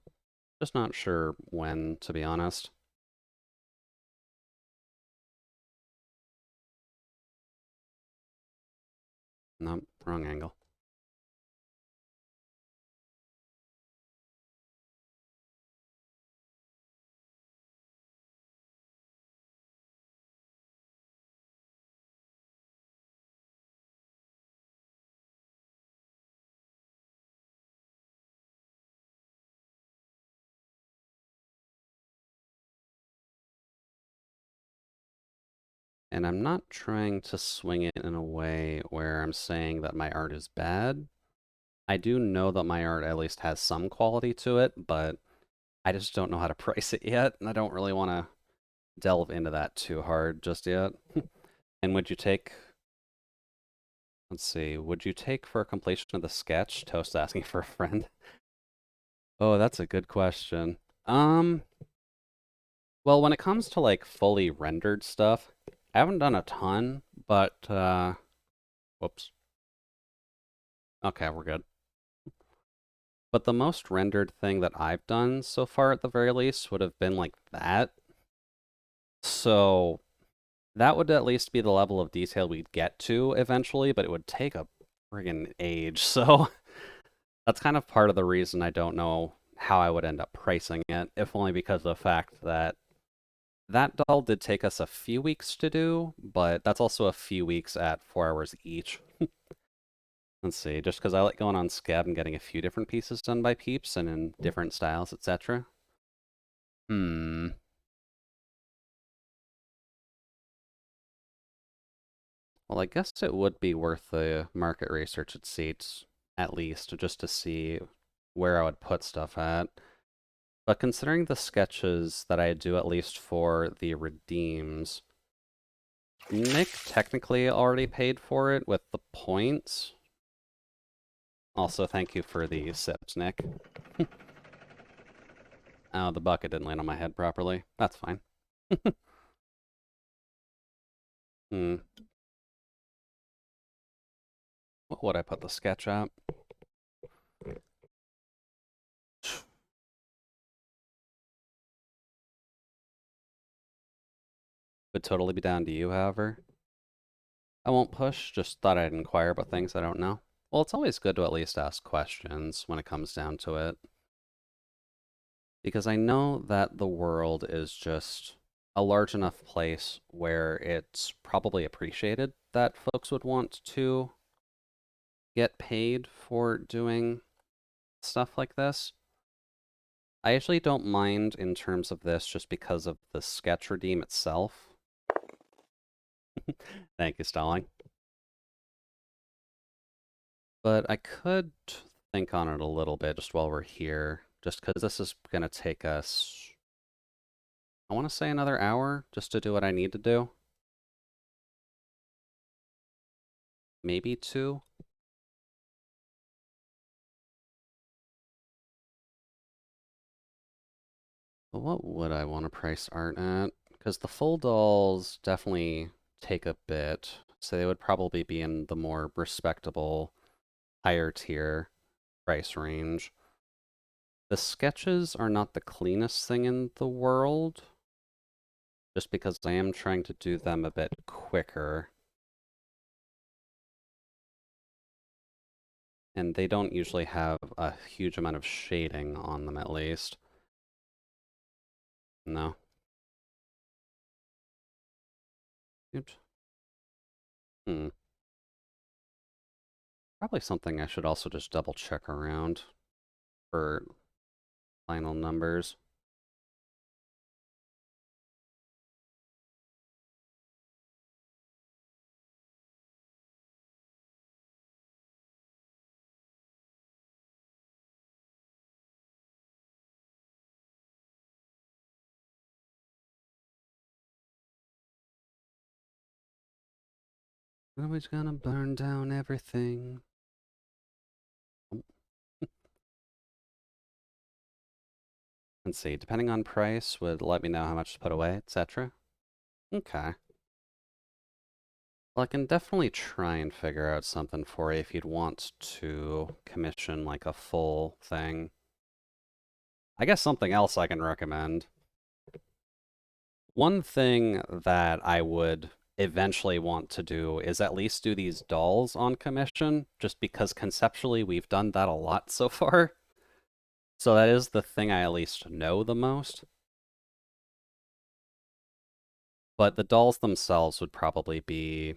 Just not sure when, to be honest. Nope, wrong angle. And I'm not trying to swing it in a way where I'm saying that my art is bad. I do know that my art at least has some quality to it, but I just don't know how to price it yet, and I don't really want to delve into that too hard just yet. And would you take, let's see, would you take for a completion of the sketch? Toast asking for a friend. Oh, that's a good question. Well, when it comes to like fully rendered stuff, I haven't done a ton, but whoops. Okay, we're good. But the most rendered thing that I've done so far at the very least would have been like that. So that would at least be the level of detail we'd get to eventually, but it would take a friggin' age. So that's kind of part of the reason I don't know how I would end up pricing it, if only because of the fact that that doll did take us a few weeks to do, but that's also a few weeks at 4 hours each. Let's see, just because I like going on Scab and getting a few different pieces done by peeps and in different styles, etc. Hmm. Well, I guess it would be worth the market research at Seats, at least, just to see where I would put stuff at. But considering the sketches that I do at least for the redeems, Nick technically already paid for it with the points. Also, thank you for the sips, Nick. Oh, the bucket didn't land on my head properly. That's fine. Hmm. What would I put the sketch at? Would totally be down to you, however. I won't push, just thought I'd inquire about things I don't know. Well, it's always good to at least ask questions when it comes down to it. Because I know that the world is just a large enough place where it's probably appreciated that folks would want to get paid for doing stuff like this. I actually don't mind in terms of this just because of the sketch redeem itself. Thank you, Stalling. But I could think on it a little bit just while we're here, just because this is going to take us, I want to say another hour just to do what I need to do. Maybe 2. But what would I want to price art at? Because the full dolls definitely take a bit, so they would probably be in the more respectable, higher tier price range. The sketches are not the cleanest thing in the world, just because I am trying to do them a bit quicker. And they don't usually have a huge amount of shading on them, at least. No. Oops. Probably something I should also just double check around for final numbers. Nobody's gonna burn down everything. Let's see, depending on price, would let me know how much to put away, etc. Okay. Well, I can definitely try and figure out something for you if you'd want to commission like a full thing. I guess something else I can recommend. One thing that I would eventually want to do is at least do these dolls on commission, just because conceptually we've done that a lot so far. So that is the thing I at least know the most. But the dolls themselves would probably be...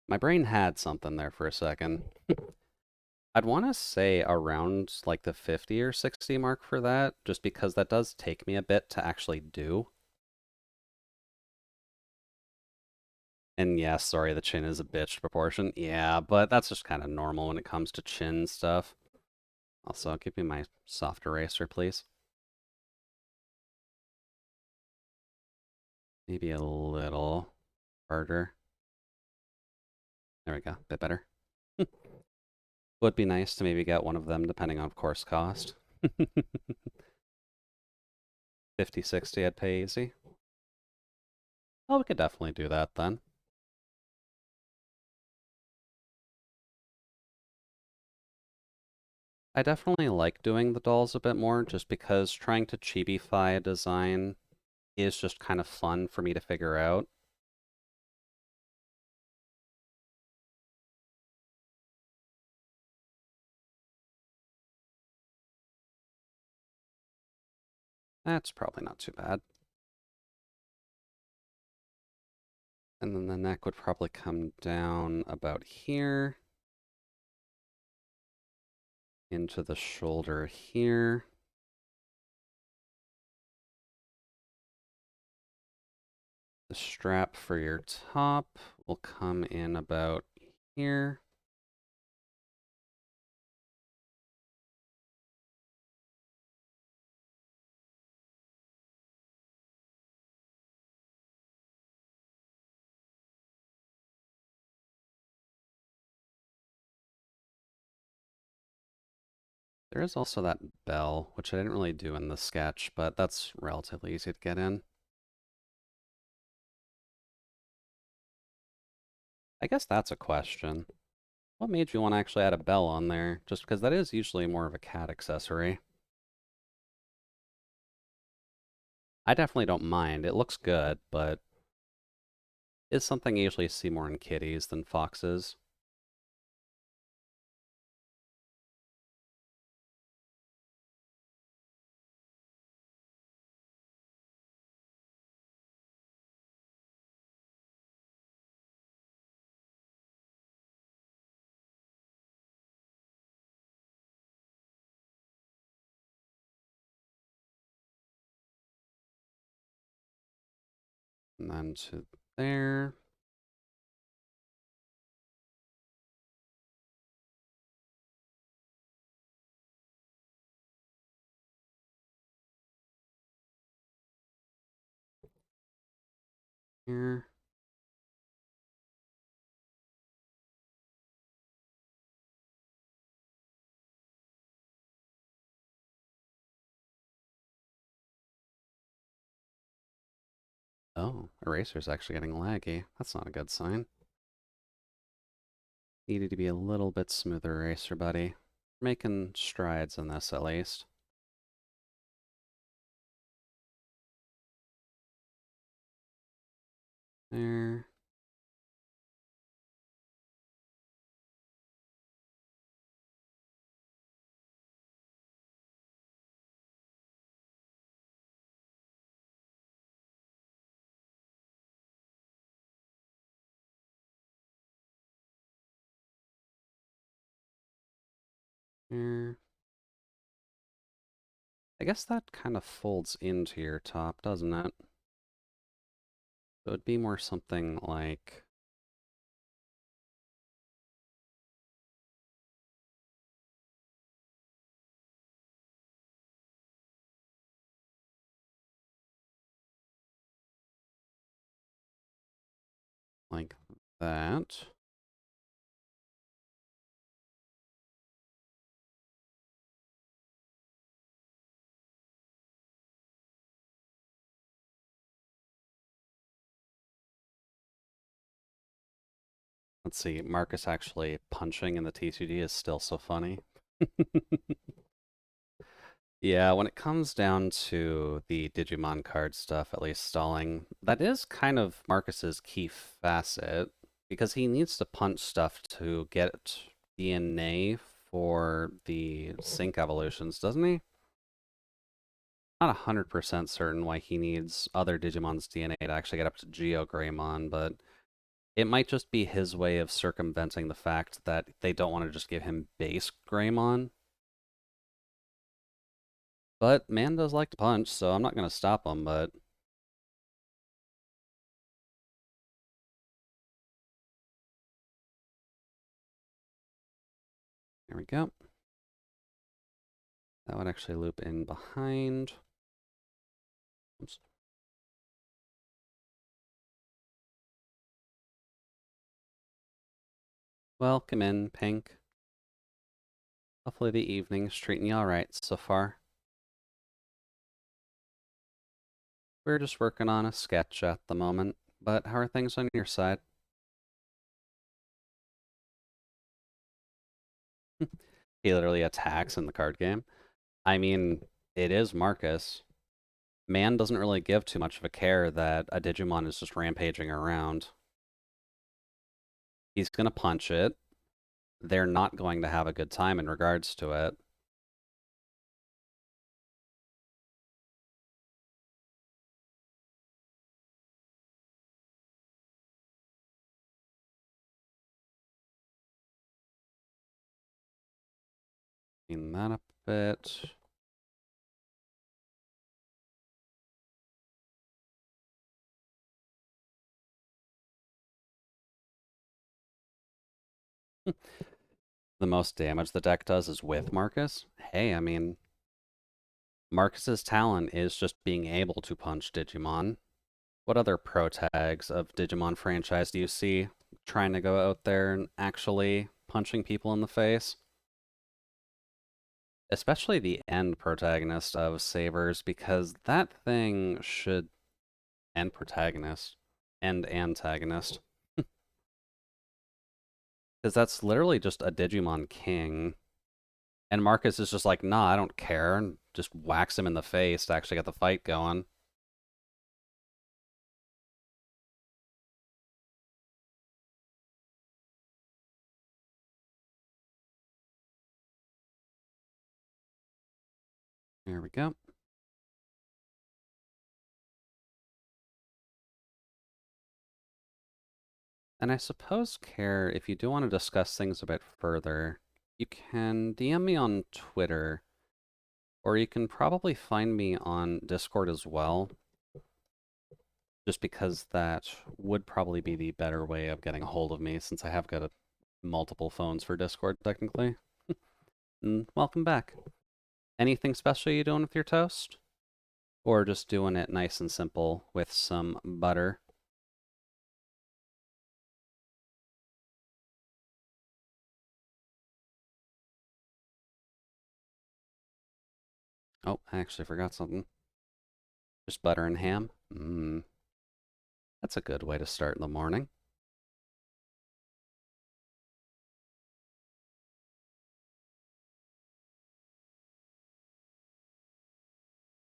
My brain had something there for a second. I'd want to say around like the 50 or 60 mark for that, just because that does take me a bit to actually do. And yeah, sorry, the chin is a bitch proportion. Yeah, but that's just kind of normal when it comes to chin stuff. Also, give me my soft eraser, please. Maybe a little harder. There we go, a bit better. Would be nice to maybe get one of them, depending on, of course, cost. 50, 60, I'd pay easy. Oh, we could definitely do that then. I definitely like doing the dolls a bit more, just because trying to chibi-fy a design is just kind of fun for me to figure out. That's probably not too bad. And then the neck would probably come down about here. Into the shoulder here. The strap for your top will come in about here. There is also that bell, which I didn't really do in the sketch, but that's relatively easy to get in. I guess that's a question. What made you want to actually add a bell on there? Just because that is usually more of a cat accessory. I definitely don't mind. It looks good, but it's something you usually see more in kitties than foxes. And then to there. Here. Oh, eraser's actually getting laggy. That's not a good sign. Needed to be a little bit smoother eraser, buddy. Making strides in this, at least. There. here. I guess that kind of folds into your top, doesn't it? So it'd be more something like... like that. Let's see, Marcus actually punching in the TCG is still so funny. Yeah, when it comes down to the Digimon card stuff, at least stalling, that is kind of Marcus's key facet, because he needs to punch stuff to get DNA for the sync evolutions, doesn't he? Not 100% certain why he needs other Digimon's DNA to actually get up to GeoGreymon, but it might just be his way of circumventing the fact that they don't want to just give him base Greymon. But man does like to punch, so I'm not going to stop him, but... There we go. That would actually loop in behind. Oops. Welcome in, Pink. Hopefully the evening's treating you alright so far. We're just working on a sketch at the moment, but how are things on your side? He literally attacks in the card game. I mean, it is Marcus. Man doesn't really give too much of a care that a Digimon is just rampaging around. He's gonna punch it. They're not going to have a good time in regards to it. Clean that up a bit. The most damage the deck does is with Marcus. Hey, I mean, Marcus's talent is just being able to punch Digimon. What other pro tags of Digimon franchise do you see trying to go out there and actually punching people in the face? Especially the end protagonist of Sabers, because that thing should... end protagonist. End antagonist. Because that's literally just a Digimon king. And Marcus is just like, nah, I don't care, and just whacks him in the face to actually get the fight going. There we go. And I suppose, Care, if you do want to discuss things a bit further, you can DM me on Twitter, or you can probably find me on Discord as well, just because that would probably be the better way of getting a hold of me, since I have got multiple phones for Discord, technically. And welcome back. Anything special you doing with your toast? Or just doing it nice and simple with some butter? Oh, I actually forgot something. Just butter and ham? Mmm. That's a good way to start in the morning.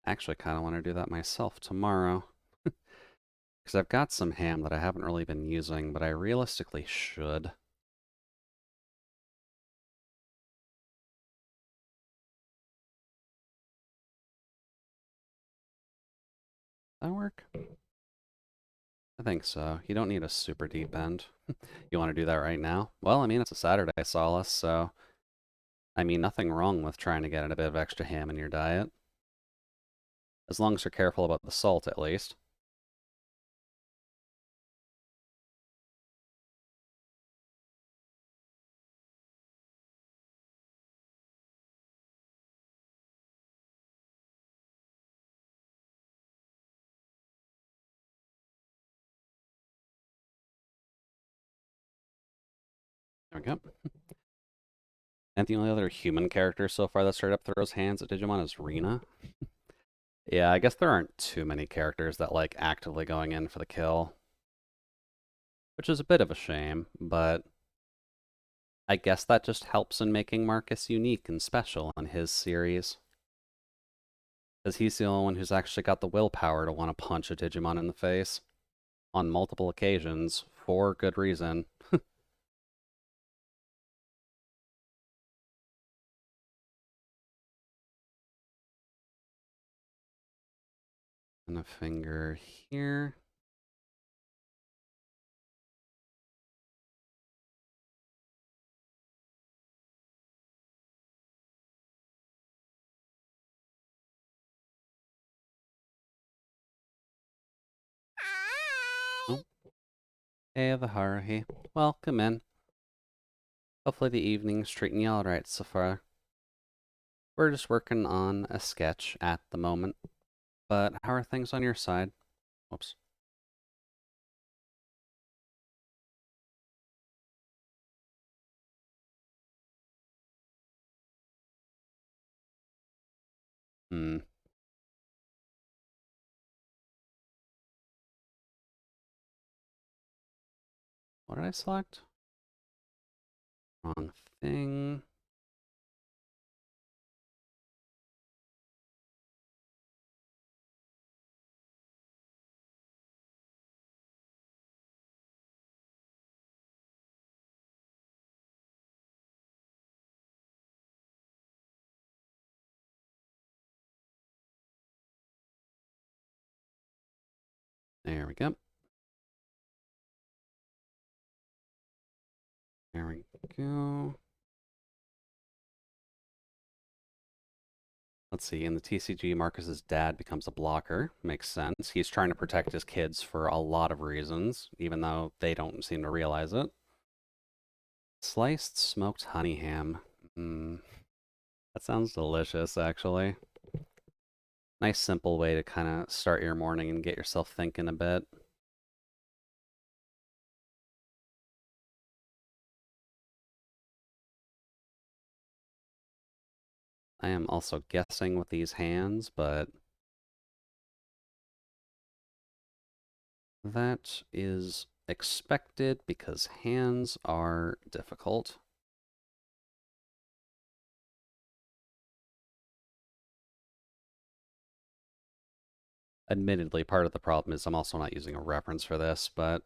Actually, kind of want to do that myself tomorrow. Because I've got some ham that I haven't really been using, but I realistically should. That work? I think so. You don't need a super deep end. You want to do that right now? Well, I mean, it's a Saturday, Solace, so I mean, nothing wrong with trying to get in a bit of extra ham in your diet. As long as you're careful about the salt, at least. There we go. And the only other human character so far that straight up throws hands at Digimon is Rena. Yeah, I guess there aren't too many characters that like actively going in for the kill. Which is a bit of a shame, but I guess that just helps in making Marcus unique and special on his series. Because he's the only one who's actually got the willpower to want to punch a Digimon in the face on multiple occasions for good reason. And a finger here. Oh. Hey, the Haruhi. Welcome in. Hopefully the evening's treating you alright so far. We're just working on a sketch at the moment. But how are things on your side? Whoops. Hmm. What did I select? Wrong thing. There we go. There we go. Let's see, in the TCG, Marcus's dad becomes a blocker. Makes sense. He's trying to protect his kids for a lot of reasons, even though they don't seem to realize it. Sliced smoked honey ham. That sounds delicious, actually. Nice, simple way to kind of start your morning and get yourself thinking a bit. I am also guessing with these hands, but that is expected because hands are difficult. Admittedly, part of the problem is I'm also not using a reference for this, but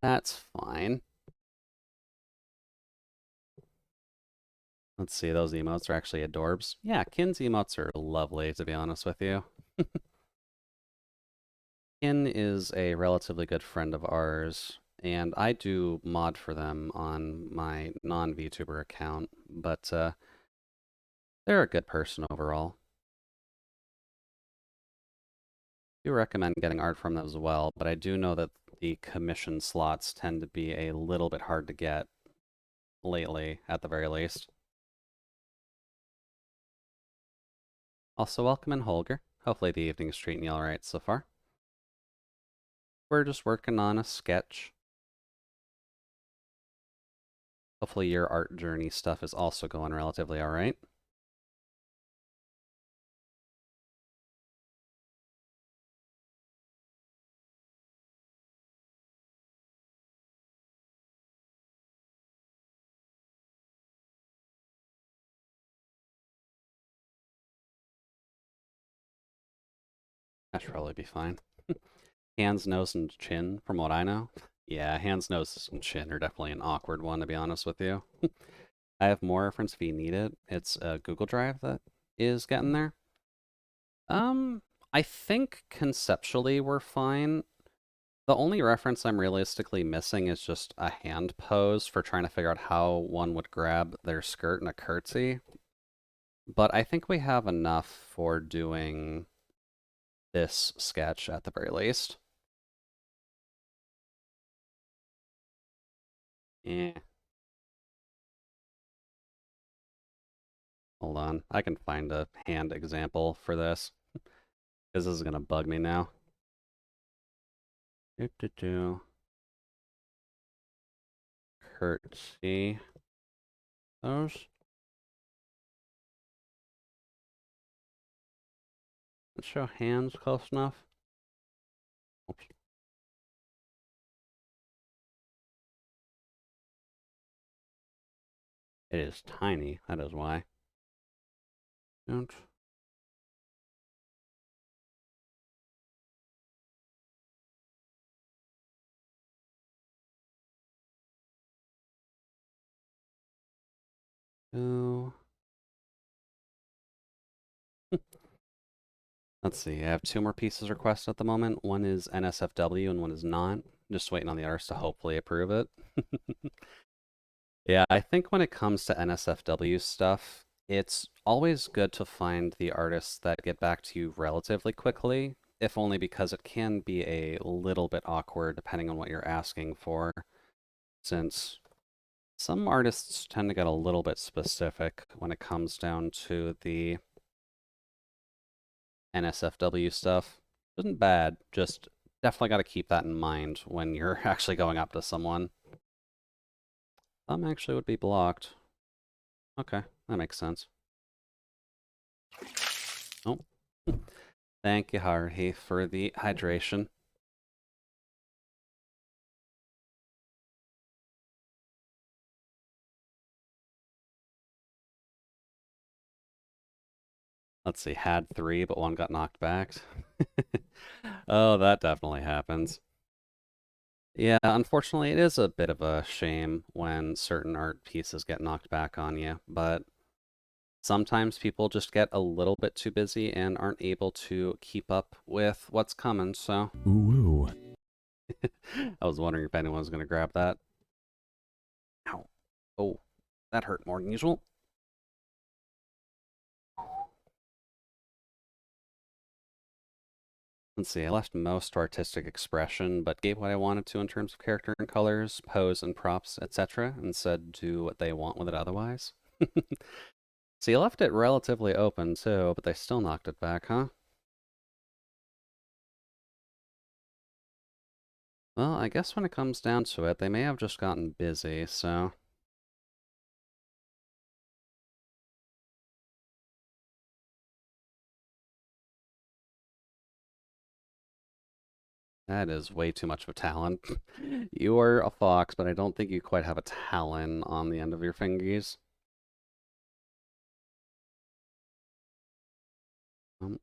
that's fine. Let's see, those emotes are actually adorbs. Yeah, Kin's emotes are lovely, to be honest with you. Kin is a relatively good friend of ours, and I do mod for them on my non-VTuber account, but they're a good person overall. I do recommend getting art from them as well, but I do know that the commission slots tend to be a little bit hard to get lately, at the very least. Also, welcome in, Holger. Hopefully the evening's treating you alright so far. We're just working on a sketch. Hopefully your art journey stuff is also going relatively alright. That should probably be fine. Hands, nose, and chin, from what I know. Yeah, hands, nose, and chin are definitely an awkward one, to be honest with you. I have more reference if you need it. It's a Google Drive that is getting there. I think conceptually we're fine. The only reference I'm realistically missing is just a hand pose for trying to figure out how one would grab their skirt in a curtsy. But I think we have enough for doing this sketch at the very least. Eh. Hold on. I can find a hand example for this. Because this is going to bug me now. Curtsy. Those. Let's show hands close enough. Oops. It is tiny. That is why. Don't. Oh. Let's see. I have 2 more pieces requested at the moment. One is NSFW and one is not. Just waiting on the artist to hopefully approve it. Yeah, I think when it comes to NSFW stuff, it's always good to find the artists that get back to you relatively quickly, if only because it can be a little bit awkward depending on what you're asking for, since some artists tend to get a little bit specific when it comes down to the NSFW stuff. Isn't bad, just definitely got to keep that in mind when you're actually going up to someone. Thumb actually would be blocked. Okay, that makes sense. Oh. Thank you, Haruhi, for the hydration. Let's see, had 3, but 1 got knocked back. Oh, that definitely happens. Yeah, unfortunately, it is a bit of a shame when certain art pieces get knocked back on you, but sometimes people just get a little bit too busy and aren't able to keep up with what's coming, so. Ooh. I was wondering if anyone was going to grab that. Ow. Oh, that hurt more than usual. Let's see, I left most to artistic expression, but gave what I wanted to in terms of character and colors, pose and props, etc., and said do what they want with it otherwise. So you left it relatively open too, but they still knocked it back, huh? Well, I guess when it comes down to it, they may have just gotten busy, so. That is way too much of a talon. You are a fox, but I don't think you quite have a talon on the end of your fingers. Um,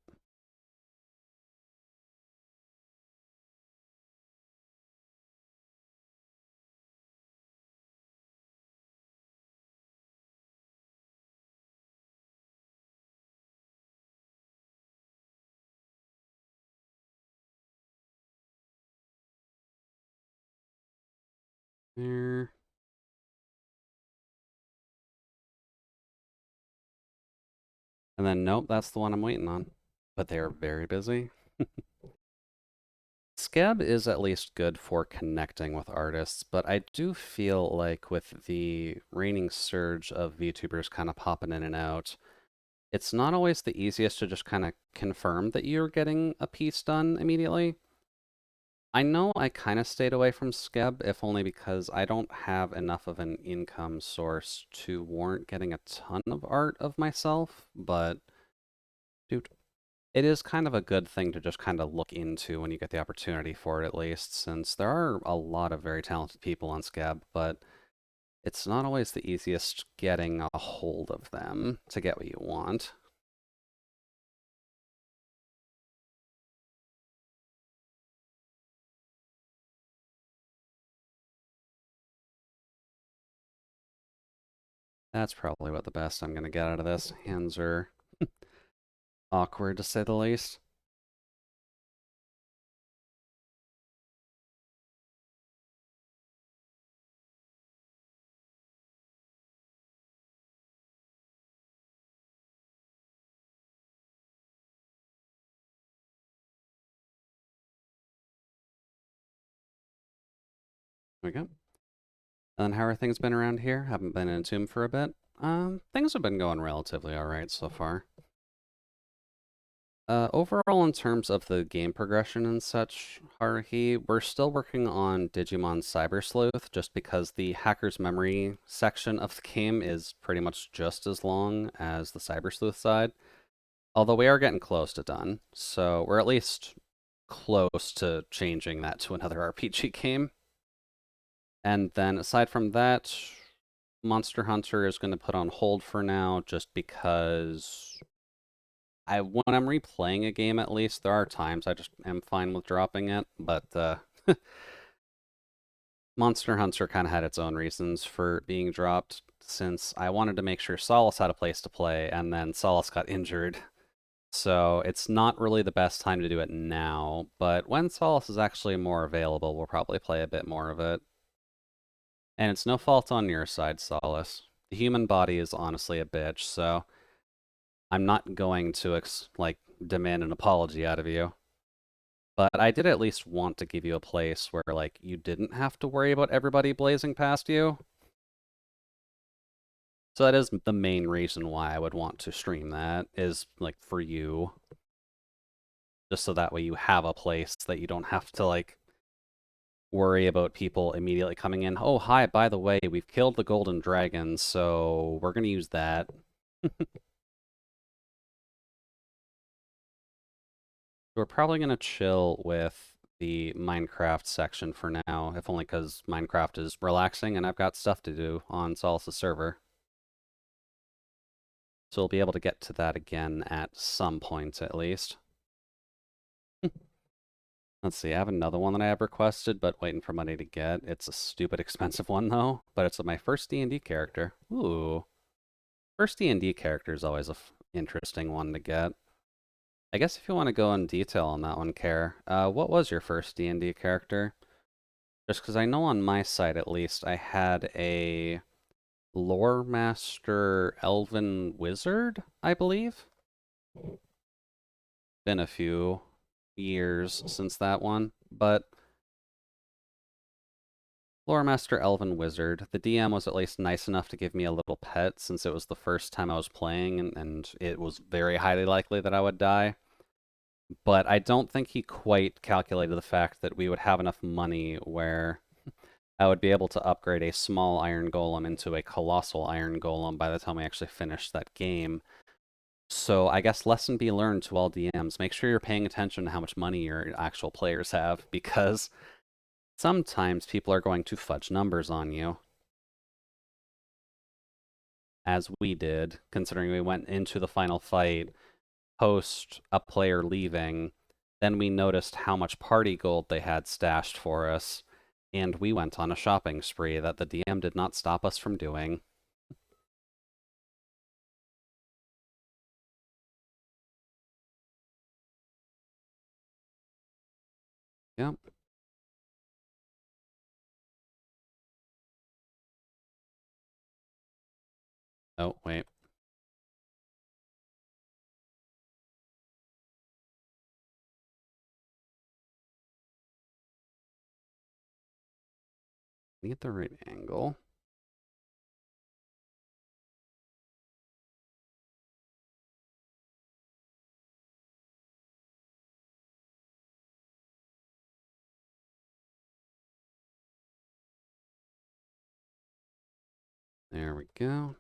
there. And then, nope, that's the one I'm waiting on. But they are very busy. Scab is at least good for connecting with artists, but I do feel like with the reigning surge of VTubers kind of popping in and out, it's not always the easiest to just kind of confirm that you're getting a piece done immediately. I know I kind of stayed away from Scab, if only because I don't have enough of an income source to warrant getting a ton of art of myself, but dude, it is kind of a good thing to just kind of look into when you get the opportunity for it, at least, since there are a lot of very talented people on Scab, but it's not always the easiest getting a hold of them to get what you want. That's probably what the best I'm going to get out of this. Hands are awkward, to say the least. There we go. And how are things been around here? Haven't been in Tomb for a bit. Things have been going relatively alright so far. Overall, in terms of the game progression and such, Haruhi, we're still working on Digimon Cyber Sleuth, just because the Hacker's Memory section of the game is pretty much just as long as the Cyber Sleuth side. Although we are getting close to done, so we're at least close to changing that to another RPG game. And then aside from that, Monster Hunter is going to put on hold for now, just because when I'm replaying a game, at least, there are times I just am fine with dropping it, but Monster Hunter kind of had its own reasons for being dropped, since I wanted to make sure Solace had a place to play, and then Solace got injured. So it's not really the best time to do it now, but when Solace is actually more available, we'll probably play a bit more of it. And it's no fault on your side, Solace. The human body is honestly a bitch, so I'm not going to, demand an apology out of you. But I did at least want to give you a place where, you didn't have to worry about everybody blazing past you. So that is the main reason why I would want to stream that, is, for you. Just so that way you have a place that you don't have to, worry about people immediately coming in. Oh, hi, by the way, we've killed the golden dragon, so we're gonna use that. We're probably gonna chill with the Minecraft section for now, if only because Minecraft is relaxing and I've got stuff to do on Solace's server. So we'll be able to get to that again at some point, at least. Let's see, I have another one that I have requested, but waiting for money to get. It's a stupid expensive one, though, but it's my first D&D character. Ooh. First D&D character is always a interesting one to get. I guess if you want to go in detail on that one, Care, what was your first D&D character? Just because I know on my side, at least, I had a Lore Master Elven Wizard, I believe? Been a few years since that one, but Lore Master Elven Wizard. The DM was at least nice enough to give me a little pet, since it was the first time I was playing, and it was very highly likely that I would die. But I don't think he quite calculated the fact that we would have enough money where I would be able to upgrade a small iron golem into a colossal iron golem by the time we actually finished that game. So I guess lesson be learned to all DMs. Make sure you're paying attention to how much money your actual players have, because sometimes people are going to fudge numbers on you. As we did, considering we went into the final fight post a player leaving, then we noticed how much party gold they had stashed for us, and we went on a shopping spree that the DM did not stop us from doing. Yep. Oh, wait. Get the right angle. There we go.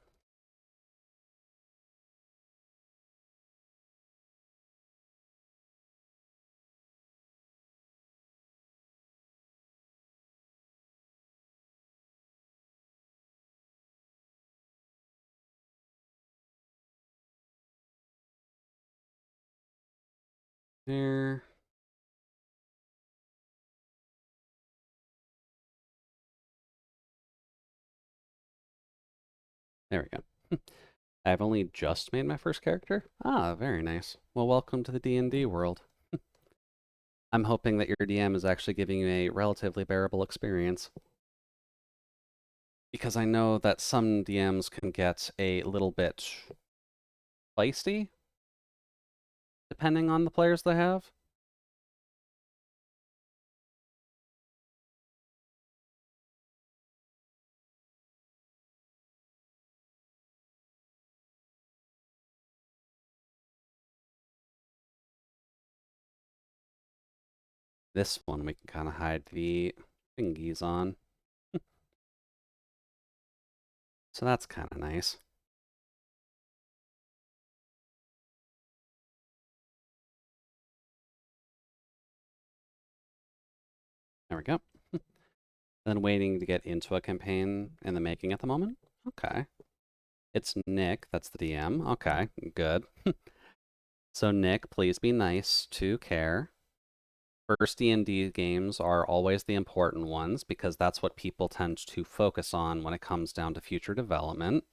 There. There we go. I've only just made my first character? Ah, very nice. Well, welcome to the D&D world. I'm hoping that your DM is actually giving you a relatively bearable experience. Because I know that some DMs can get a little bit feisty, depending on the players they have. This one we can kind of hide the fingies on. So that's kind of nice. There we go. Then waiting to get into a campaign in the making at the moment. Okay. It's Nick, that's the DM. Okay, good. So Nick, please be nice to Care. First D&D games are always the important ones because that's what people tend to focus on when it comes down to future development.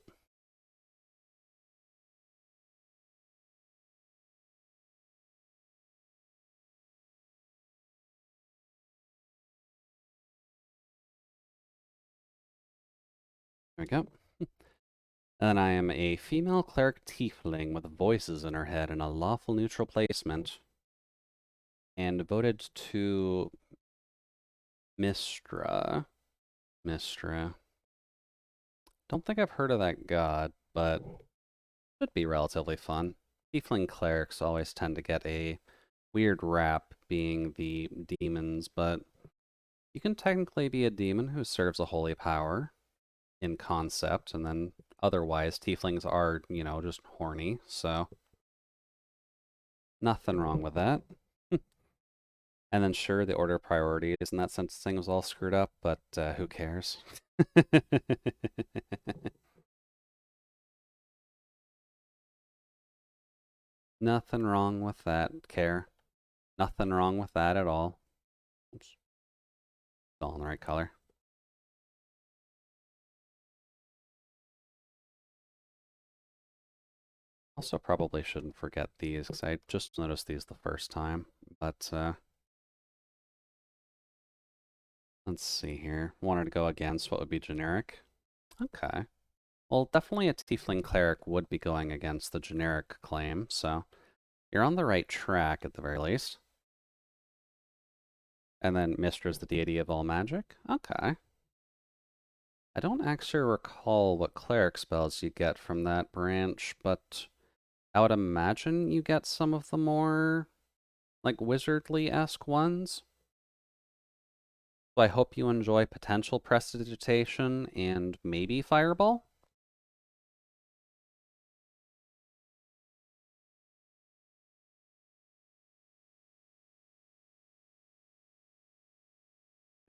There we go. And I am a female cleric tiefling with voices in her head and a lawful neutral placement. And devoted to Mistra. Mistra. Don't think I've heard of that god, but should be relatively fun. Tiefling clerics always tend to get a weird rap being the demons, but you can technically be a demon who serves a holy power in concept, and then otherwise tieflings are, you know, just horny, so nothing wrong with that. And then sure, the order of priorities in that sentencing was all screwed up, but who cares? Nothing wrong with that, Care. Nothing wrong with that at all. Oops. It's all in the right color. Also probably shouldn't forget these, because I just noticed these the first time, but let's see here. Wanted to go against what would be generic. Okay. Well, definitely a tiefling cleric would be going against the generic claim, so you're on the right track at the very least. And then Mystra is the deity of all magic? Okay. I don't actually recall what cleric spells you get from that branch, but I would imagine you get some of the more, like, wizardly-esque ones. So I hope you enjoy Potential Prestidigitation and maybe Fireball?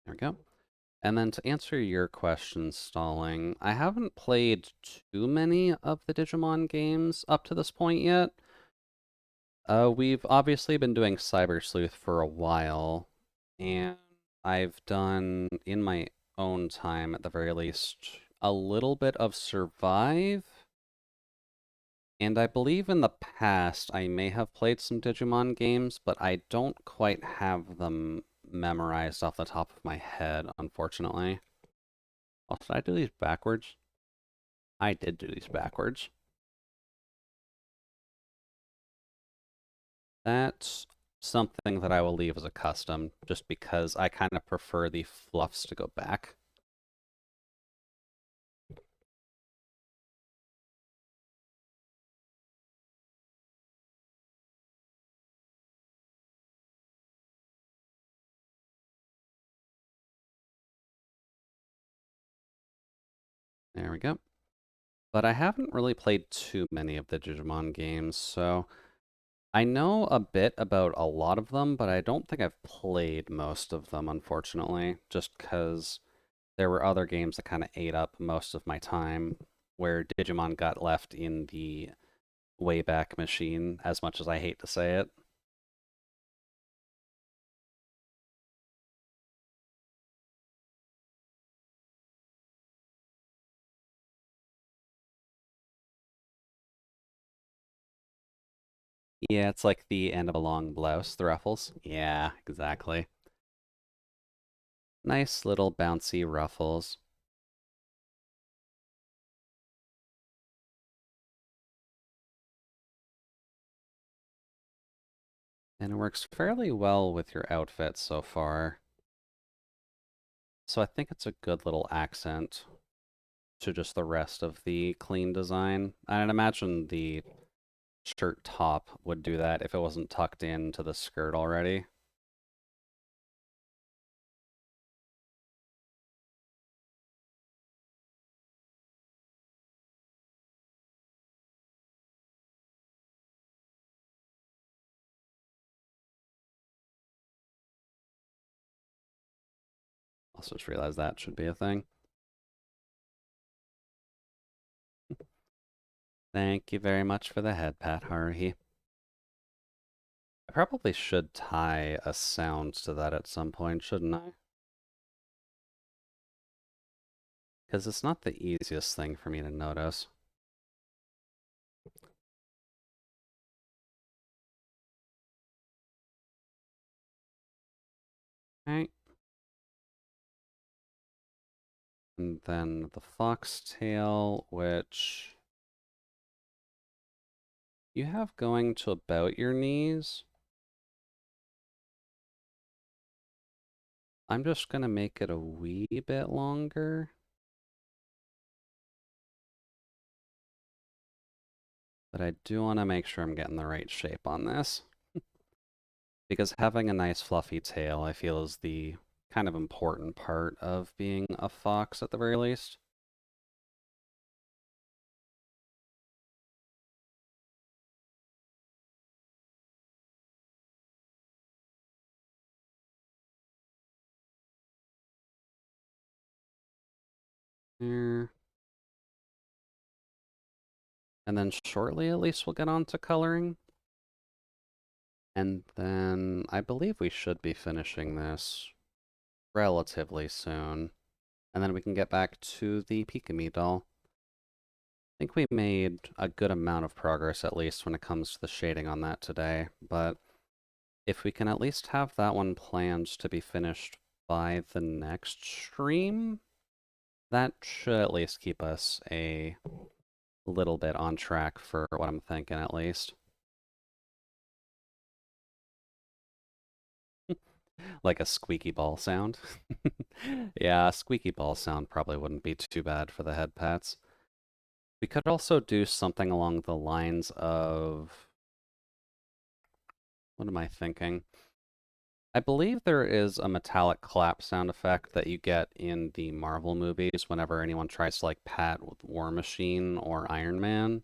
There we go. And then to answer your question, Stalling, I haven't played too many of the Digimon games up to this point yet. We've obviously been doing Cyber Sleuth for a while, and I've done, in my own time at the very least, a little bit of Survive. And I believe in the past I may have played some Digimon games, but I don't quite have them memorized off the top of my head, unfortunately. Oh, did I do these backwards? I did do these backwards. That's something that I will leave as a custom, just because I kind of prefer the fluffs to go back. There we go. But I haven't really played too many of the Digimon games, so I know a bit about a lot of them, but I don't think I've played most of them, unfortunately, just because there were other games that kind of ate up most of my time, where Digimon got left in the Wayback Machine, as much as I hate to say it. Yeah, it's like the end of a long blouse, the ruffles. Yeah, exactly. Nice little bouncy ruffles. And it works fairly well with your outfit so far. So I think it's a good little accent to just the rest of the clean design. I'd imagine the shirt top would do that if it wasn't tucked into the skirt already. Also just realized that should be a thing. Thank you very much for the head pat, Haruhi. I probably should tie a sound to that at some point, shouldn't I? Because it's not the easiest thing for me to notice. Right. And then the foxtail, which you have going to about your knees. I'm just going to make it a wee bit longer. But I do want to make sure I'm getting the right shape on this. Because having a nice fluffy tail, I feel, is the kind of important part of being a fox at the very least. There. And then shortly, at least, we'll get on to coloring. And then I believe we should be finishing this relatively soon. And then we can get back to the Pikami doll. I think we made a good amount of progress, at least, when it comes to the shading on that today. But if we can at least have that one planned to be finished by the next stream, that should at least keep us a little bit on track for what I'm thinking, at least. Like a squeaky ball sound. Yeah, a squeaky ball sound probably wouldn't be too bad for the head pats. We could also do something along the lines of... What am I thinking? I believe there is a metallic clap sound effect that you get in the Marvel movies whenever anyone tries to like pat with War Machine or Iron Man.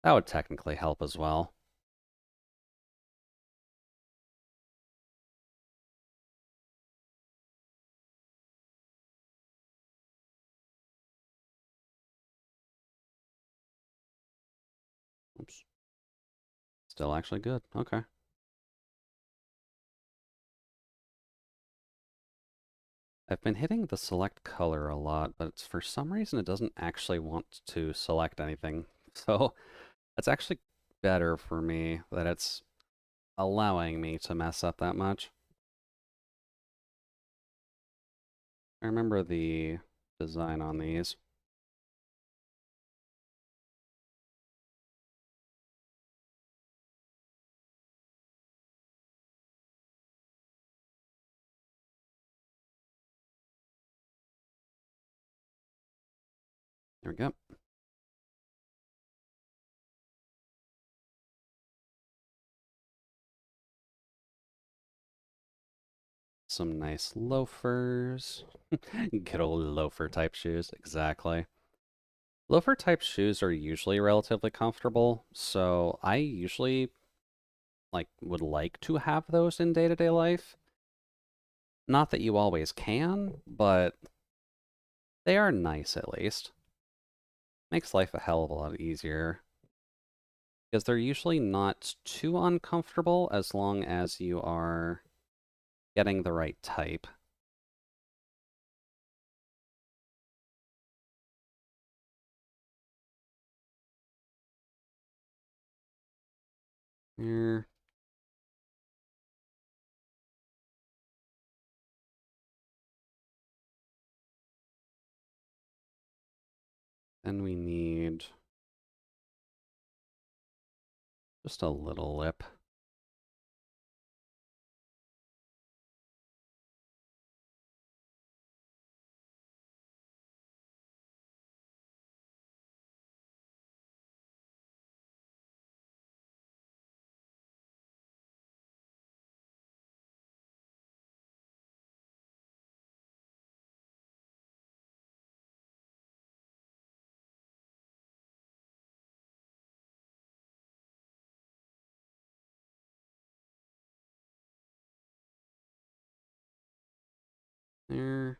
That would technically help as well. Oops. Still actually good. Okay. I've been hitting the select color a lot, but for some reason it doesn't actually want to select anything. So it's actually better for me that it's allowing me to mess up that much. I remember the design on these. There we go. Some nice loafers. Good old loafer type shoes, exactly. Loafer type shoes are usually relatively comfortable, so I usually would like to have those in day-to-day life. Not that you always can, but they are nice at least. Makes life a hell of a lot easier. Because they're usually not too uncomfortable as long as you are getting the right type. Here. Then we need just a little lip. There.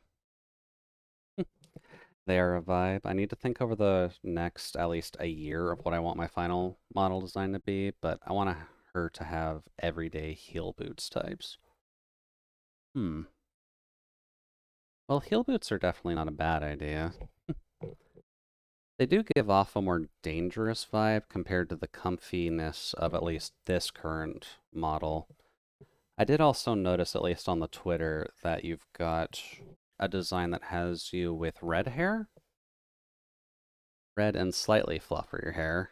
They are a vibe. I need to think over the next at least a year of what I want my final model design to be, but I want her to have everyday heel boots types. Well, heel boots are definitely not a bad idea. They do give off a more dangerous vibe compared to the comfiness of at least this current model. I did also notice, at least on the Twitter, that you've got a design that has you with red hair. Red and slightly fluffier hair.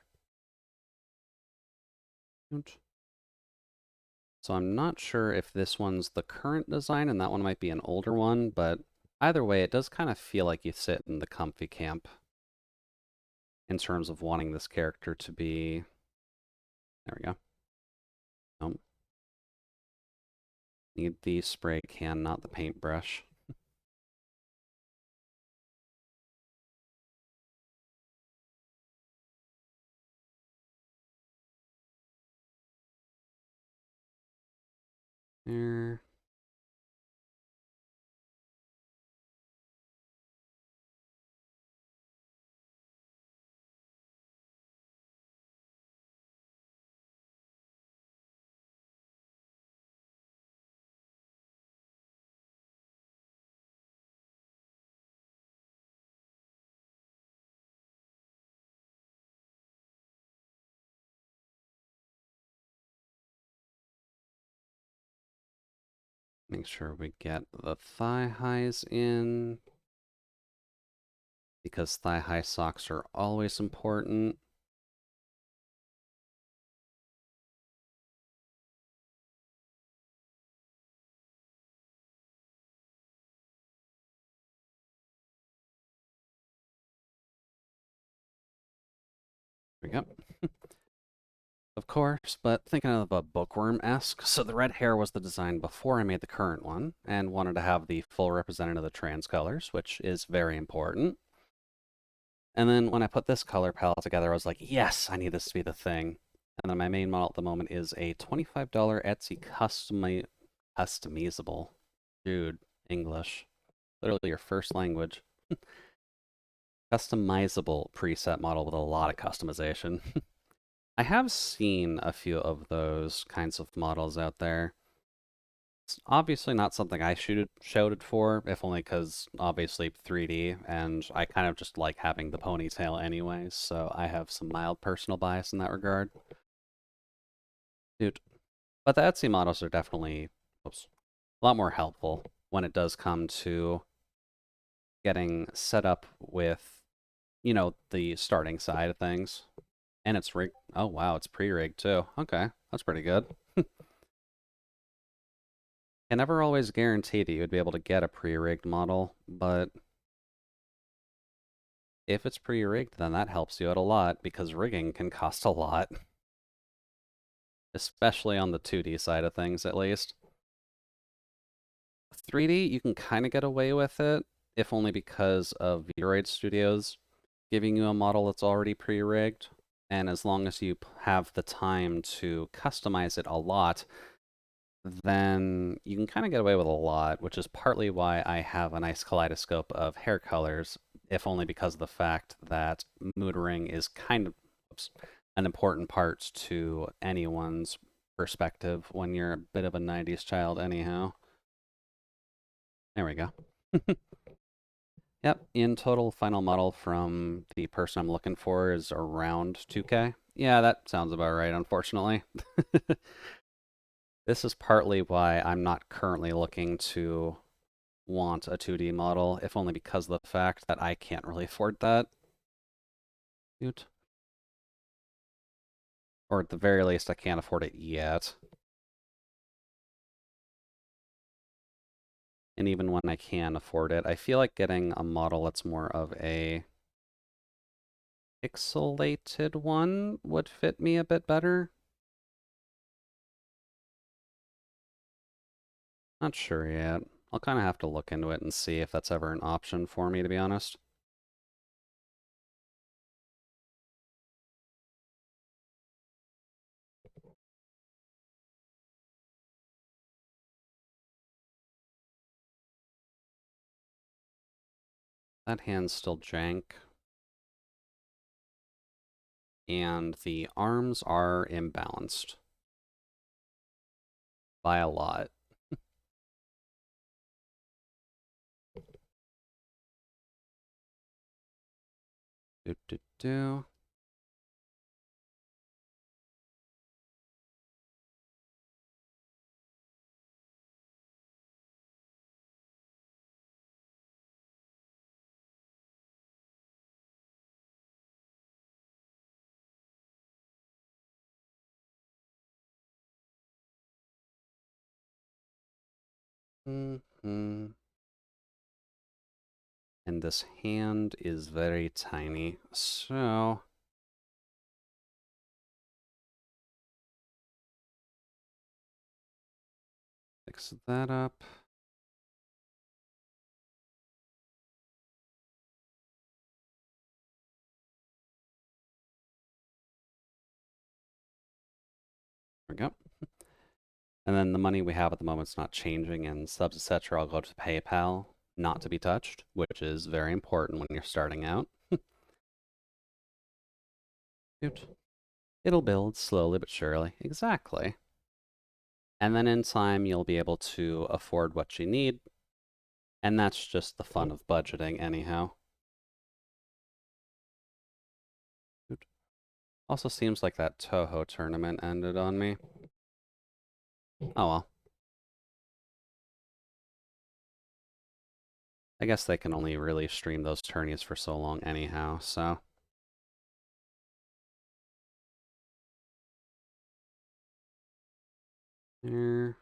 So I'm not sure if this one's the current design and that one might be an older one, but either way, it does kind of feel like you sit in the comfy camp in terms of wanting this character to be... There we go. Nope. Need the spray can, not the paintbrush. There. Make sure we get the thigh highs in, because thigh high socks are always important. There we go. Of course, but thinking of a bookworm-esque, so the red hair was the design before I made the current one, and wanted to have the full representative of the trans colors, which is very important. And then when I put this color palette together, I was like, yes, I need this to be the thing. And then my main model at the moment is a $25 Etsy customizable. Dude, English. Literally your first language. Customizable preset model with a lot of customization. I have seen a few of those kinds of models out there. It's obviously not something I shouted for, if only because obviously 3D, and I kind of just like having the ponytail anyways, so I have some mild personal bias in that regard. Dude. But the Etsy models are definitely a lot more helpful when it does come to getting set up with, you know, the starting side of things. And it's rigged. Oh, wow, it's pre-rigged too. Okay, that's pretty good. I never always guarantee that you would be able to get a pre-rigged model, but if it's pre-rigged, then that helps you out a lot, because rigging can cost a lot. Especially on the 2D side of things, at least. 3D, you can kind of get away with it, if only because of Vroid Studios giving you a model that's already pre-rigged, and as long as you have the time to customize it a lot, then you can kind of get away with a lot, which is partly why I have a nice kaleidoscope of hair colors, if only because of the fact that mood ring is kind of an important part to anyone's perspective when you're a bit of a 90s child anyhow. There we go. Yep, in total, final model from the person I'm looking for is around 2K. Yeah, that sounds about right, unfortunately. This is partly why I'm not currently looking to want a 2D model, if only because of the fact that I can't really afford that. Cute. Or at the very least, I can't afford it yet. And even when I can afford it, I feel like getting a model that's more of a pixelated one would fit me a bit better. Not sure yet. I'll kind of have to look into it and see if that's ever an option for me, to be honest. That hand's still jank. And the arms are imbalanced. By a lot. Do, do, do. Mm-hmm. And this hand is very tiny, so... Fix that up. There we go. And then the money we have at the moment is not changing, and subs, etc. I'll go to PayPal, not to be touched, which is very important when you're starting out. Cute. It'll build slowly but surely. Exactly. And then in time, you'll be able to afford what you need. And that's just the fun of budgeting anyhow. Cute. Also seems like that Toho tournament ended on me. Oh well. I guess they can only really stream those tourneys for so long anyhow, so... There.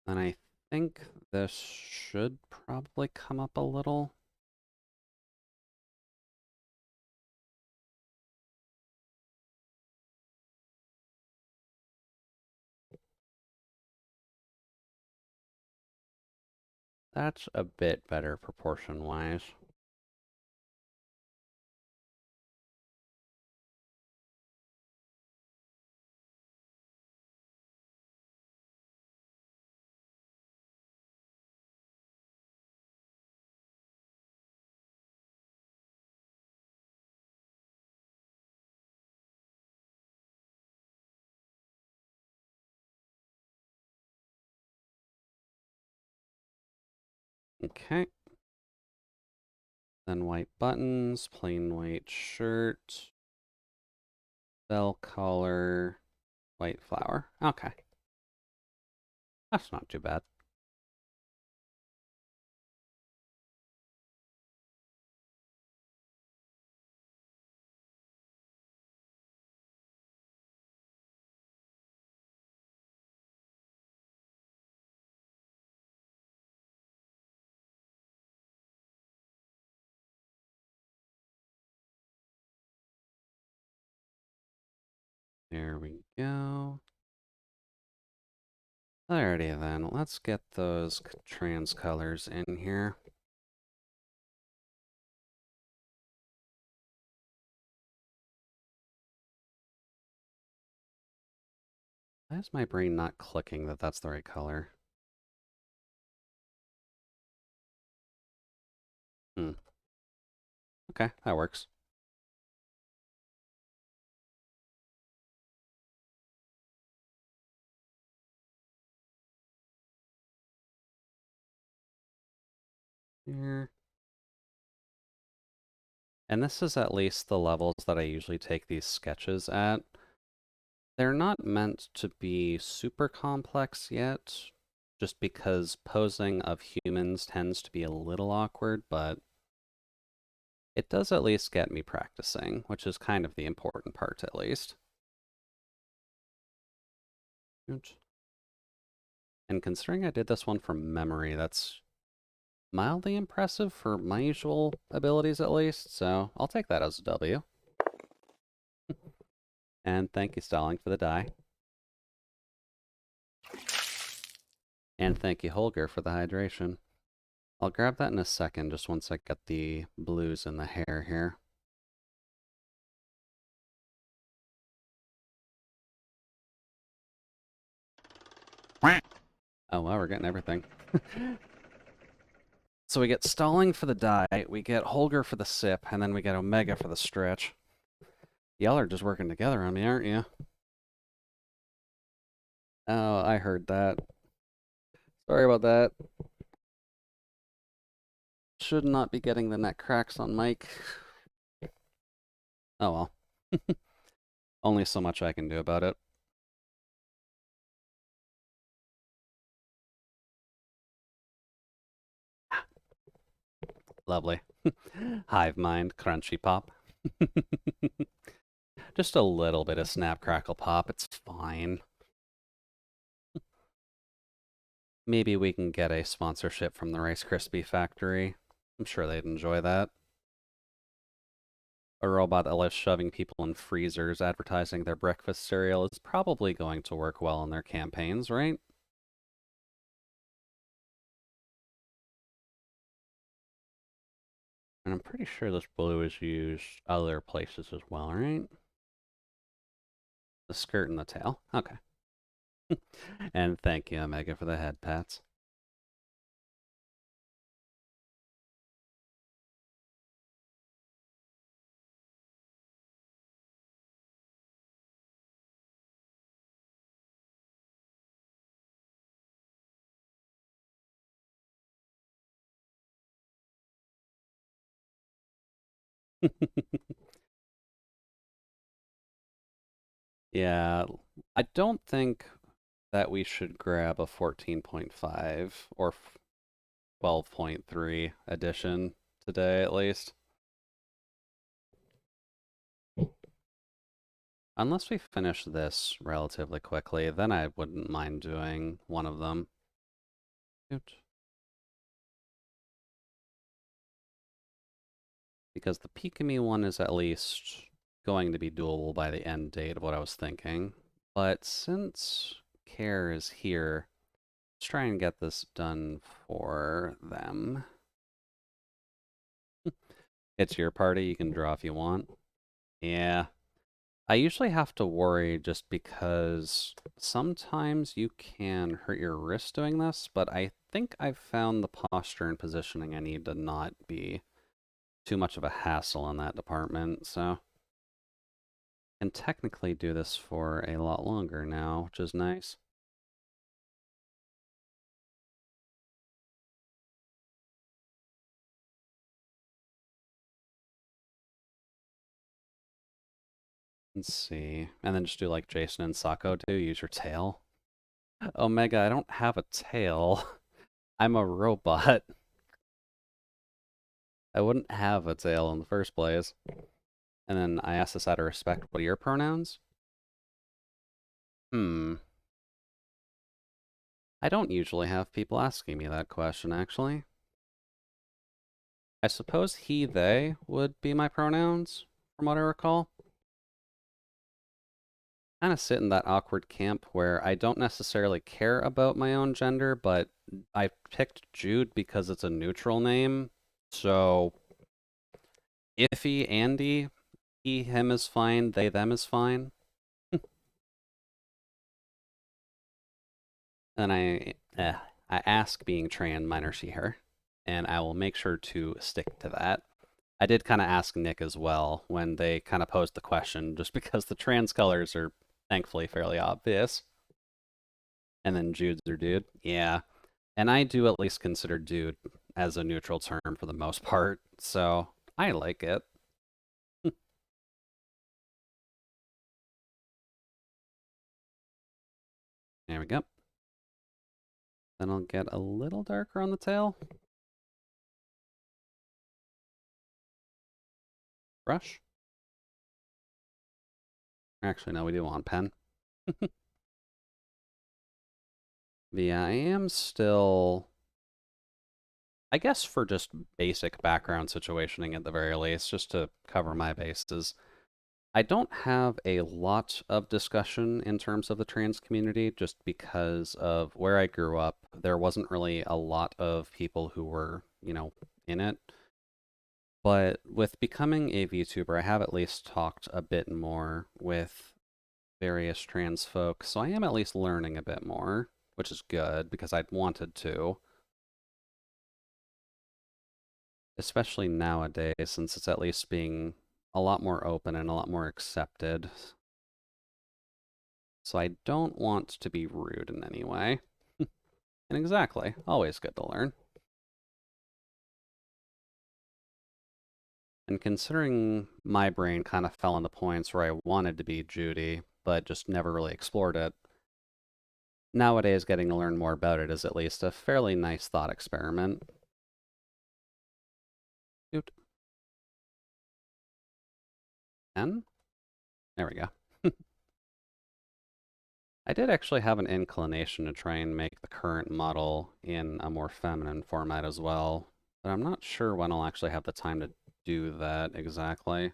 And I think this should probably come up a little. That's a bit better proportion-wise. Okay. Then white buttons, plain white shirt, bell collar, white flower. Okay. That's not too bad. There we go. Alrighty then, let's get those trans colors in here. Why is my brain not clicking that that's the right color? Okay, that works. Here. And this is at least the levels that I usually take these sketches at. They're not meant to be super complex yet, just because posing of humans tends to be a little awkward, but it does at least get me practicing, which is kind of the important part at least. And considering I did this one from memory, that's mildly impressive for my usual abilities at least, so I'll take that as a W. And thank you, Stalling, for the die. And thank you, Holger, for the hydration. I'll grab that in a second, just once I get the blues in the hair here. Oh, wow, we're getting everything. So we get Stalling for the die, we get Holger for the sip, and then we get Omega for the stretch. Y'all are just working together on me, aren't you? Oh, I heard that. Sorry about that. Should not be getting the neck cracks on mic. Oh well. Only so much I can do about it. Lovely. Hive mind, crunchy pop. Just a little bit of snap crackle pop. It's fine. Maybe we can get a sponsorship from the Rice Krispie factory. I'm sure they'd enjoy that. A robot that loves shoving people in freezers advertising their breakfast cereal is probably going to work well in their campaigns, right? And I'm pretty sure this blue is used other places as well, right? The skirt and the tail. Okay. And thank you, Omega, for the head pats. Yeah, I don't think that we should grab a 14.5 or 12.3 edition today, at least. Unless we finish this relatively quickly, then I wouldn't mind doing one of them. Because the Pikami one is at least going to be doable by the end date of what I was thinking. But since Care is here, let's try and get this done for them. It's your party, you can draw if you want. Yeah. I usually have to worry just because sometimes you can hurt your wrist doing this, but I think I've found the posture and positioning I need to not be too much of a hassle in that department, so can technically do this for a lot longer now, which is nice. Let's see. And then just do like Jason and Sako do, use your tail. Omega, I don't have a tail. I'm a robot. I wouldn't have a tail in the first place. And then I ask this out of respect, what are your pronouns? I don't usually have people asking me that question, actually. I suppose he, they would be my pronouns, from what I recall. Kind of sit in that awkward camp where I don't necessarily care about my own gender, but I picked Jude because it's a neutral name. So, iffy, Andy, he, him is fine, they, them is fine. And I ask being trans, minor she, her, and I will make sure to stick to that. I did kind of ask Nick as well when they kind of posed the question, just because the trans colors are thankfully fairly obvious. And then Jude's their dude. Yeah. And I do at least consider dude as a neutral term for the most part, so I like it. There we go. Then I'll get a little darker on the tail. Brush. Actually, no, we do want pen. But yeah, I am still, I guess for just basic background situationing at the very least, just to cover my bases. I don't have a lot of discussion in terms of the trans community just because of where I grew up. There wasn't really a lot of people who were, in it. But with becoming a VTuber, I have at least talked a bit more with various trans folks, so I am at least learning a bit more, which is good because I'd wanted to. especially nowadays, since it's at least being a lot more open and a lot more accepted. So I don't want to be rude in any way. And exactly, always good to learn. And considering my brain kind of fell into points where I wanted to be Judy, but just never really explored it, nowadays getting to learn more about it is at least a fairly nice thought experiment. Oot. 10? There we go. I did actually have an inclination to try and make the current model in a more feminine format as well, but I'm not sure when I'll actually have the time to do that exactly.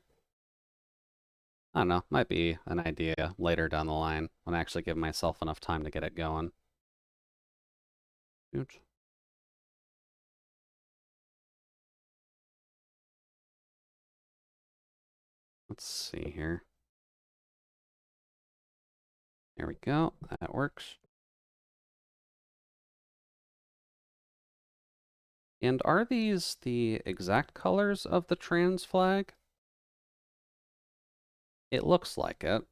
I don't know, might be an idea later down the line when I actually give myself enough time to get it going. Oot. Let's see here. There we go, that works. And are these the exact colors of the trans flag? It looks like it.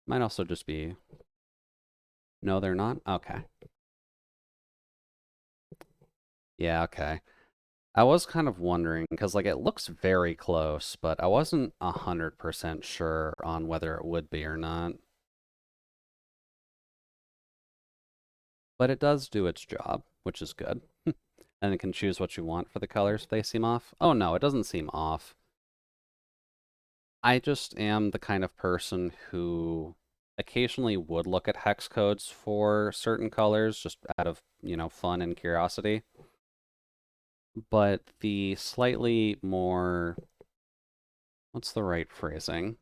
Might also just be... No, they're not? Okay. Yeah, okay. I was kind of wondering, because like it looks very close, but I wasn't 100% sure on whether it would be or not. But it does do its job, which is good. And it can choose what you want for the colors if they seem off. Oh no, it doesn't seem off. I just am the kind of person who occasionally would look at hex codes for certain colors just out of, fun and curiosity. But the slightly more, what's the right phrasing?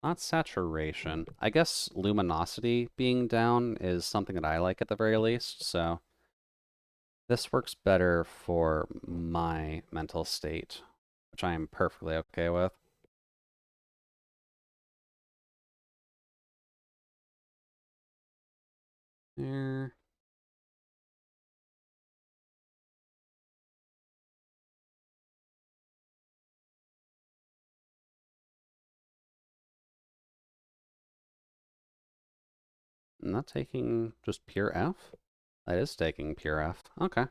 Not saturation. I guess luminosity being down is something that I like at the very least, so this works better for my mental state, which I am perfectly okay with. There. I'm not taking just pure F? That is taking pure F. Okay.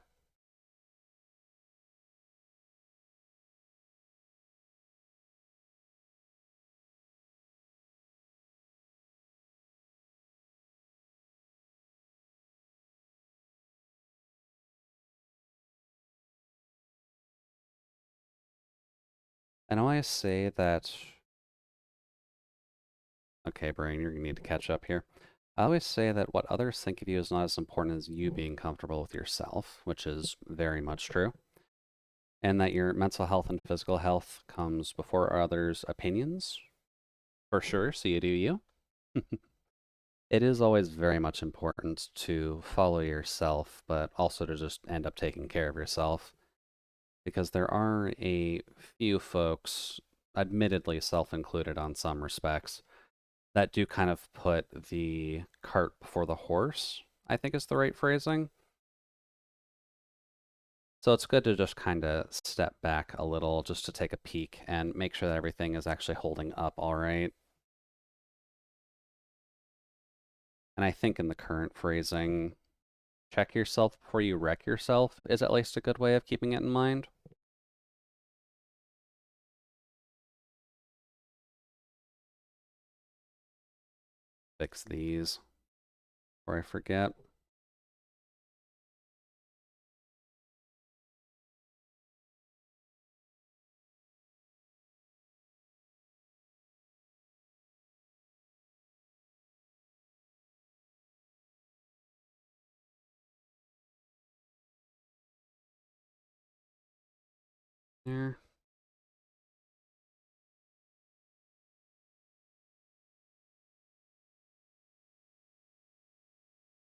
I know I say that... Okay, brain, you're gonna need to catch up here. I always say that what others think of you is not as important as you being comfortable with yourself, which is very much true. And that your mental health and physical health comes before others' opinions, for sure, so you do you. It is always very much important to follow yourself, but also to just end up taking care of yourself. Because there are a few folks, admittedly self-included on some respects, that do kind of put the cart before the horse, I think is the right phrasing. So it's good to just kind of step back a little just to take a peek and make sure that everything is actually holding up all right. And I think in the current phrasing, check yourself before you wreck yourself is at least a good way of keeping it in mind. Fix these before I forget. There.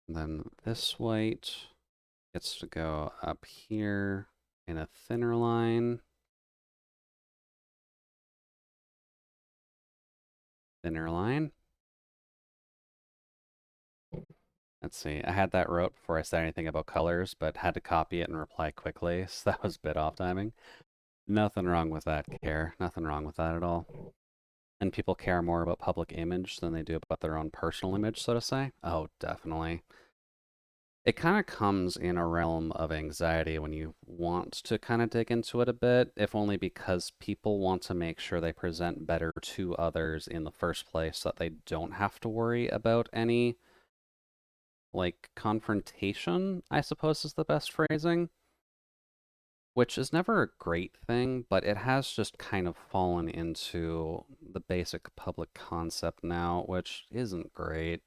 And then this white gets to go up here in a thinner line. Thinner line. Let's see. I had that wrote before I said anything about colors, but had to copy it and reply quickly, so that was a bit off timing. Nothing wrong with that care. Nothing wrong with that at all. And people care more about public image than they do about their own personal image, so to say. Oh, definitely. It kind of comes in a realm of anxiety when you want to kind of dig into it a bit, if only because people want to make sure they present better to others in the first place so that they don't have to worry about any, like, confrontation, I suppose is the best phrasing. Which is never a great thing, but it has just kind of fallen into the basic public concept now, which isn't great.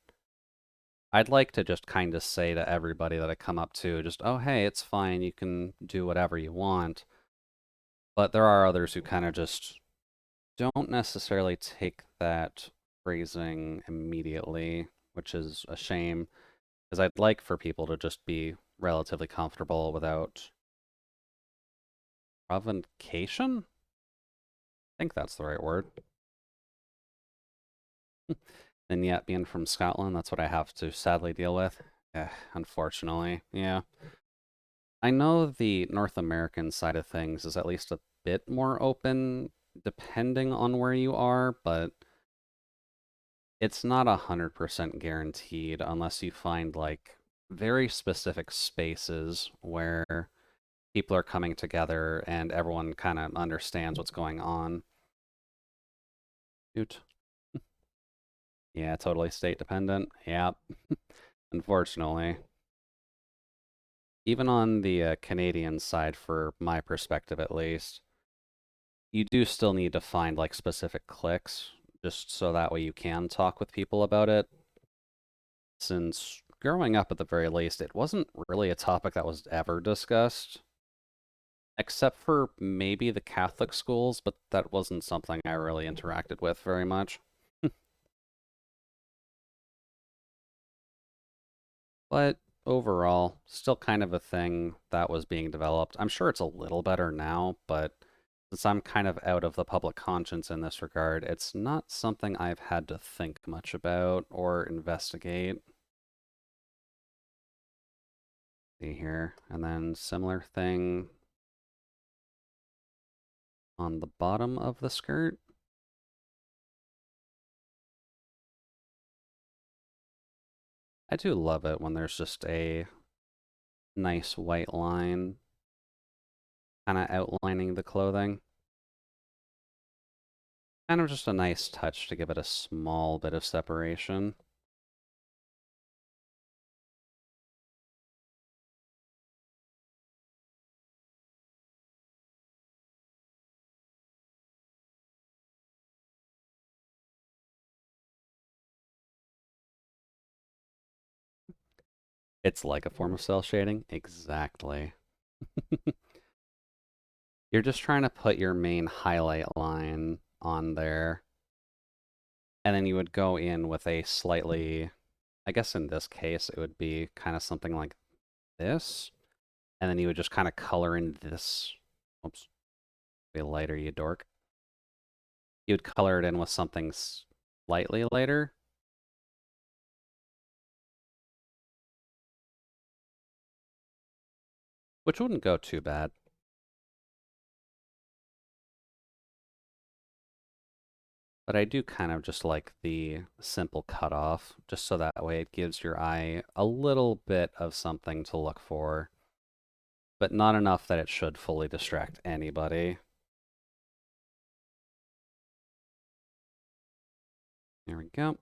I'd like to just kind of say to everybody that I come up to, just, oh, hey, it's fine, you can do whatever you want. But there are others who kind of just don't necessarily take that phrasing immediately, which is a shame, because I'd like for people to just be relatively comfortable without provocation? I think that's the right word. And yet, being from Scotland, that's what I have to sadly deal with. Unfortunately, yeah. I know the North American side of things is at least a bit more open, depending on where you are, but it's not 100% guaranteed unless you find, like, very specific spaces where people are coming together and everyone kind of understands what's going on. Shoot. Yeah, totally state dependent. Yep. Unfortunately. Even on the Canadian side, for my perspective at least, you do still need to find like specific cliques, just so that way you can talk with people about it. Since growing up at the very least, it wasn't really a topic that was ever discussed, except for maybe the Catholic schools, but that wasn't something I really interacted with very much. But overall, still kind of a thing that was being developed. I'm sure it's a little better now, but since I'm kind of out of the public conscience in this regard, it's not something I've had to think much about or investigate. See here, and then similar thing on the bottom of the skirt. I do love it when there's just a nice white line kind of outlining the clothing. Kind of just a nice touch to give it a small bit of separation. It's like a form of cell shading. Exactly. You're just trying to put your main highlight line on there, and then you would go in with a slightly, I guess in this case, it would be kind of something like this, and then you would just kind of color in this. Oops, be lighter, you dork. You'd color it in with something slightly lighter. Which wouldn't go too bad. But I do kind of just like the simple cutoff, just so that way it gives your eye a little bit of something to look for, but not enough that it should fully distract anybody. There we go.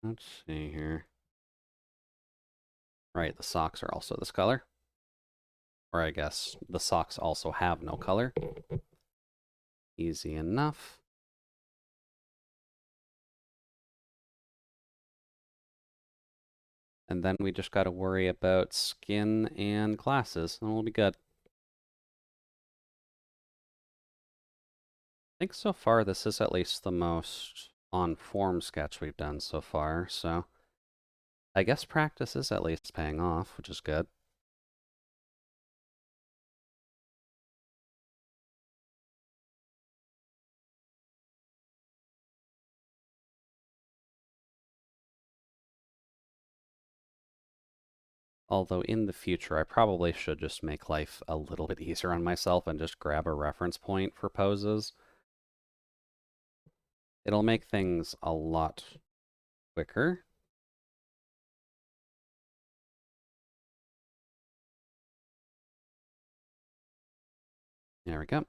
Let's see here. Right, the socks are also this color. Or I guess the socks also have no color. Easy enough. And then we just got to worry about skin and glasses, and we'll be good. I think so far this is at least the most on form sketch we've done so far, so I guess practice is at least paying off, which is good. Although in the future, I probably should just make life a little bit easier on myself and just grab a reference point for poses. It'll make things a lot quicker. There we go.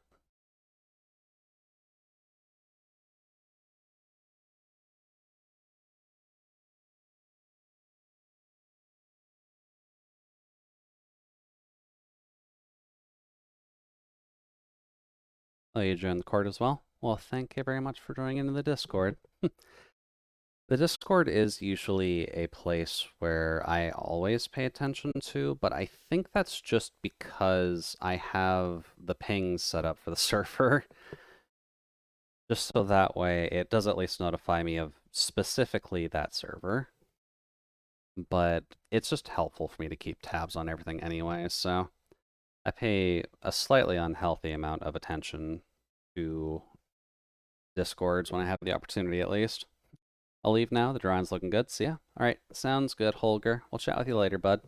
Oh, you joined the Court as well? Well, thank you very much for joining into the Discord. The Discord is usually a place where I always pay attention to, but I think that's just because I have the pings set up for the server. Just so that way it does at least notify me of specifically that server. But it's just helpful for me to keep tabs on everything anyway, so I pay a slightly unhealthy amount of attention to Discords when I have the opportunity at least. I'll leave now. The drawing's looking good. See ya. Alright, sounds good, Holger. We'll chat with you later, bud.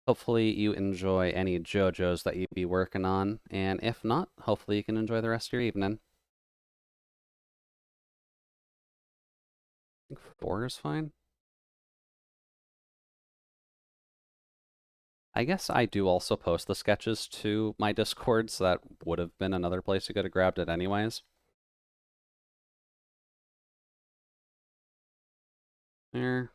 Hopefully you enjoy any JoJo's that you be working on, and if not, hopefully you can enjoy the rest of your evening. I think 4 is fine. I guess I do also post the sketches to my Discord, so that would have been another place you could have grabbed it anyways. There.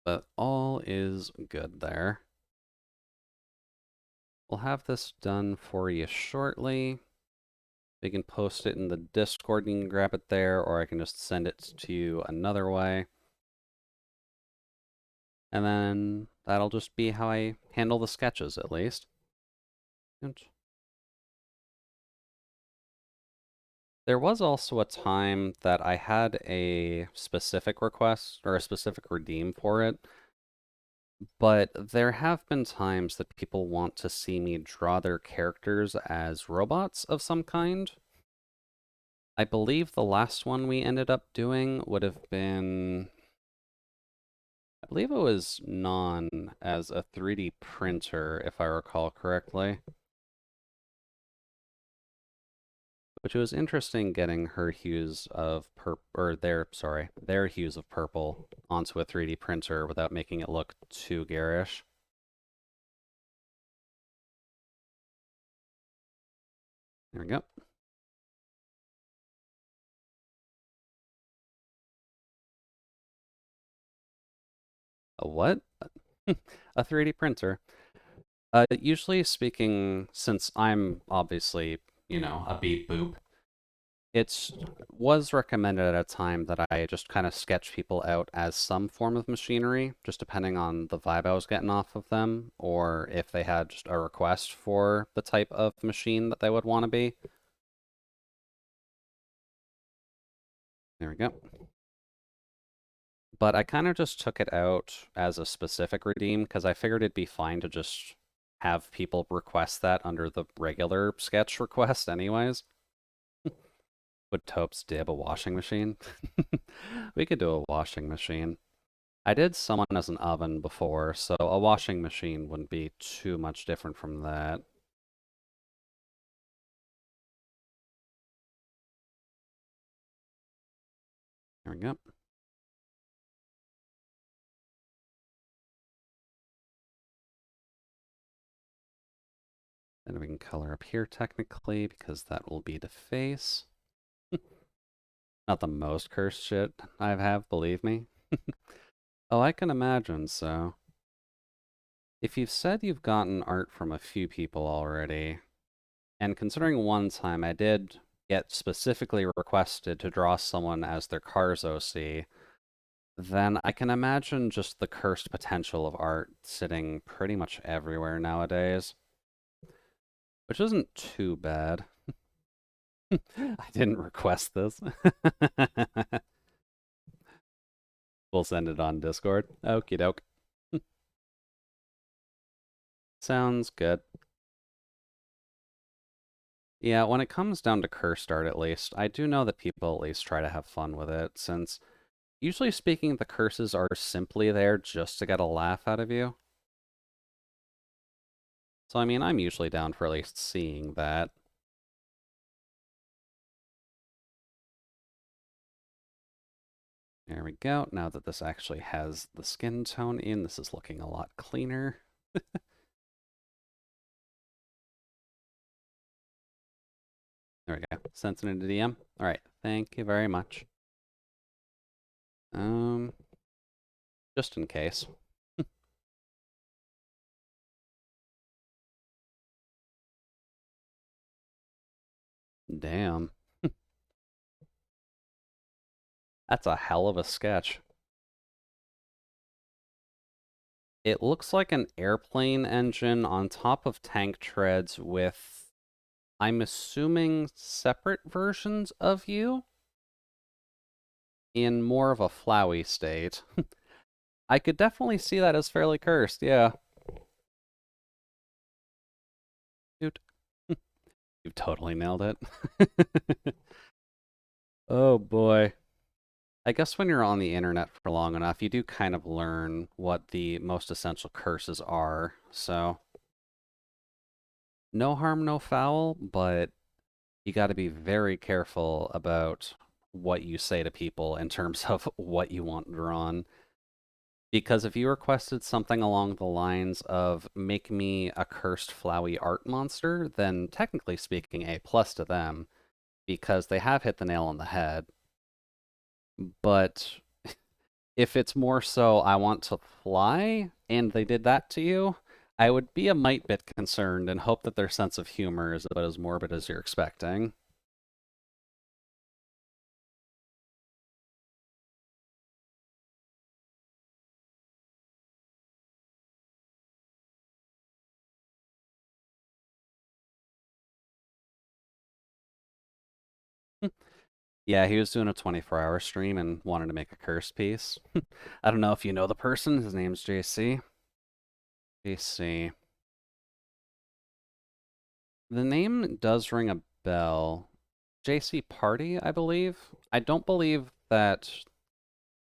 But all is good there. We'll have this done for you shortly. We can post it in the Discord, you can grab it there, or I can just send it to you another way. And then that'll just be how I handle the sketches, at least. There was also a time that I had a specific request, or a specific redeem for it, but there have been times that people want to see me draw their characters as robots of some kind. I believe the last one we ended up doing would have been... I believe it was Non as a 3D printer, if I recall correctly. Which was interesting getting her hues of their hues of purple onto a 3D printer without making it look too garish. There we go. A what? A 3D printer. Usually speaking, since I'm obviously, you know, a beep boop, it was recommended at a time that I just kind of sketch people out as some form of machinery, just depending on the vibe I was getting off of them, or if they had just a request for the type of machine that they would want to be. There we go. But I kind of just took it out as a specific redeem, because I figured it'd be fine to just have people request that under the regular sketch request anyways. Would Topes dib a washing machine? We could do a washing machine. I did someone as an oven before, so a washing machine wouldn't be too much different from that. There we go. Then we can color up here technically, because that will be the face. Not the most cursed shit I have, believe me. Oh, I can imagine so. If you've said you've gotten art from a few people already, and considering one time I did get specifically requested to draw someone as their Cars OC, then I can imagine just the cursed potential of art sitting pretty much everywhere nowadays. Which isn't too bad. I didn't request this. We'll send it on Discord. Okie doke. Sounds good. Yeah, when it comes down to cursed art, at least, I do know that people at least try to have fun with it, since usually speaking, the curses are simply there just to get a laugh out of you. So, I mean, I'm usually down for at least seeing that. There we go. Now that this actually has the skin tone in, this is looking a lot cleaner. There we go. Sent it into DM. All right. Thank you very much. Just in case. Damn. That's a hell of a sketch. It looks like an airplane engine on top of tank treads with, I'm assuming, separate versions of you in more of a flowy state. I could definitely see that as fairly cursed, yeah. Dude, you've totally nailed it. Oh boy. I guess when you're on the internet for long enough, you do kind of learn what the most essential curses are. So, no harm, no foul, but you got to be very careful about what you say to people in terms of what you want drawn. Because if you requested something along the lines of make me a cursed flowy art monster, then technically speaking, A plus to them, because they have hit the nail on the head. But if it's more so I want to fly and they did that to you, I would be a mite bit concerned and hope that their sense of humor is about as morbid as you're expecting. Yeah, he was doing a 24-hour stream and wanted to make a curse piece. I don't know if you know the person. His name's JC. JC. The name does ring a bell. JC Party, I believe. I don't believe that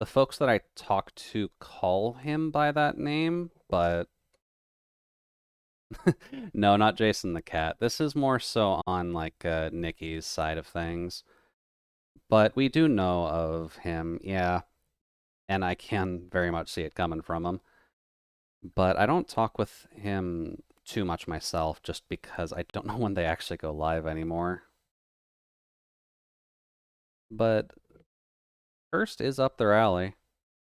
the folks that I talk to call him by that name, but no, not Jason the Cat. This is more so on like Nikki's side of things. But we do know of him, yeah, and I can very much see it coming from him. But I don't talk with him too much myself just because I don't know when they actually go live anymore. But First is up their alley,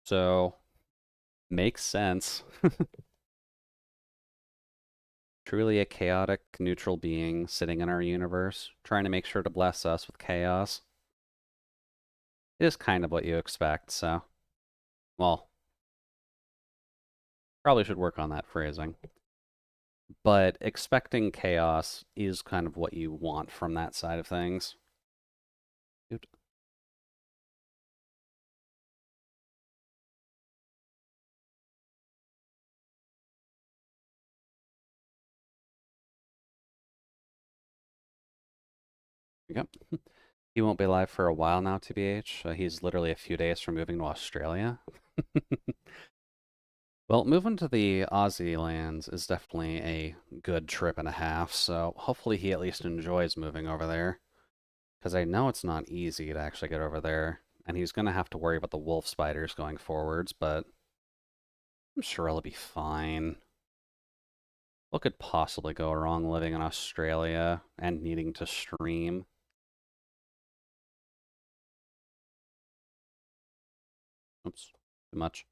so makes sense. Truly a chaotic, neutral being sitting in our universe, trying to make sure to bless us with chaos. It is kind of what you expect, so. Well, probably should work on that phrasing. But expecting chaos is kind of what you want from that side of things. Dude. Yep. He won't be live for a while now, TBH. He's literally a few days from moving to Australia. Well, moving to the Aussie lands is definitely a good trip and a half, so hopefully he at least enjoys moving over there. Because I know it's not easy to actually get over there, and he's going to have to worry about the wolf spiders going forwards, but I'm sure he'll be fine. What could possibly go wrong living in Australia and needing to stream? Oops, too much.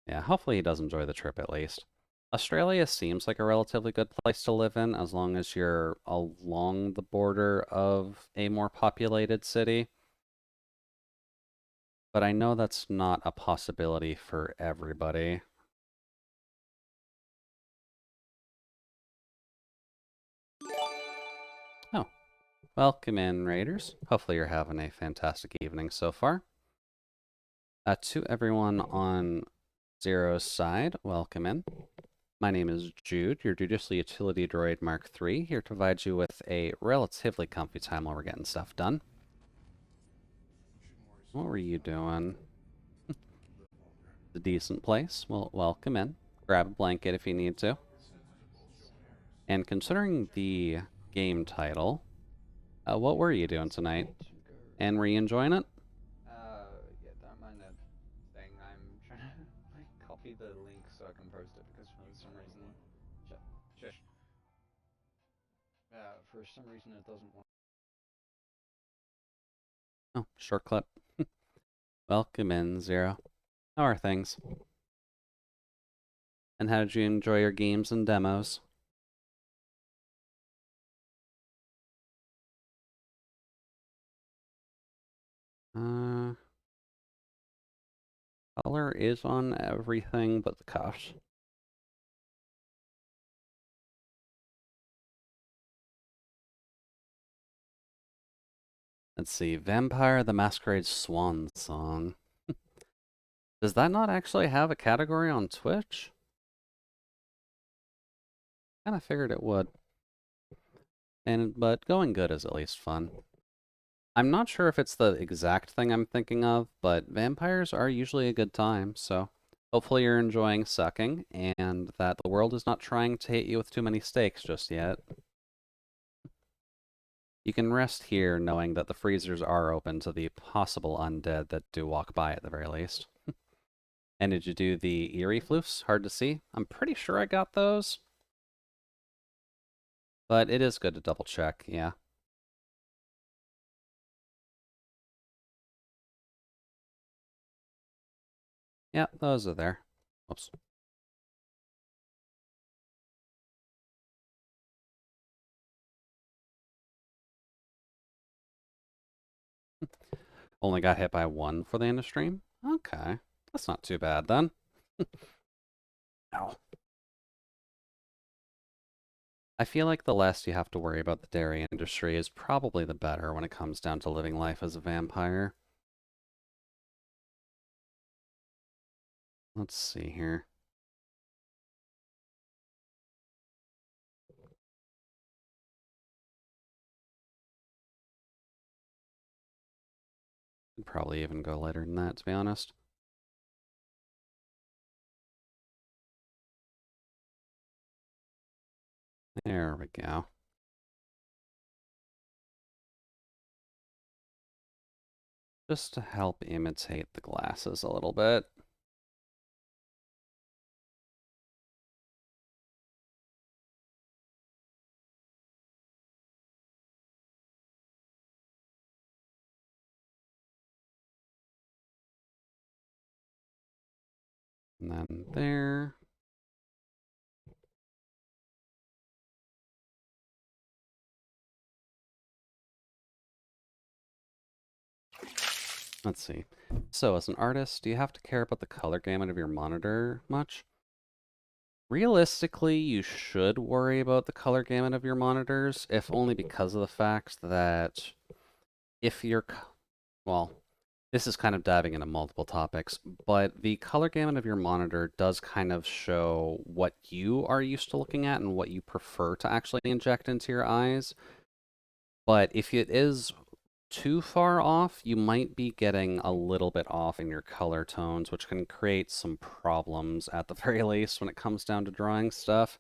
Yeah, hopefully he does enjoy the trip at least. Australia seems like a relatively good place to live in as long as you're along the border of a more populated city. But I know that's not a possibility for everybody. Oh, welcome in, Raiders. Hopefully you're having a fantastic evening so far. To everyone on Zero's side, welcome in. My name is Jude, your Judicial Utility Droid Mark III, here to provide you with a relatively comfy time while we're getting stuff done. What were you doing? It's a decent place. Well, welcome in. Grab a blanket if you need to. And considering the game title, what were you doing tonight? And were you enjoying it? Yeah, don't mind that thing. I'm trying to copy the link so I can post it because for some reason, shush. For some reason it doesn't want. Oh, short clip. Welcome in, Zero. How are things? And how did you enjoy your games and demos? Color is on everything but the cuffs. Let's see, Vampire the Masquerade Swan Song. Does that not actually have a category on Twitch? Kinda figured it would. But Going Good is at least fun. I'm not sure if it's the exact thing I'm thinking of, but vampires are usually a good time, so hopefully you're enjoying sucking, and that the world is not trying to hit you with too many stakes just yet. You can rest here knowing that the freezers are open to the possible undead that do walk by at the very least. And did you do the eerie floofs? Hard to see. I'm pretty sure I got those. But it is good to double check, yeah. Yeah, those are there. Oops. Only got hit by one for the end of stream? Okay. That's not too bad then. Ow. I feel like the less you have to worry about the dairy industry is probably the better when it comes down to living life as a vampire. Let's see here. Could probably even go lighter than that, to be honest. There we go. Just to help imitate the glasses a little bit. And then there. Let's see. So as an artist, do you have to care about the color gamut of your monitor much? Realistically, you should worry about the color gamut of your monitors, if only because of the fact that if you're, well, this is kind of diving into multiple topics, but the color gamut of your monitor does kind of show what you are used to looking at and what you prefer to actually inject into your eyes. But if it is too far off, you might be getting a little bit off in your color tones, which can create some problems at the very least when it comes down to drawing stuff.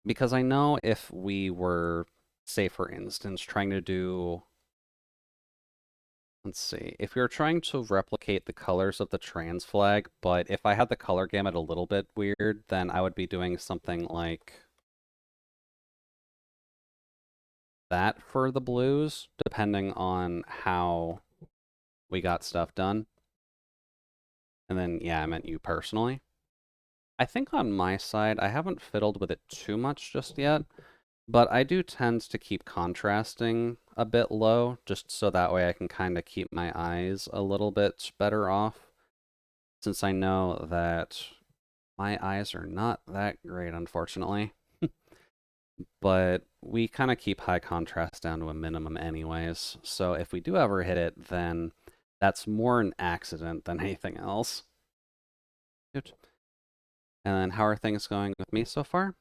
Because I know if we were, say for instance, trying to do, let's see, if we were trying to replicate the colors of the trans flag, but if I had the color gamut a little bit weird, then I would be doing something like that for the blues, depending on how we got stuff done. And then, yeah, I meant you personally. I think on my side, I haven't fiddled with it too much just yet, but I do tend to keep contrasting a bit low, just so that way I can kind of keep my eyes a little bit better off, since I know that my eyes are not that great, unfortunately. But we kind of keep high contrast down to a minimum anyways, so if we do ever hit it, then that's more an accident than anything else. Good. And then how are things going with me so far?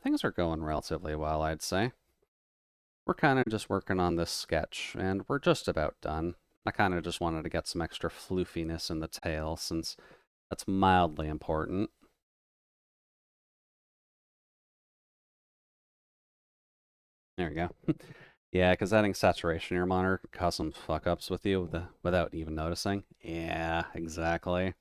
Things are going relatively well, I'd say. We're kind of just working on this sketch, and we're just about done. I kind of just wanted to get some extra floofiness in the tail, since that's mildly important. There we go. Yeah, because adding saturation in your monitor can cause some fuck-ups with you without even noticing. Yeah, exactly.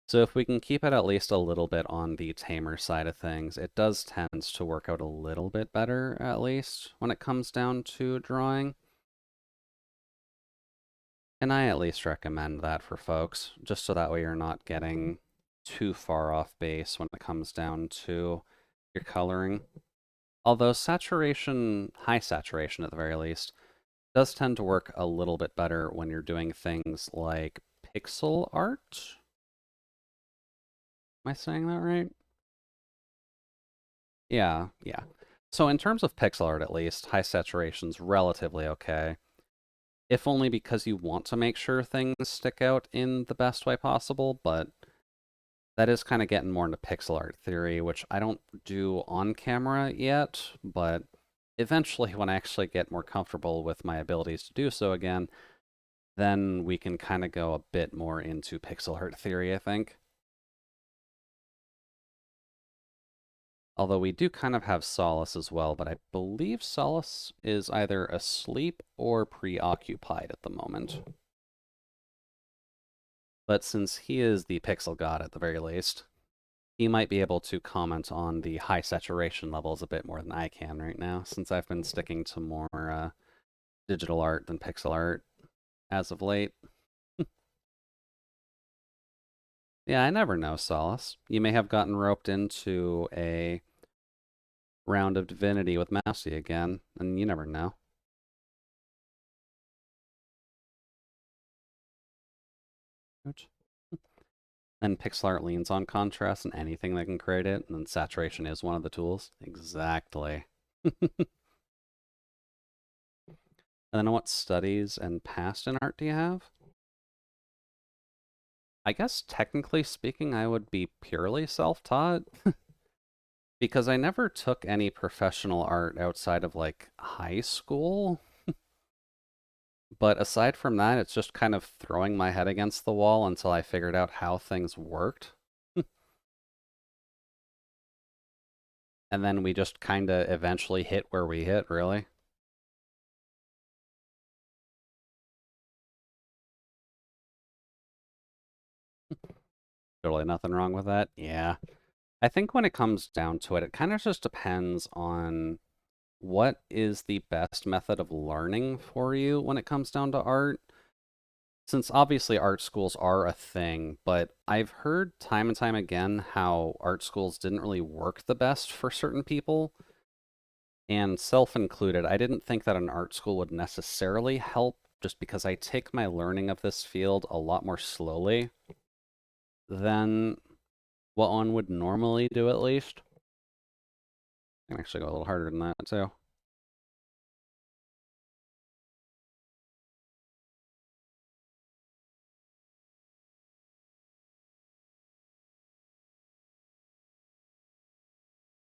So if we can keep it at least a little bit on the tamer side of things, it does tend to work out a little bit better, at least, when it comes down to drawing. And I at least recommend that for folks, just so that way you're not getting too far off base when it comes down to your coloring. Although saturation, high saturation at the very least, does tend to work a little bit better when you're doing things like pixel art. Am I saying that right? Yeah. So in terms of pixel art, at least, high saturation's relatively okay. If only because you want to make sure things stick out in the best way possible, but that is kind of getting more into pixel art theory, which I don't do on camera yet, but eventually when I actually get more comfortable with my abilities to do so again, then we can kind of go a bit more into pixel art theory, I think. Although we do kind of have Solace as well, but I believe Solace is either asleep or preoccupied at the moment. But since he is the pixel god at the very least, he might be able to comment on the high saturation levels a bit more than I can right now, since I've been sticking to more digital art than pixel art as of late. Yeah, I never know, Solace. You may have gotten roped into a round of Divinity with Mousy again, and you never know. And pixel art leans on contrast and anything that can create it, and then saturation is one of the tools. Exactly. And then what studies and past in art do you have? I guess technically speaking, I would be purely self-taught. Because I never took any professional art outside of like high school. But aside from that, it's just kind of throwing my head against the wall until I figured out how things worked. And then we just kind of eventually hit where we hit, really. Totally nothing wrong with that. Yeah. I think when it comes down to it, it kind of just depends on what is the best method of learning for you when it comes down to art. Since obviously art schools are a thing, but I've heard time and time again how art schools didn't really work the best for certain people. And self-included, I didn't think that an art school would necessarily help just because I take my learning of this field a lot more slowly than what one would normally do, at least. I can actually go a little harder than that, too.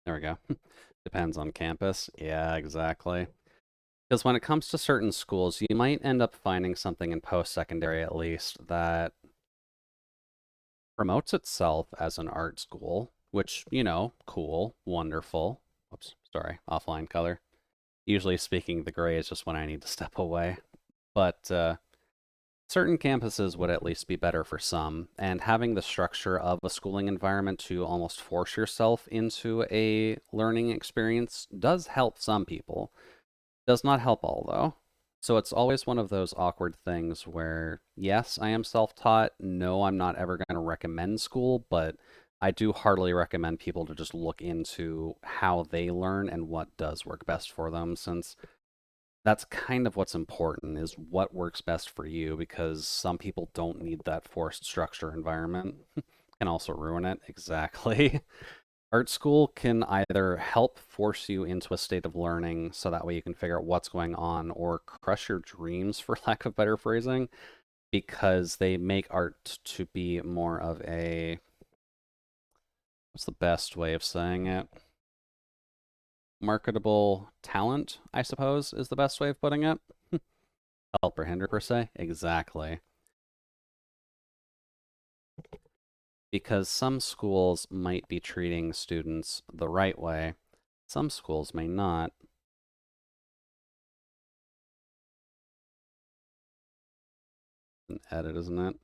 There we go. Depends on campus. Yeah, exactly. Because when it comes to certain schools, you might end up finding something in post-secondary, at least, that promotes itself as an art school, which, you know, cool, wonderful. Oops, sorry, offline color. Usually speaking, the gray is just when I need to step away. But certain campuses would at least be better for some, and having the structure of a schooling environment to almost force yourself into a learning experience does help some people. Does not help all, though. So it's always one of those awkward things where, yes, I am self-taught. No, I'm not ever going to recommend school, but I do heartily recommend people to just look into how they learn and what does work best for them, since that's kind of what's important, is what works best for you, because some people don't need that forced structure environment. Can also ruin it. Exactly. Art school can either help force you into a state of learning so that way you can figure out what's going on, or crush your dreams, for lack of better phrasing, because they make art to be more of a, What's the best way of saying it? Marketable talent, I suppose, is the best way of putting it. Help or hinder, per se? Exactly. Because some schools might be treating students the right way, some schools may not. An edit, isn't it?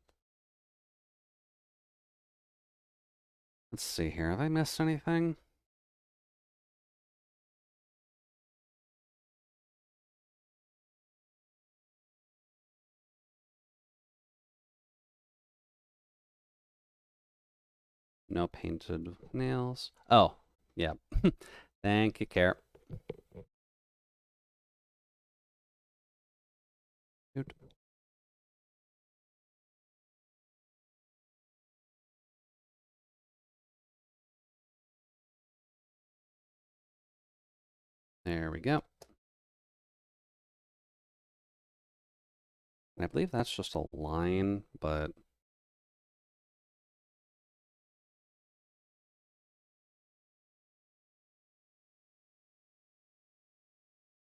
Let's see here. Have I missed anything? No painted nails. Oh, yeah. Thank you, Care. There we go. And I believe that's just a line, but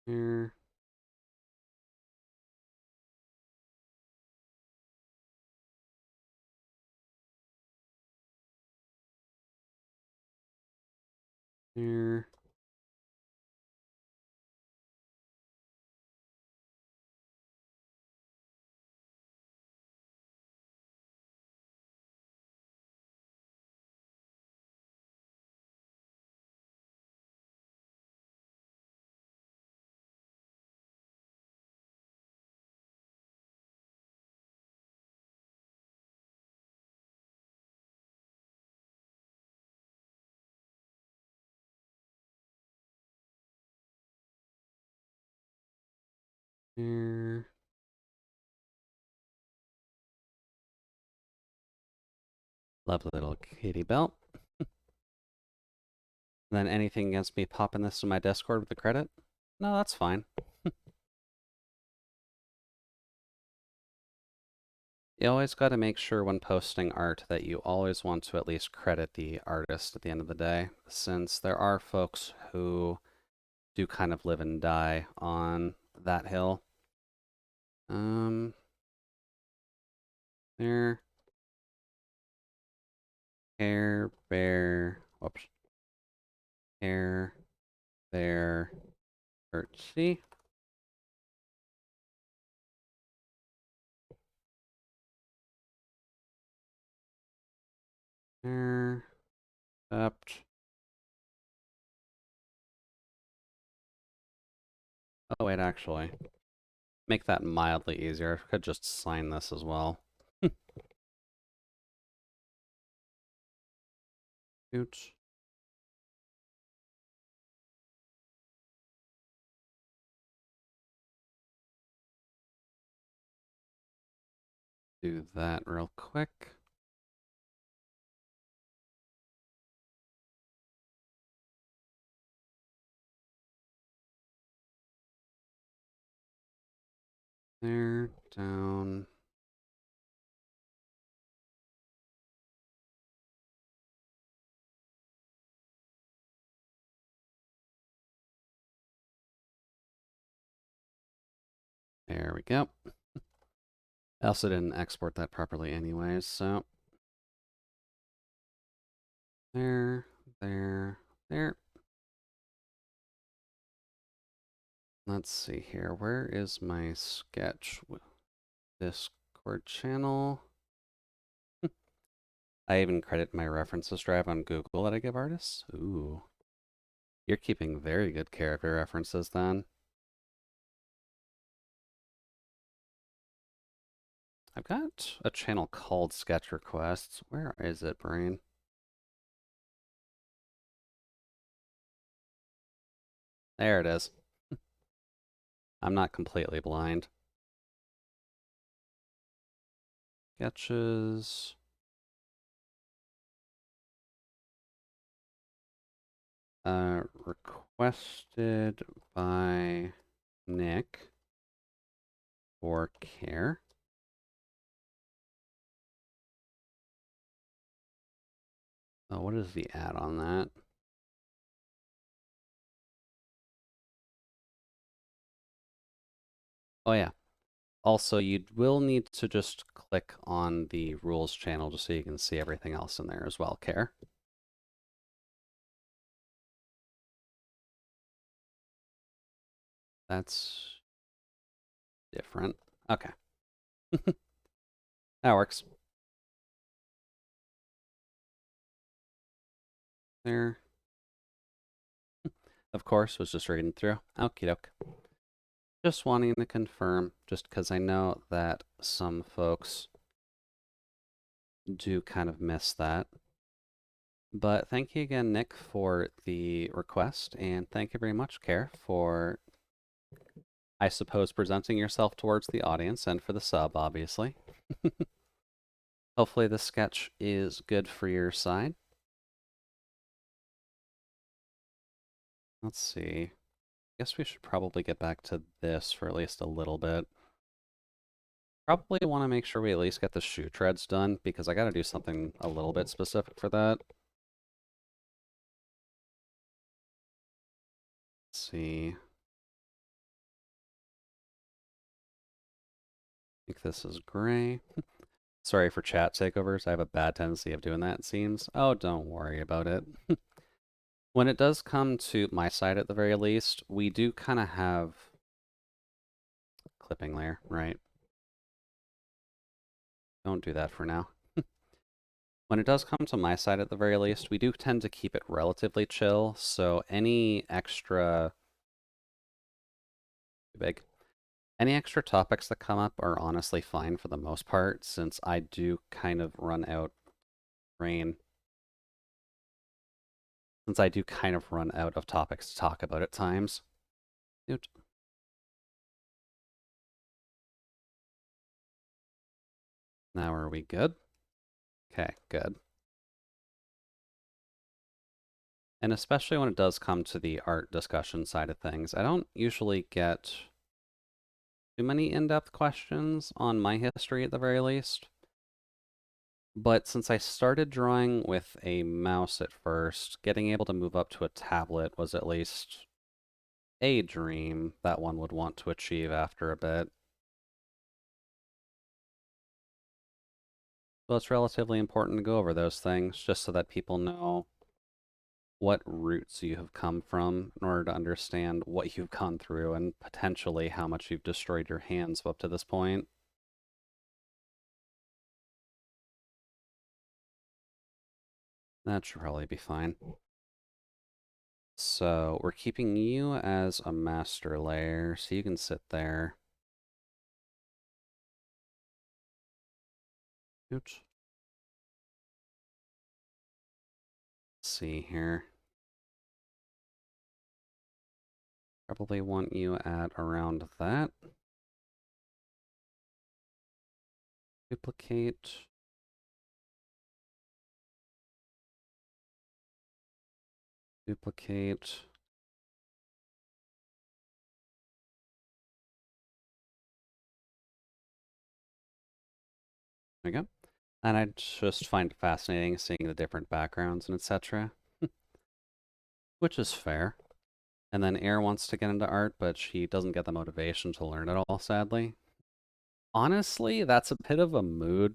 here. Here. Here. Lovely little kitty belt. Then anything against me popping this in my Discord with the credit? No, that's fine. You always got to make sure when posting art that you always want to at least credit the artist at the end of the day, since there are folks who do kind of live and die on that hill. There. Care Bear. Whoops. Care Bear. Artsy. There. Accept. Oh, wait, actually. Make that mildly easier. I could just sign this as well. Shoot. Do that real quick. There, down. There we go. I also didn't export that properly anyways, so. There, there, there. Let's see here. Where is my sketch? Discord channel. I even credit my references drive on Google that I give artists. Ooh. You're keeping very good care of your references then. I've got a channel called Sketch Requests. Where is it, brain? There it is. I'm not completely blind. Sketches. Requested by Nick for care. Oh, what is the ad on that? Oh yeah. Also, you will need to just click on the rules channel just so you can see everything else in there as well, Care. That's different. Okay. That works. There. Of course, was just reading through. Okie doke. Just wanting to confirm, just because I know that some folks do kind of miss that. But thank you again, Nick, for the request, and thank you very much, Care, for, I suppose, presenting yourself towards the audience and for the sub, obviously. Hopefully the sketch is good for your side. Let's see. Guess we should probably get back to this for at least a little bit. Probably want to make sure we at least get the shoe treads done, because I got to do something a little bit specific for that. Let's see. I think this is gray. Sorry for chat takeovers. I have a bad tendency of doing that, it seems. Oh, don't worry about it. When it does come to my side at the very least, we do kind of have clipping layer, right? Don't do that for now. When it does come to my side at the very least, we do tend to keep it relatively chill, so any extra big. Any extra topics that come up are honestly fine for the most part, since I do kind of run out of topics to talk about at times. Oot. Now are we good? Okay, good. And especially when it does come to the art discussion side of things, I don't usually get too many in-depth questions on my history at the very least. But since I started drawing with a mouse at first, getting able to move up to a tablet was at least a dream that one would want to achieve after a bit. So it's relatively important to go over those things just so that people know what roots you have come from in order to understand what you've gone through and potentially how much you've destroyed your hands up to this point. That should probably be fine. So we're keeping you as a master layer, so you can sit there. Oops. Let's see here. Probably want you at around that. Duplicate. Duplicate. There we go. And I just find it fascinating seeing the different backgrounds and etc. Which is fair. And then Air wants to get into art, but she doesn't get the motivation to learn it all, sadly. Honestly, that's a bit of a mood.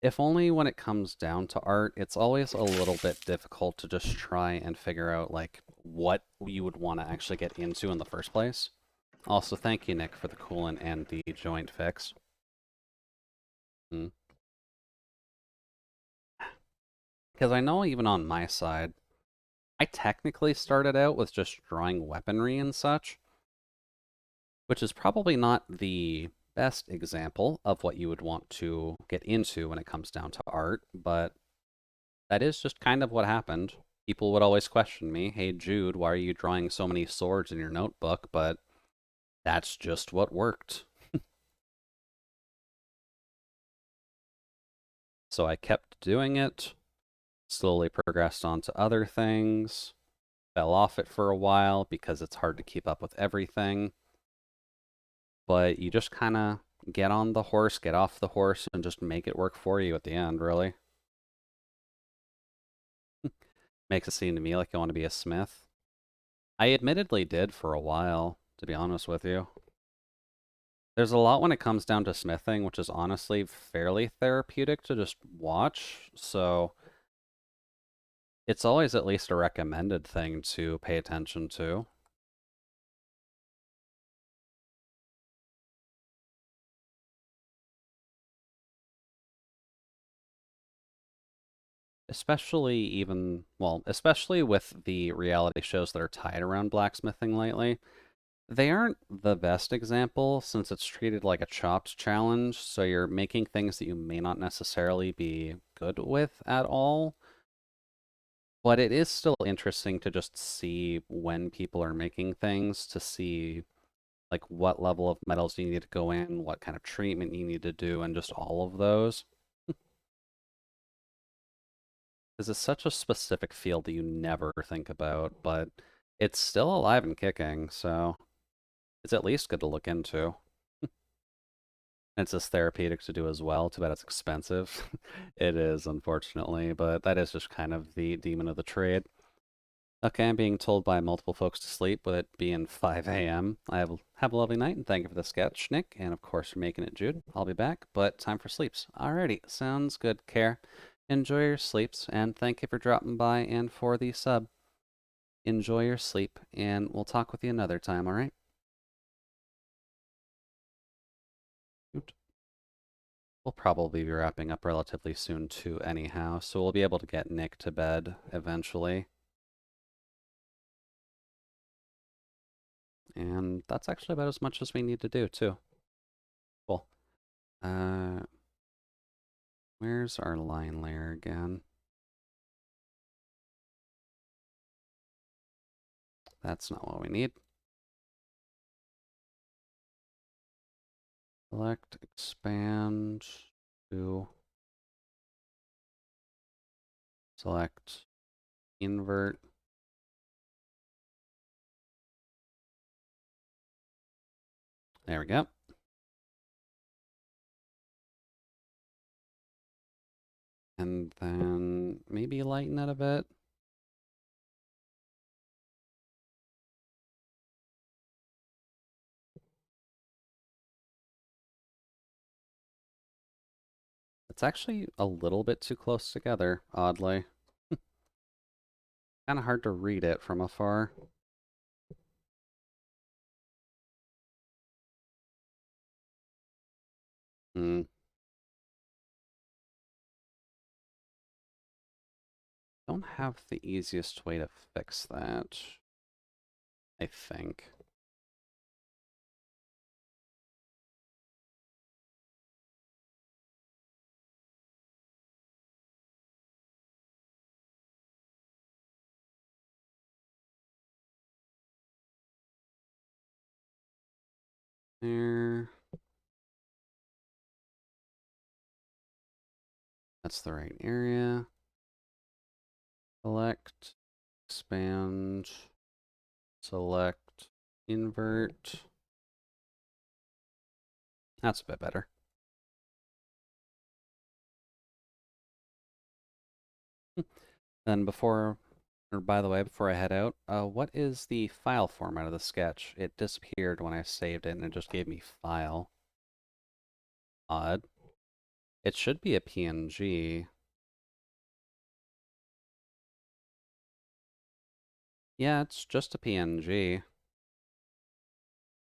If only when it comes down to art, it's always a little bit difficult to just try and figure out, like, what you would want to actually get into in the first place. Also, thank you, Nick, for the coolant and the joint fix. Because I know even on my side, I technically started out with just drawing weaponry and such, which is probably not the best example of what you would want to get into when it comes down to art, but that is just kind of what happened. People would always question me, hey Jude, why are you drawing so many swords in your notebook? But that's just what worked. So I kept doing it, slowly progressed on to other things, fell off it for a while because it's hard to keep up with everything. But you just kind of get on the horse, get off the horse, and just make it work for you at the end, really. Makes it seem to me like you want to be a smith. I admittedly did for a while, to be honest with you. There's a lot when it comes down to smithing, which is honestly fairly therapeutic to just watch, so it's always at least a recommended thing to pay attention to. Especially with the reality shows that are tied around blacksmithing lately. They aren't the best example since it's treated like a chopped challenge, so you're making things that you may not necessarily be good with at all. But it is still interesting to just see when people are making things to see like what level of metals you need to go in, what kind of treatment you need to do, and just all of those. Because it's such a specific field that you never think about, but it's still alive and kicking, so it's at least good to look into. It's as therapeutic to do as well. Too bad it's expensive. It is, unfortunately, but that is just kind of the demon of the trade. Okay, I'm being told by multiple folks to sleep, with it being 5 a.m. Have a lovely night, and thank you for the sketch, Nick, and of course for making it, Jude. I'll be back, but time for sleeps. Alrighty, sounds good, Care. Enjoy your sleeps, and thank you for dropping by and for the sub. Enjoy your sleep, and we'll talk with you another time, alright? We'll probably be wrapping up relatively soon too anyhow, so we'll be able to get Nick to bed eventually. And that's actually about as much as we need to do too. Cool. Where's our line layer again? That's not what we need. Select, expand to select, invert. There we go. And then maybe lighten it a bit. It's actually a little bit too close together, oddly. Kind of hard to read it from afar. Hmm. Don't have the easiest way to fix that, I think. There. That's the right area. Select, expand, select, invert. That's a bit better. And by the way, before I head out, what is the file format of the sketch? It disappeared when I saved it and it just gave me file. Odd. It should be a PNG. Yeah, it's just a PNG.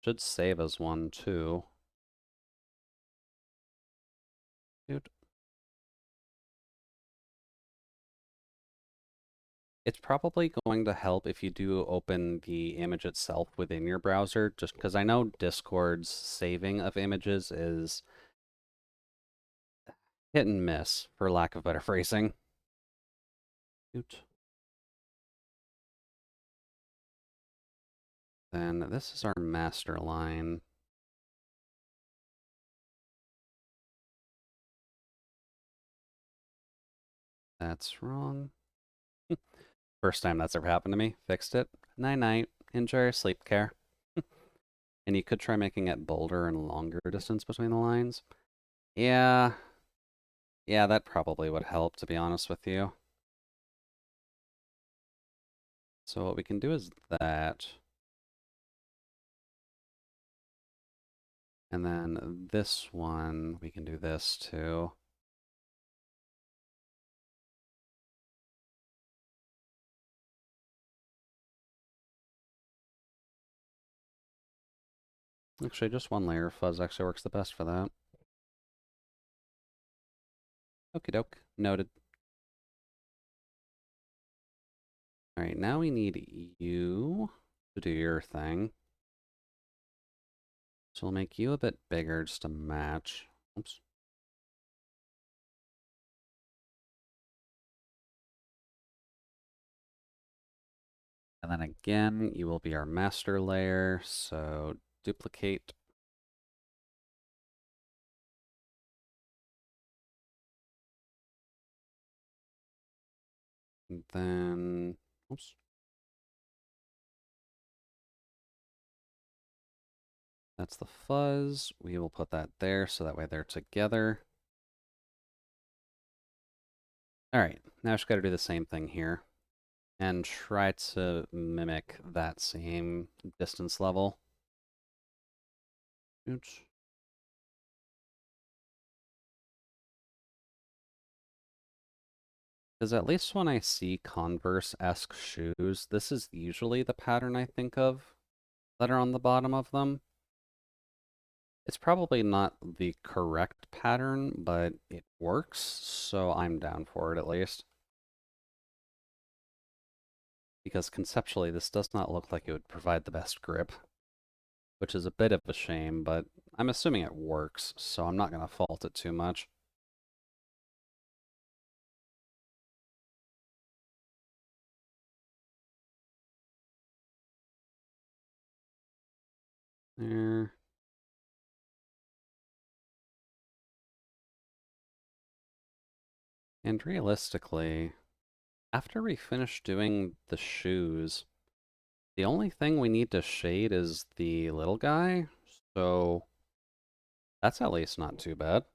Should save as one too. Dude. It's probably going to help if you do open the image itself within your browser, just because I know Discord's saving of images is hit and miss, for lack of better phrasing. Shoot. Then this is our master line. That's wrong. First time that's ever happened to me. Fixed it. Night-night. Enjoy your sleep, Care. And you could try making it bolder and longer distance between the lines. Yeah. Yeah, that probably would help, to be honest with you. So what we can do is that. And then this one, we can do this too. Actually, just one layer of fuzz actually works the best for that. Okie doke. Noted. Alright, now we need you to do your thing. So we'll make you a bit bigger just to match. Oops. And then again, you will be our master layer, so duplicate. And then, oops. That's the fuzz. We will put that there so that way they're together. All right, now just got to do the same thing here and try to mimic that same distance level. Oops. Because at least when I see Converse-esque shoes, this is usually the pattern I think of that are on the bottom of them. It's probably not the correct pattern, but it works, so I'm down for it at least. Because conceptually, this does not look like it would provide the best grip, which is a bit of a shame, but I'm assuming it works, so I'm not going to fault it too much. There. And realistically, after we finish doing the shoes, the only thing we need to shade is the little guy, so that's at least not too bad.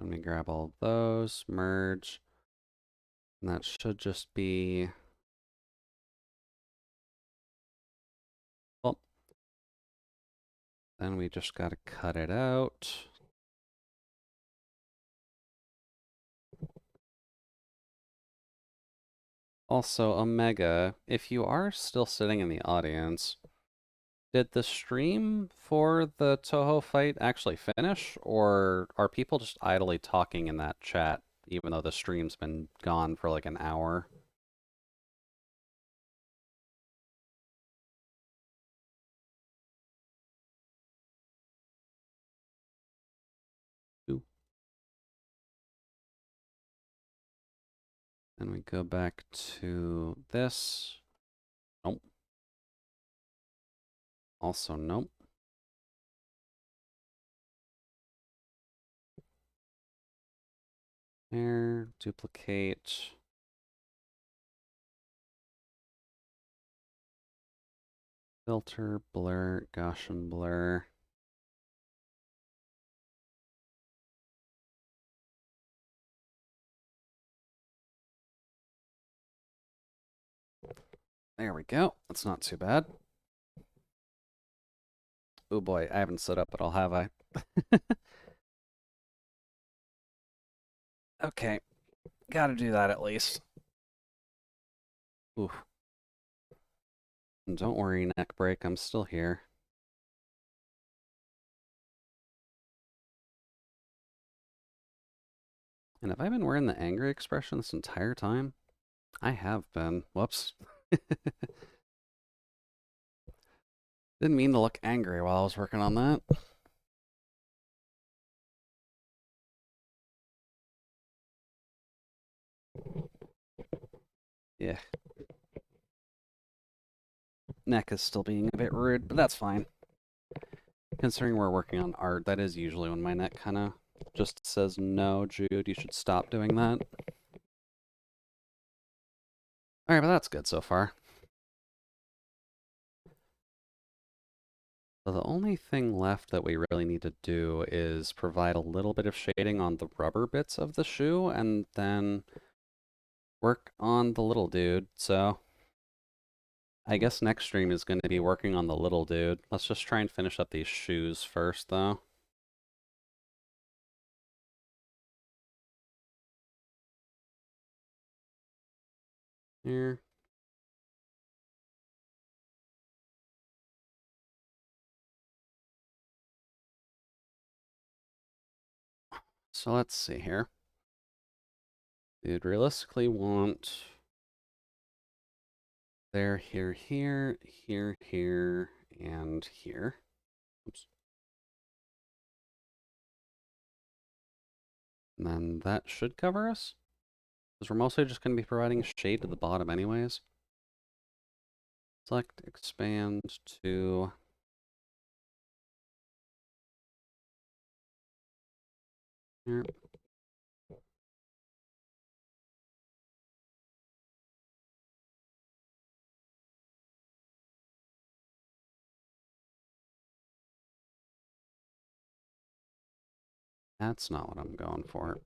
Let me grab all those, merge, and that should just be, well, then we just gotta cut it out. Also, Omega, if you are still sitting in the audience, did the stream for the Toho fight actually finish, or are people just idly talking in that chat, even though the stream's been gone for like an hour? Ooh. Then we go back to this. Nope. Also, nope. There, duplicate. Filter, blur, Gaussian blur. There we go. That's not too bad. Oh boy, I haven't set up at all, have I? Okay, gotta do that at least. Oof. And don't worry, neck break, I'm still here. And have I been wearing the angry expression this entire time? I have been. Whoops. Didn't mean to look angry while I was working on that. Yeah. Neck is still being a bit rude, but that's fine. Considering we're working on art, that is usually when my neck kind of just says, no, Jude, you should stop doing that. Alright, but that's good so far. So the only thing left that we really need to do is provide a little bit of shading on the rubber bits of the shoe and then work on the little dude. So I guess next stream is going to be working on the little dude. Let's just try and finish up these shoes first, though. Here. So let's see here. We'd realistically want there, here, here, here, here, and here. Oops. And then that should cover us, because we're mostly just going to be providing shade to the bottom anyways. Select, expand to... here. That's not what I'm going for.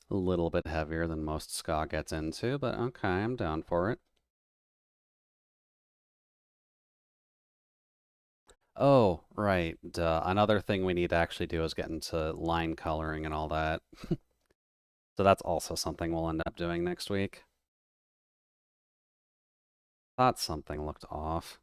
A little bit heavier than most ska gets into, but okay, I'm down for it. Oh, right, duh. Another thing we need to actually do is get into line coloring and all that. So that's also something we'll end up doing next week. Thought something looked off.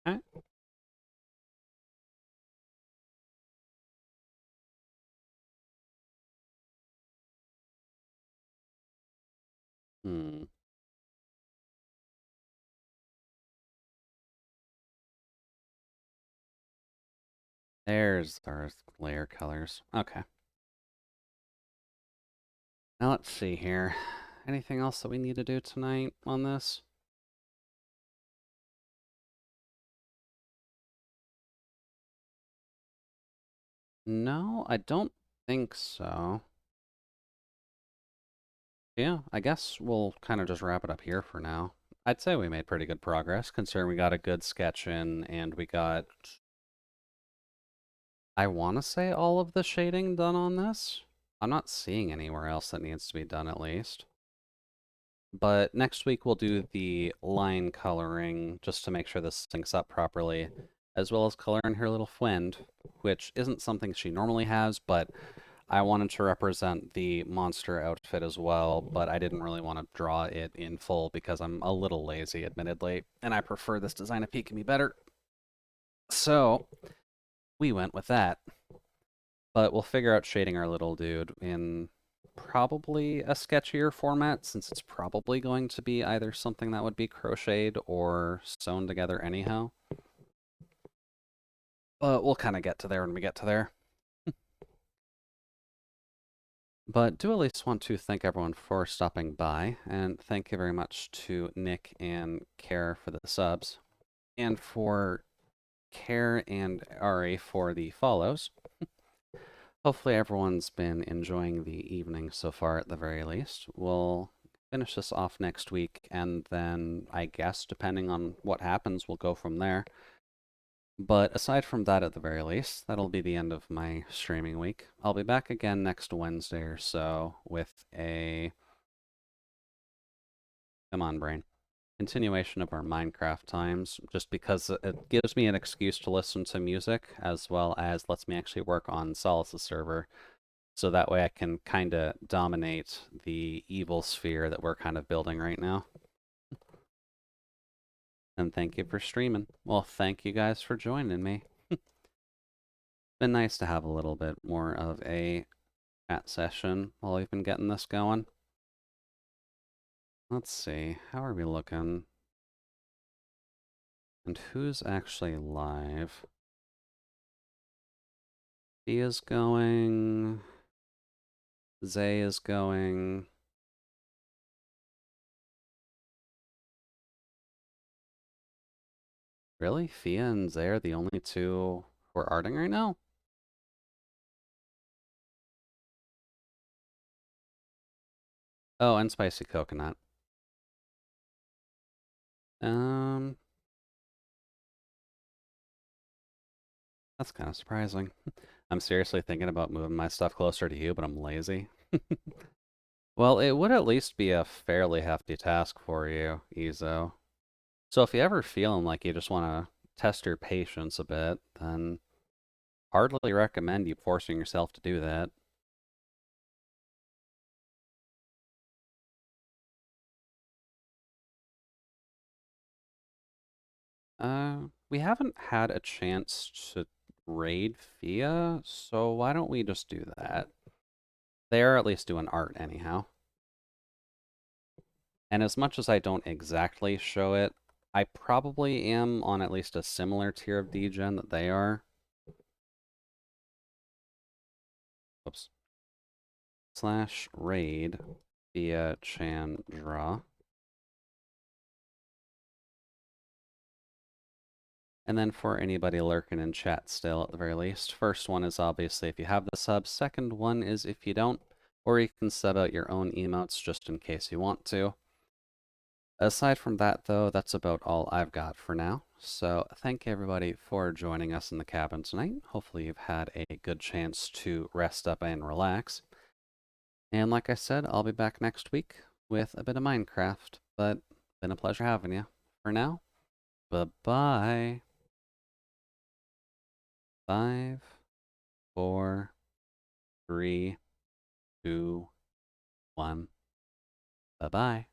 Okay. Hmm. There's our layer colors. Okay. Now let's see here. Anything else that we need to do tonight on this? No, I don't think so. Yeah, I guess we'll kind of just wrap it up here for now. I'd say we made pretty good progress, considering we got a good sketch in, and we got... I want to say all of the shading done on this. I'm not seeing anywhere else that needs to be done, at least. But next week we'll do the line coloring, just to make sure this syncs up properly, as well as coloring her little friend, which isn't something she normally has, but I wanted to represent the monster outfit as well, but I didn't really want to draw it in full because I'm a little lazy, admittedly, and I prefer this design of Pikami better. So, we went with that. But we'll figure out shading our little dude in probably a sketchier format, since it's probably going to be either something that would be crocheted or sewn together anyhow. But we'll kind of get to there when we get to there. But do at least want to thank everyone for stopping by, and thank you very much to Nick and Care for the subs, and for Care and Ari for the follows. Hopefully everyone's been enjoying the evening so far at the very least. We'll finish this off next week, and then I guess depending on what happens, we'll go from there. But aside from that, at the very least, that'll be the end of my streaming week. I'll be back again next Wednesday or so with a... Come on, brain. Continuation of our Minecraft times, just because it gives me an excuse to listen to music, as well as lets me actually work on Solace's server. So that way I can kind of dominate the evil sphere that we're kind of building right now. And thank you for streaming. Well, thank you guys for joining me. Been nice to have a little bit more of a chat session while we've been getting this going. Let's see, how are we looking? And who's actually live? He is going. Zay is going. Really? Fia and Zay are the only two who are arting right now? Oh, and Spicy Coconut. That's kind of surprising. I'm seriously thinking about moving my stuff closer to you, but I'm lazy. Well, it would at least be a fairly hefty task for you, Ezo. So if you ever feeling like you just want to test your patience a bit, then hardly recommend you forcing yourself to do that. We haven't had a chance to raid Fia, so why don't we just do that? They are at least doing art anyhow. And as much as I don't exactly show it, I probably am on at least a similar tier of degen that they are. Whoops. /raid via Chandra. And then for anybody lurking in chat still, at the very least, first one is obviously if you have the sub. Second one is if you don't, or you can sub out your own emotes just in case you want to. Aside from that, though, that's about all I've got for now. So thank you everybody for joining us in the cabin tonight. Hopefully you've had a good chance to rest up and relax. And like I said, I'll be back next week with a bit of Minecraft, but been a pleasure having you. For now, bye-bye. 5, 4, 3, 2, 1. Bye-bye.